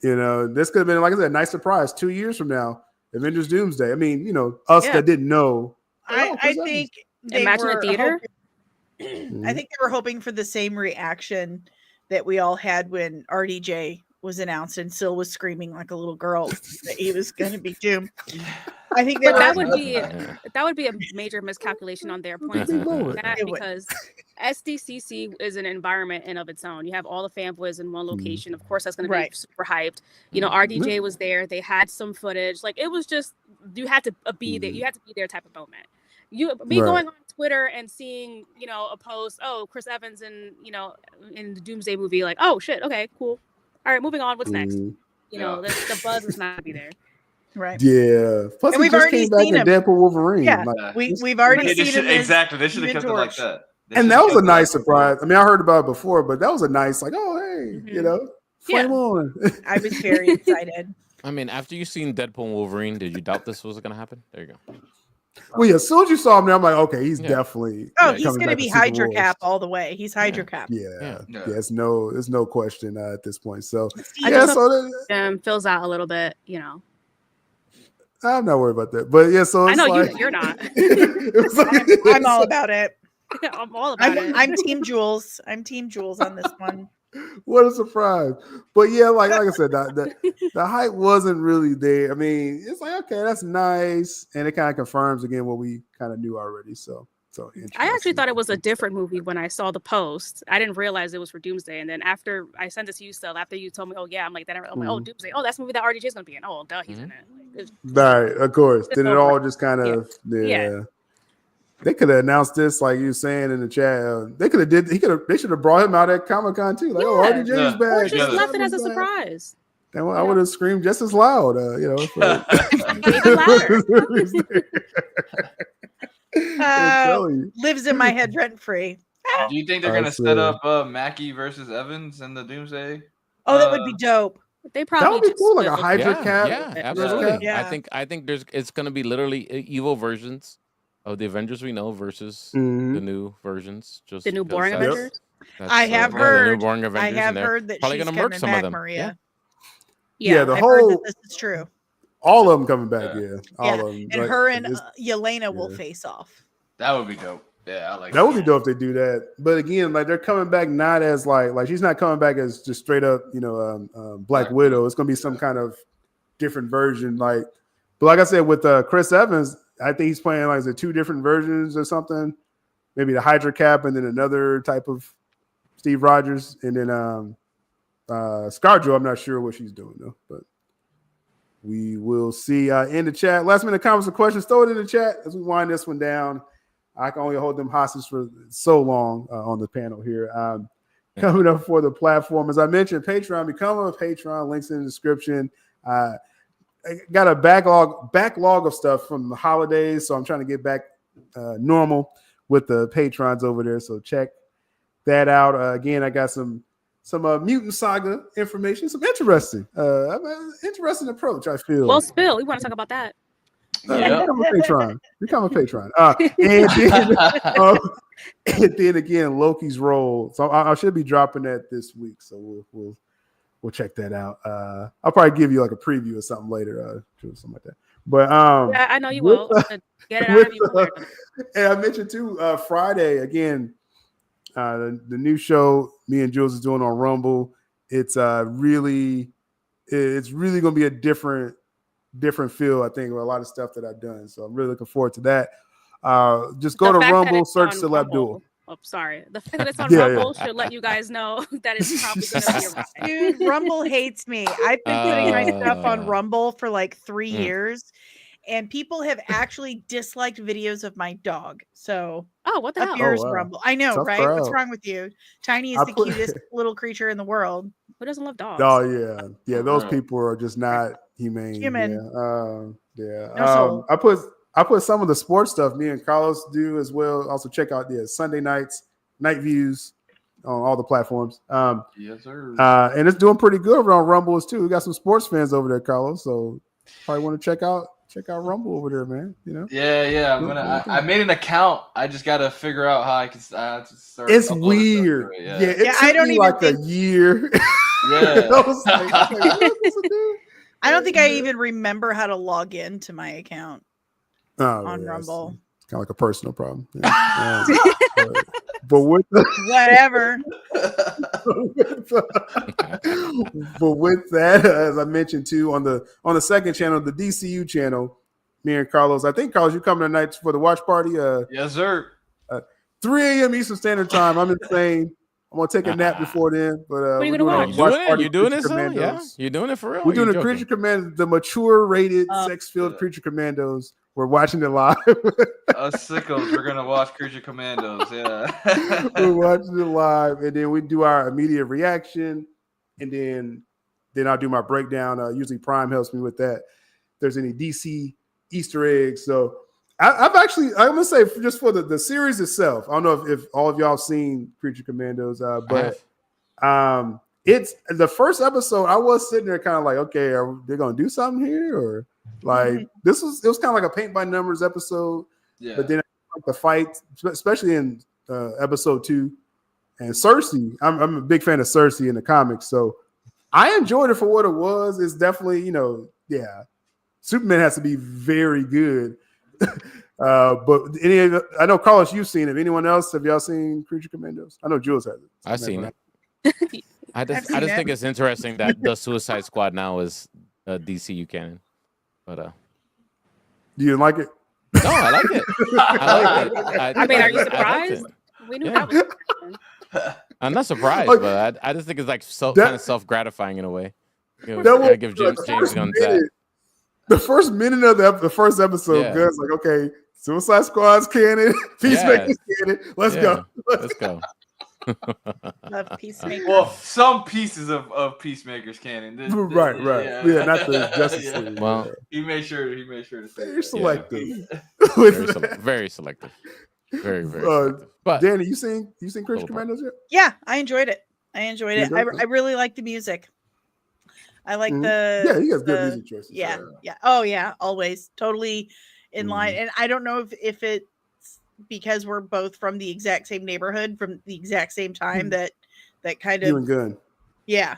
This could have been, like I said, a nice surprise 2 years from now. Avengers Doomsday. I mean, us that didn't know. I think they Imagine a were theater. I think they were hoping for the same reaction that we all had when RDJ was announced and Syl was screaming like a little girl that he was going to be Doom. I think that would be a major miscalculation on their point because SDCC is an environment in of its own. You have all the fanboys in one location. Of course, that's going to be super hyped. RDJ was there. They had some footage. Like, it was just, you had to be there. You had to be there type of moment. Going on Twitter and seeing, a post, Chris Evans in the Doomsday movie, like, oh shit, okay, cool. All right, moving on. What's next? The buzz was not going to be there. Right. Yeah. Plus, we've already seen him. Deadpool Wolverine. Yeah. We've already seen him. Exactly. They should have kept it like that. And that was a nice surprise. I mean, I heard about it before, but that was a nice, like, oh, hey, flame on. I was very excited. I mean, after you seen Deadpool and Wolverine, did you doubt this was going to happen? There you go. Well, yeah, as soon as you saw him there, I'm like, okay, he's definitely. Oh, he's going to be Hydra Cap all the way. He's Hydra Cap. Yeah. There's no question at this point. So, fills out a little bit, I'm not worried about that, but yeah. So I know like, you're not. I'm all about it. I'm all about it. I'm Team Jules. I'm Team Jules on this one. What a surprise! But yeah, like I said, the hype wasn't really there. I mean, it's like, okay, that's nice, and it kind of confirms again what we kind of knew already. So I actually thought it was a different movie when I saw the post. I didn't realize it was for Doomsday, and then after I sent this to you, Still, after you told me, oh yeah, I'm like, oh Doomsday, oh that's the movie that RDJ is gonna be in. Oh, duh, he's in it. Right, of course. Then it all just kind of They could have announced this, like you were saying in the chat. They should have brought him out at Comic-Con too. Like, RDJ's back. Or just left it as a surprise. And I would have screamed just as loud, lives in my head rent free. Do you think they're gonna set up Mackie versus Evans in the Doomsday? Oh, that would be dope. They probably that would be cool, like a Hydra cap. Yeah, absolutely. Yeah. I think it's gonna be literally evil versions of the Avengers we know versus the new versions. Just the new boring Avengers. I have heard. The new boring Avengers, I have heard that probably she's gonna murk some back, of them. Maria. Yeah, the I've whole. Heard that this is true. All of them coming back. All of them. And her and Yelena will face off. That would be dope. Yeah, I like that. Would be dope if they do that. But again, like they're coming back not as like she's not coming back as just straight up, Black Widow. It's gonna be some kind of different version. But like I said, with Chris Evans, I think he's playing like the two different versions or something. Maybe the Hydra Cap and then another type of Steve Rogers, and then ScarJo. I'm not sure what she's doing though, but we will see in the chat. Last minute comments or questions, throw it in the chat as we wind this one down. I can only hold them hostage for so long on the panel here. Coming up for the platform, as I mentioned, Patreon. Become a Patreon. Links in the description. I got a backlog of stuff from the holidays, so I'm trying to get back normal with the patrons over there. So check that out. Again, I got some Mutant Saga information. Some interesting approach. I feel. Well, Spill, we want to talk about that. Become a patron. And then again, Loki's role. So I should be dropping that this week. So we'll check that out. I'll probably give you like a preview or something later, something like that. But yeah, I know you will. Get it out of you. And I mentioned too, Friday again, the new show me and Jules is doing on Rumble. It's really going to be a different feel, I think, with a lot of stuff that I've done. So I'm really looking forward to that. Just go to Rumble, search sylabdul. Oh, sorry. The fact that it's on Rumble should let you guys know that it's probably going to be a ride. Dude, Rumble hates me. I've been putting my stuff on Rumble for like 3 years, and people have actually disliked videos of my dog. So, what the hell? Here's Rumble. I know, right? What's wrong with you? Tiny is the cutest little creature in the world. Who doesn't love dogs? Oh yeah. Those people are just not humane. No soul. I put some of the sports stuff me and Carlos do as well. Also check out Sunday night views on all the platforms. Yes, sir. And it's doing pretty good over on Rumbles too. We got some sports fans over there, Carlos. So probably want to check check out Rumble over there, man. You know. Yeah. I made an account. I just got to figure out how I can start. It's uploading stuff weird. to it, Yeah, it took I don't me even like a year. Yeah. I was like, what is it doing? I don't think I even remember how to log into my account on yeah, Rumble. It's kind of like a personal problem. Yeah. But with Whatever. but with that, as I mentioned too, on the second channel, the DCU channel, me and Carlos. I think Carlos, you coming tonight for the watch party? Yes, sir. 3 a.m. Eastern Standard Time. I'm insane. I'm gonna take a nap before then. But What are you we're gonna doing watch? a watch party You doing Creature it, son? Yeah, Commandos. you doing it for real? We're doing a a Creature Commandos, the mature rated, sex-filled Creature Commandos. We're watching it live. Us sickos, we're gonna watch Creature Commandos. Yeah. We're watching it live, and then we do our immediate reaction, and then I'll do my breakdown. Usually Prime helps me with that. If there's any DC Easter eggs. So I'm gonna say just for the series itself. I don't know if all of y'all seen Creature Commandos, but it's the first episode. I was sitting there kind of like, okay, are they gonna do something here, or like it was kind of like a paint by numbers episode. Yeah. But then like the fight, especially in episode 2, and Cersei. I'm a big fan of Cersei in the comics, so I enjoyed it for what it was. It's definitely, Superman has to be very good. But I know Carlos, you've seen it. Anyone else? Have y'all seen Creature Commandos? I know Jules has it. I've seen it. I just think it's interesting that the Suicide Squad now is DCU canon. But do you like it? No, I like it. I like it. I mean, are you I liked surprised? it. We knew Yeah. that was I'm not surprised, Okay. but I just think it's like That- kind of self-gratifying in a way. That was I give James first Gunn minute- that. The first minute of the first episode, Yeah. Gunn's like, okay, Suicide Squad's canon, Peacemaker's canon. Let's go. Let's go. Love Peacemaker. Well, some pieces of Peacemaker's canon. Right. Yeah, not the Justice Yeah. League. Well, He made sure to say They're that. selective. very selective. Very Uh, selective. But Danny, you seen Creature Little Commandos yet? Yeah, I enjoyed it. I enjoyed You it. enjoyed it? I really like the music. I like Mhm. the Yeah, he has good the- music choices. Yeah. Oh yeah, always totally in line. And I don't know if it's because we're both from the exact same neighborhood from the exact same time that kind You of and Gunn. yeah.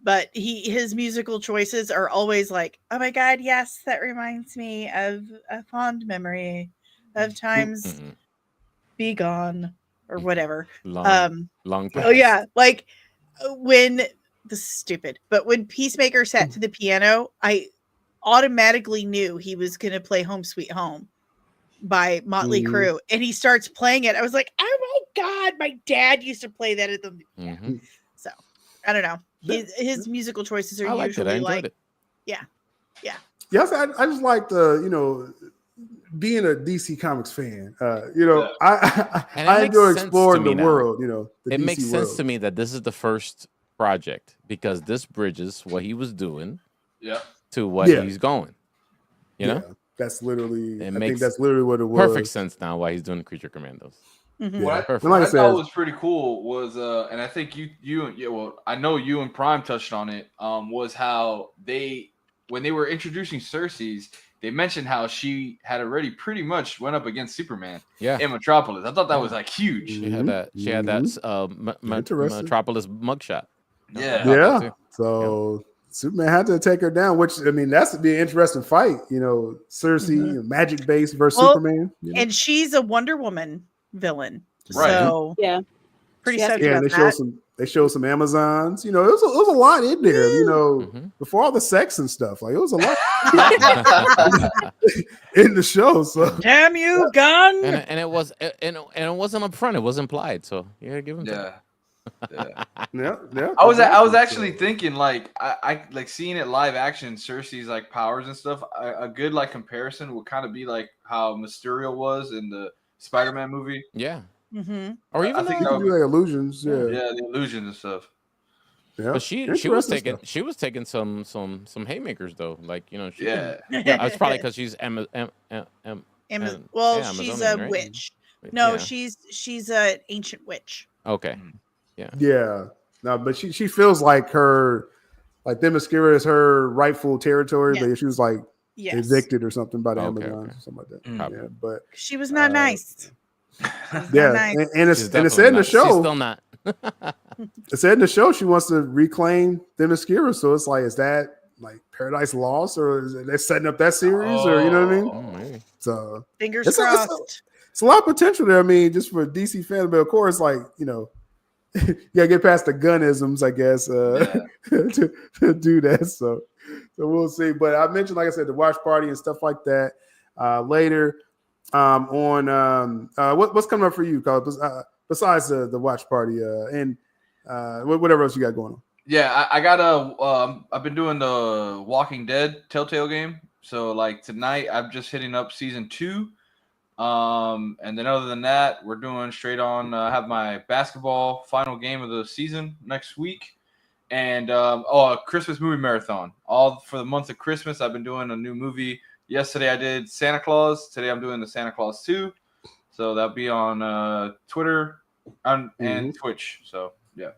But his musical choices are always like, oh my god, yes, that reminds me of a fond memory of times be gone or whatever. long Oh past. yeah, like when this is stupid, but when Peacemaker sat to the piano, I automatically knew he was going to play Home Sweet Home by Motley Crue, and he starts playing it. I was like, oh my god, my dad used to play that at the piano. So I don't know. His musical choices are I liked it. I usually enjoyed like it. Yes, I just like being a DC Comics fan. And it I makes enjoy sense exploring to the me now. world. The It DC makes sense world. to me that this is the first project because this bridges what he was doing Yeah. to what Yeah. he's going. You know, That's literally. It I makes think that's literally what it was. perfect sense now why he's doing Creature Commandos. Mhm. Yeah. What Perfect. And like I I said, thought was pretty cool was and I think I know you and Prime touched on it, was how when they were introducing Cersei's, they mentioned how she had already pretty much went up against Superman Yeah. in Metropolis. I thought that was like huge. She had that. She had that Interesting. Metropolis mugshot. Yeah. Yeah. too. So Superman had to take her down, which I mean that's be an interesting fight. Cersei, magic base versus Superman. And she's a Wonder Woman villain, Right. so Yeah. pretty She has stoked to Yeah, about they showed some Amazons. It was a lot in there. Before all the sex and stuff, like it was a lot in the show. So Damn you, Gunn! and it wasn't upfront. It was implied. So yeah, give him that. Yeah. yeah. I was exactly. actually thinking like I like seeing it live action, Cersei's like powers and stuff. A good like comparison would kind of be like how Mysterio was in the Spider-Man movie. Yeah. Mm-hmm. Or I even think You can do like illusions. Yeah. the illusions and stuff. Yeah. but she was Interesting taking some haymakers though. Like she Yeah. it's probably because she's well, yeah, she's Amazonian, a right? witch. No, Yeah. she's an ancient witch. Okay. Yeah. No, but she feels like her, like Themyscira is her rightful territory, Yeah. but she was like Yes. evicted or something by the Okay, Amazon okay. or something like that. Mm. Yeah, but She was not nice. She was yeah, not nice. and She's it said definitely in the not. She's show. still not. It said in the show she wants to reclaim Themyscira. So it's like, is that like Paradise Lost, or is it, they're setting up that series, or you know what I mean? Maybe. So Fingers it's crossed. it's a lot of potential there. I mean, just for DC fans, but of course, like, you know, you gotta get past the Gunnisms, I guess, to do that. So we'll see. But I mentioned, like I said, the watch party and stuff like that later. What's coming up for you, Carl? Besides the watch party and whatever else you got going on. Yeah, I've been doing the Walking Dead Telltale game. So like tonight, I'm just hitting up season 2. And then other than that, we're doing straight on. Have my basketball final game of the season next week, and a Christmas movie marathon. All for the month of Christmas, I've been doing a new movie. Yesterday I did Santa Claus. Today I'm doing the Santa Claus 2. So that'll be on Twitter and Twitch. So yeah.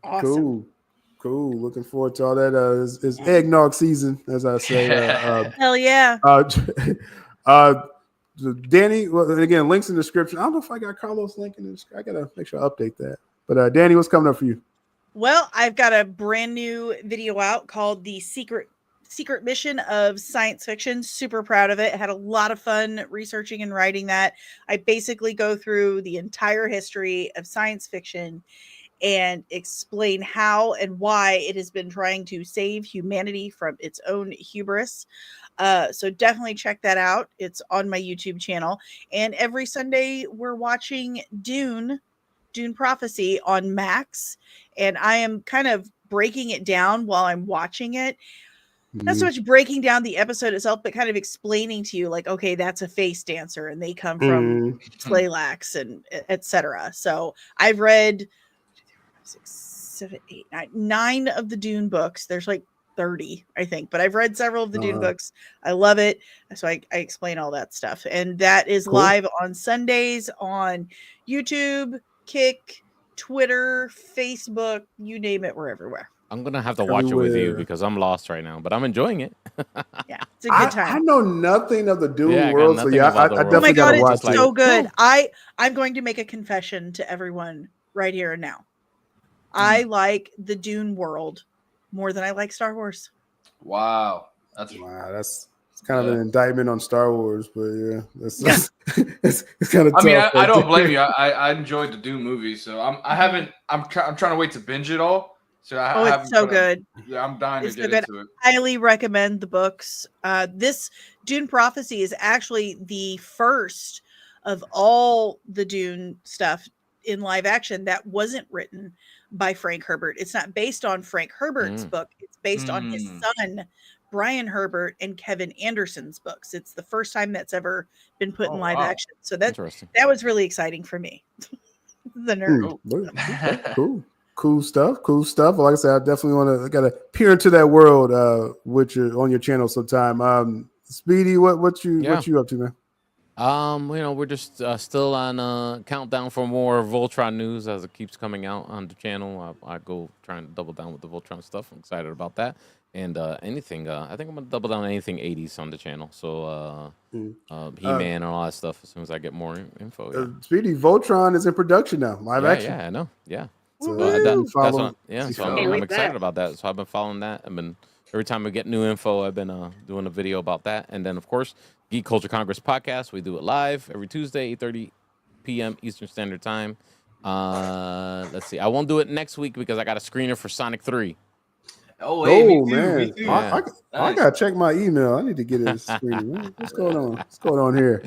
Awesome. Cool. Looking forward to all that. It's eggnog season, as I say. Hell yeah. Danny, well, again, links in the description. I don't know if I got Carlos' link in the description. I gotta make sure I update that. But Danny, what's coming up for you? Well, I've got a brand new video out called The Secret Mission of Science Fiction. Super proud of it. Had a lot of fun researching and writing that. I basically go through the entire history of science fiction and explain how and why it has been trying to save humanity from its own hubris. So definitely check that out. It's on my YouTube channel. And every Sunday we're watching Dune Prophecy on Max. And I am kind of breaking it down while I'm watching it. Not so much breaking down the episode itself, but kind of explaining to you, like, okay, that's a face dancer and they come from Tleilax and etc. So I've read 6, 7, 8, 9 of the Dune books. There's like 30, I think, but I've read several of the Dune books. I love it. So I explain all that stuff. And that is live on Sundays on YouTube, Kick, Twitter, Facebook, you name it, we're everywhere. I'm gonna have to watch it with you because I'm lost right now, but I'm enjoying it. Yeah, it's a good time. I know nothing of the Dune Yeah, I got world, so nothing yeah, about the I world. definitely gotta watch it's it. so good. I'm going to make a confession to everyone right here and now. I like the Dune world more than I like Star Wars. Wow, that's kind of an indictment on Star Wars, but yeah, it's kind of. I mean, I don't blame you. I enjoyed the Dune movie, so I'm trying to wait to binge it all. So it's so good. Yeah, I'm dying to get into it. Highly recommend the books. This Dune Prophecy is actually the first of all the Dune stuff in live action that wasn't written by Frank Herbert. It's not based on Frank Herbert's book. It's based on his son, Brian Herbert, and Kevin Anderson's books. It's the first time that's ever been put in live action. So that was really exciting for me. The nerd. Cool stuff. Like I said, I definitely gotta peer into that world which are on your channel sometime. Speedy, what you up to, man? We're just still on countdown for more Voltron news as it keeps coming out on the channel. I go trying to double down with the Voltron stuff. I'm excited about that. And anything, I think I'm gonna double down on anything 80s on the channel. So He-Man and all that stuff as soon as I get more info. Yeah. Speedy, Voltron is in production now, live action. Yeah, I know. Yeah. So I'm excited about that. So I've been following that. Every time we get new info, I've been doing a video about that. And then, of course, Geek Culture Congress podcast. We do it live every Tuesday, 8:30 p.m. Eastern Standard Time. Let's see. I won't do it next week because I got a screener for Sonic 3. Oh, hey, me too, man. Me too. I gotta check my email. I need to get it screening. What's going on? What's going on here?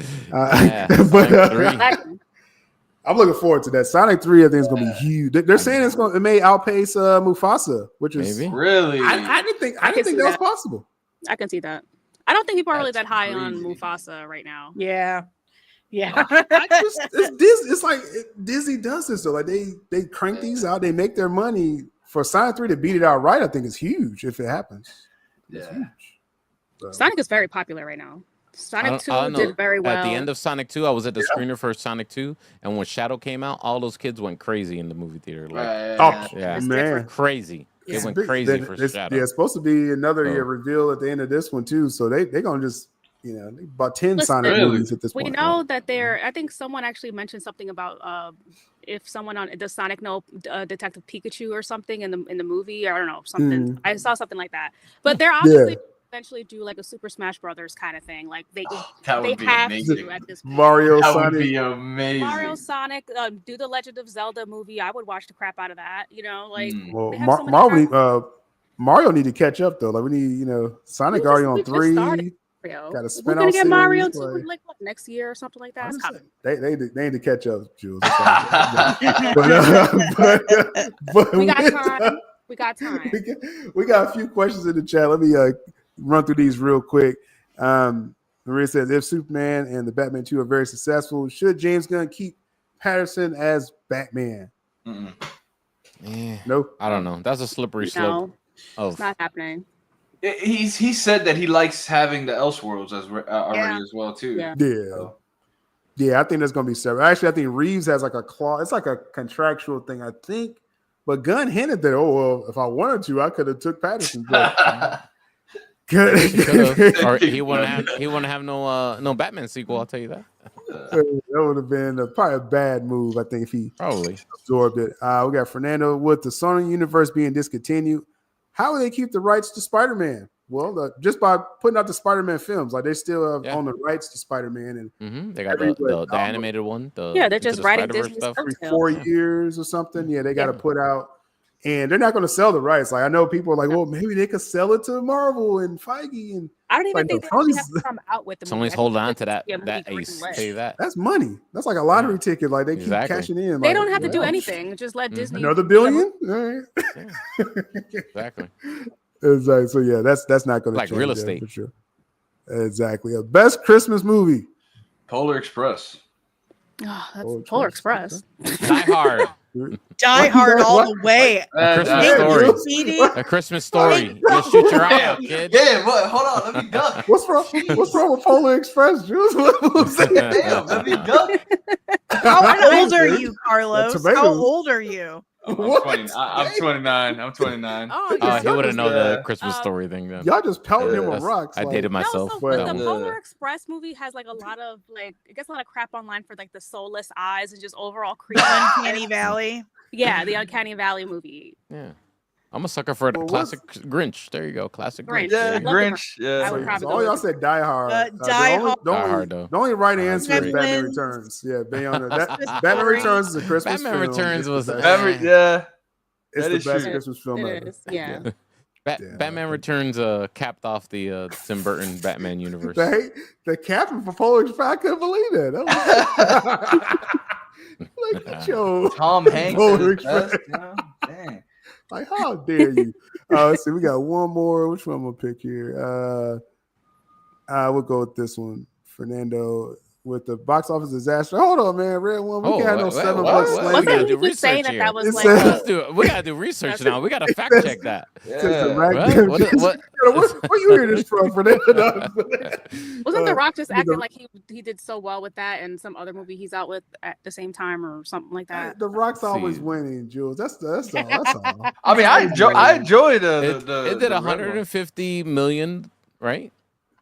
I'm looking forward to that. Sonic 3, I think, is going to be huge. They're saying it may outpace Mufasa, which is really. I didn't think that was possible. I can see that. I don't think people are really that high on Mufasa right now. Yeah. It's like Disney does this though. Like they crank these out. They make their money. For Sonic 3 to beat it outright, I think is huge if it happens. It's huge. So. Sonic is very popular right now. Sonic 2 did very well. At the end of Sonic 2, I was at the screener for Sonic 2, and when Shadow came out, all those kids went crazy in the movie theater. Like, man, crazy. They went big. crazy for Shadow. Yeah, it's supposed to be another So- reveal at the end of this one too. So they're gonna just they about 10 Listen, Sonic Really? movies at this We point. know that I think someone actually mentioned something about if someone on does Sonic know Detective Pikachu or something in the movie. I don't know something. I saw something like that. But they're obviously eventually do like a Super Smash Brothers kind of thing. Like they That would be have amazing. to at this point. Mario, That Sonic. would be amazing. Mario, Sonic, do the Legend of Zelda movie. I would watch the crap out of that. You know, like Well, they have so many Mario need to catch up though. Like we need, Sonic already on we just 3. started. Got a We're spin-off gonna get Mario series, too, like what, next year or something like that. It's coming. They need to catch up, Jules. but We got with, time. We got time. we got a few questions in the chat. Let me run through these real quick. Maria says, if Superman and the Batman 2 are very successful, should James Gunn keep Patterson as Batman? Yeah. No, I don't know. That's a slippery slope. No, it's not happening. He said that he likes having the Elseworlds already as well too. Yeah. I think that's gonna be separate. Actually, I think Reeves has like a clause. It's like a contractual thing, I think. But Gunn hinted that, if I wanted to, I could have took Patterson. But or he wouldn't have no Batman sequel. I'll tell you that. That would have been probably a bad move, I think, if he probably absorbed it. We got Fernando with the Sony universe being discontinued. How will they keep the rights to Spider-Man? Well, just by putting out the Spider-Man films, like they still own the rights to Spider-Man, and they got the animated one. They're just writing Disney's stuff every 4 years or something. Yeah, they got to put out, and they're not going to sell the rights. Like I know people are like, well, maybe they could sell it to Marvel and Feige, and I don't even think they actually have to come out with the movie. Sony's holding on to that ace. Tell you that. That's money. That's like a lottery ticket. Like they keep cashing in. They don't have to do anything. Just let Disney another billion. All right. Exactly. Exactly. So yeah, that's not going to like real estate for sure. Exactly. A best Christmas movie. Polar Express. Oh, that's Polar Express. Die Hard. Die Hard all the way. A Christmas story. You'll shoot your eye out, kid. Yeah, but hold on, let me duck. What's wrong with Polar Express, Jules? Damn, let me duck. How old are you, Carlos? How old are you? I'm 29. I'm 29. Oh, he wouldn't know the Christmas story thing then. Y'all just pelting him with rocks. I dated myself. No, so the Polar Express movie has like a lot of it gets a lot of crap online for like the soulless eyes and just overall creepy. Uncanny Valley. Yeah, the Uncanny Valley movie. Yeah. I'm a sucker for the classic Grinch. There you go. Classic Grinch. Yeah, Grinch. Yeah. I would probably all y'all said Die Hard. Die Hard. The only right answer is Batman Returns. Yeah, Batman Returns is a Christmas film. Batman Returns was it's the best Christmas film ever. Yeah. Batman Returns capped off the Tim Burton Batman universe. The captain for Polar Express, I couldn't believe that. Look at your Tom Hanks. Polar Express. Dang. Like, how dare you? Let's see, we got one more. Which one I'm gonna pick here? We'll go with this one. Fernando with the box office disaster. Hold on, man. Red one. We can't have no $7 Wasn't he just saying that was we gotta do research now. We gotta fact check that. Where you hear this from, Fernando? Wasn't The Rock just acting like he did so well with that and some other movie he's out with at the same time or something like that? The Rock's always winning, Jules. That's all. I mean, I enjoyed it did 150 million, right?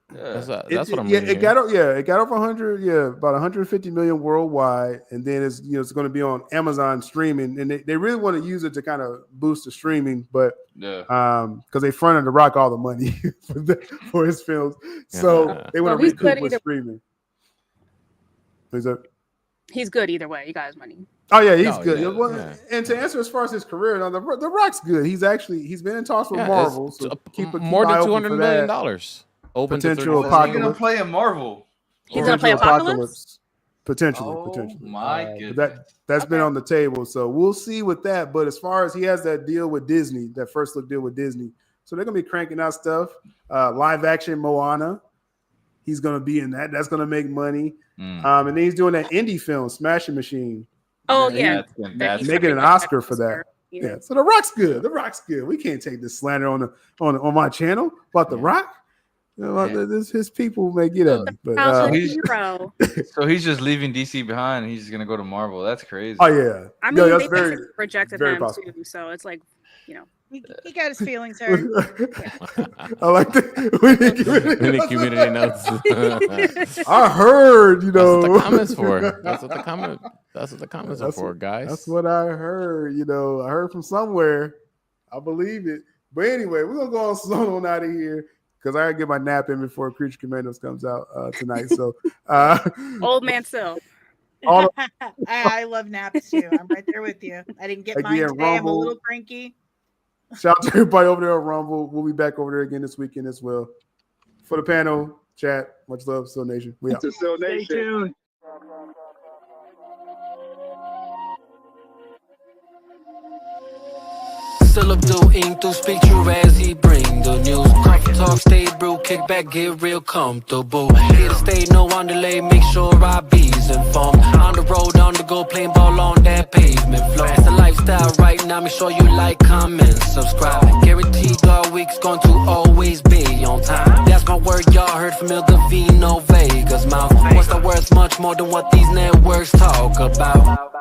That's what I'm it got over 100, about 150 million worldwide, and then it's going to be on Amazon streaming, and they really want to use it to kind of boost the streaming, but because they fronted The Rock all the money for his films, so they want to recoup with streaming. He's good either way. You got his money. Oh yeah, he's good. And to answer as far as his career, the Rock's good. He's been in talks with Marvel, so keep more than $200 million. Open potential apocalypse. He's gonna play a Marvel. He's gonna play Apocalypse. Potentially. My goodness. That's been on the table, so we'll see with that. But as far as he has that deal with Disney, that first look deal with Disney, so they're gonna be cranking out stuff. Live action Moana, he's gonna be in that. That's gonna make money. And then he's doing that indie film, Smashing Machine. Oh yeah, making an Oscar for that. Yeah. So The Rock's good. We can't take this slander on my channel about The Rock. His people may get at me, but so he's just leaving DC behind. And he's just gonna go to Marvel. That's crazy. Oh yeah, I mean, that's they rejected him too, so it's like, He got his feelings hurt. I like that. We need community notes. I heard, you know. That's what the comments for. That's what the comments are for, guys. That's what I heard. You know, I heard from somewhere. I believe it. But anyway, we're gonna go on out of here because I gotta get my nap in before Creature Commandos comes out tonight. So Old man Sil. I love naps too. I'm right there with you. I didn't get mine today. Rumble. I'm a little cranky. Shout out to everybody over there at Rumble. We'll be back over there again this weekend as well. For the panel, chat, much love, Still Nation. We out. To Still Nation. Stay tuned. Sylabdul ink to speak true as he bring the news. Coffee talk, stay brew, kick back, get real comfortable. Here to stay, no on delay, make sure I be's informed. On the road, on the go, playing ball on that pavement floor. It's the lifestyle right now, make sure you like, comment, subscribe. Guaranteed all week's going to always be on time. That's my word, y'all heard from Il Divino Vega's mouth. What's the worth much more than what these networks talk about?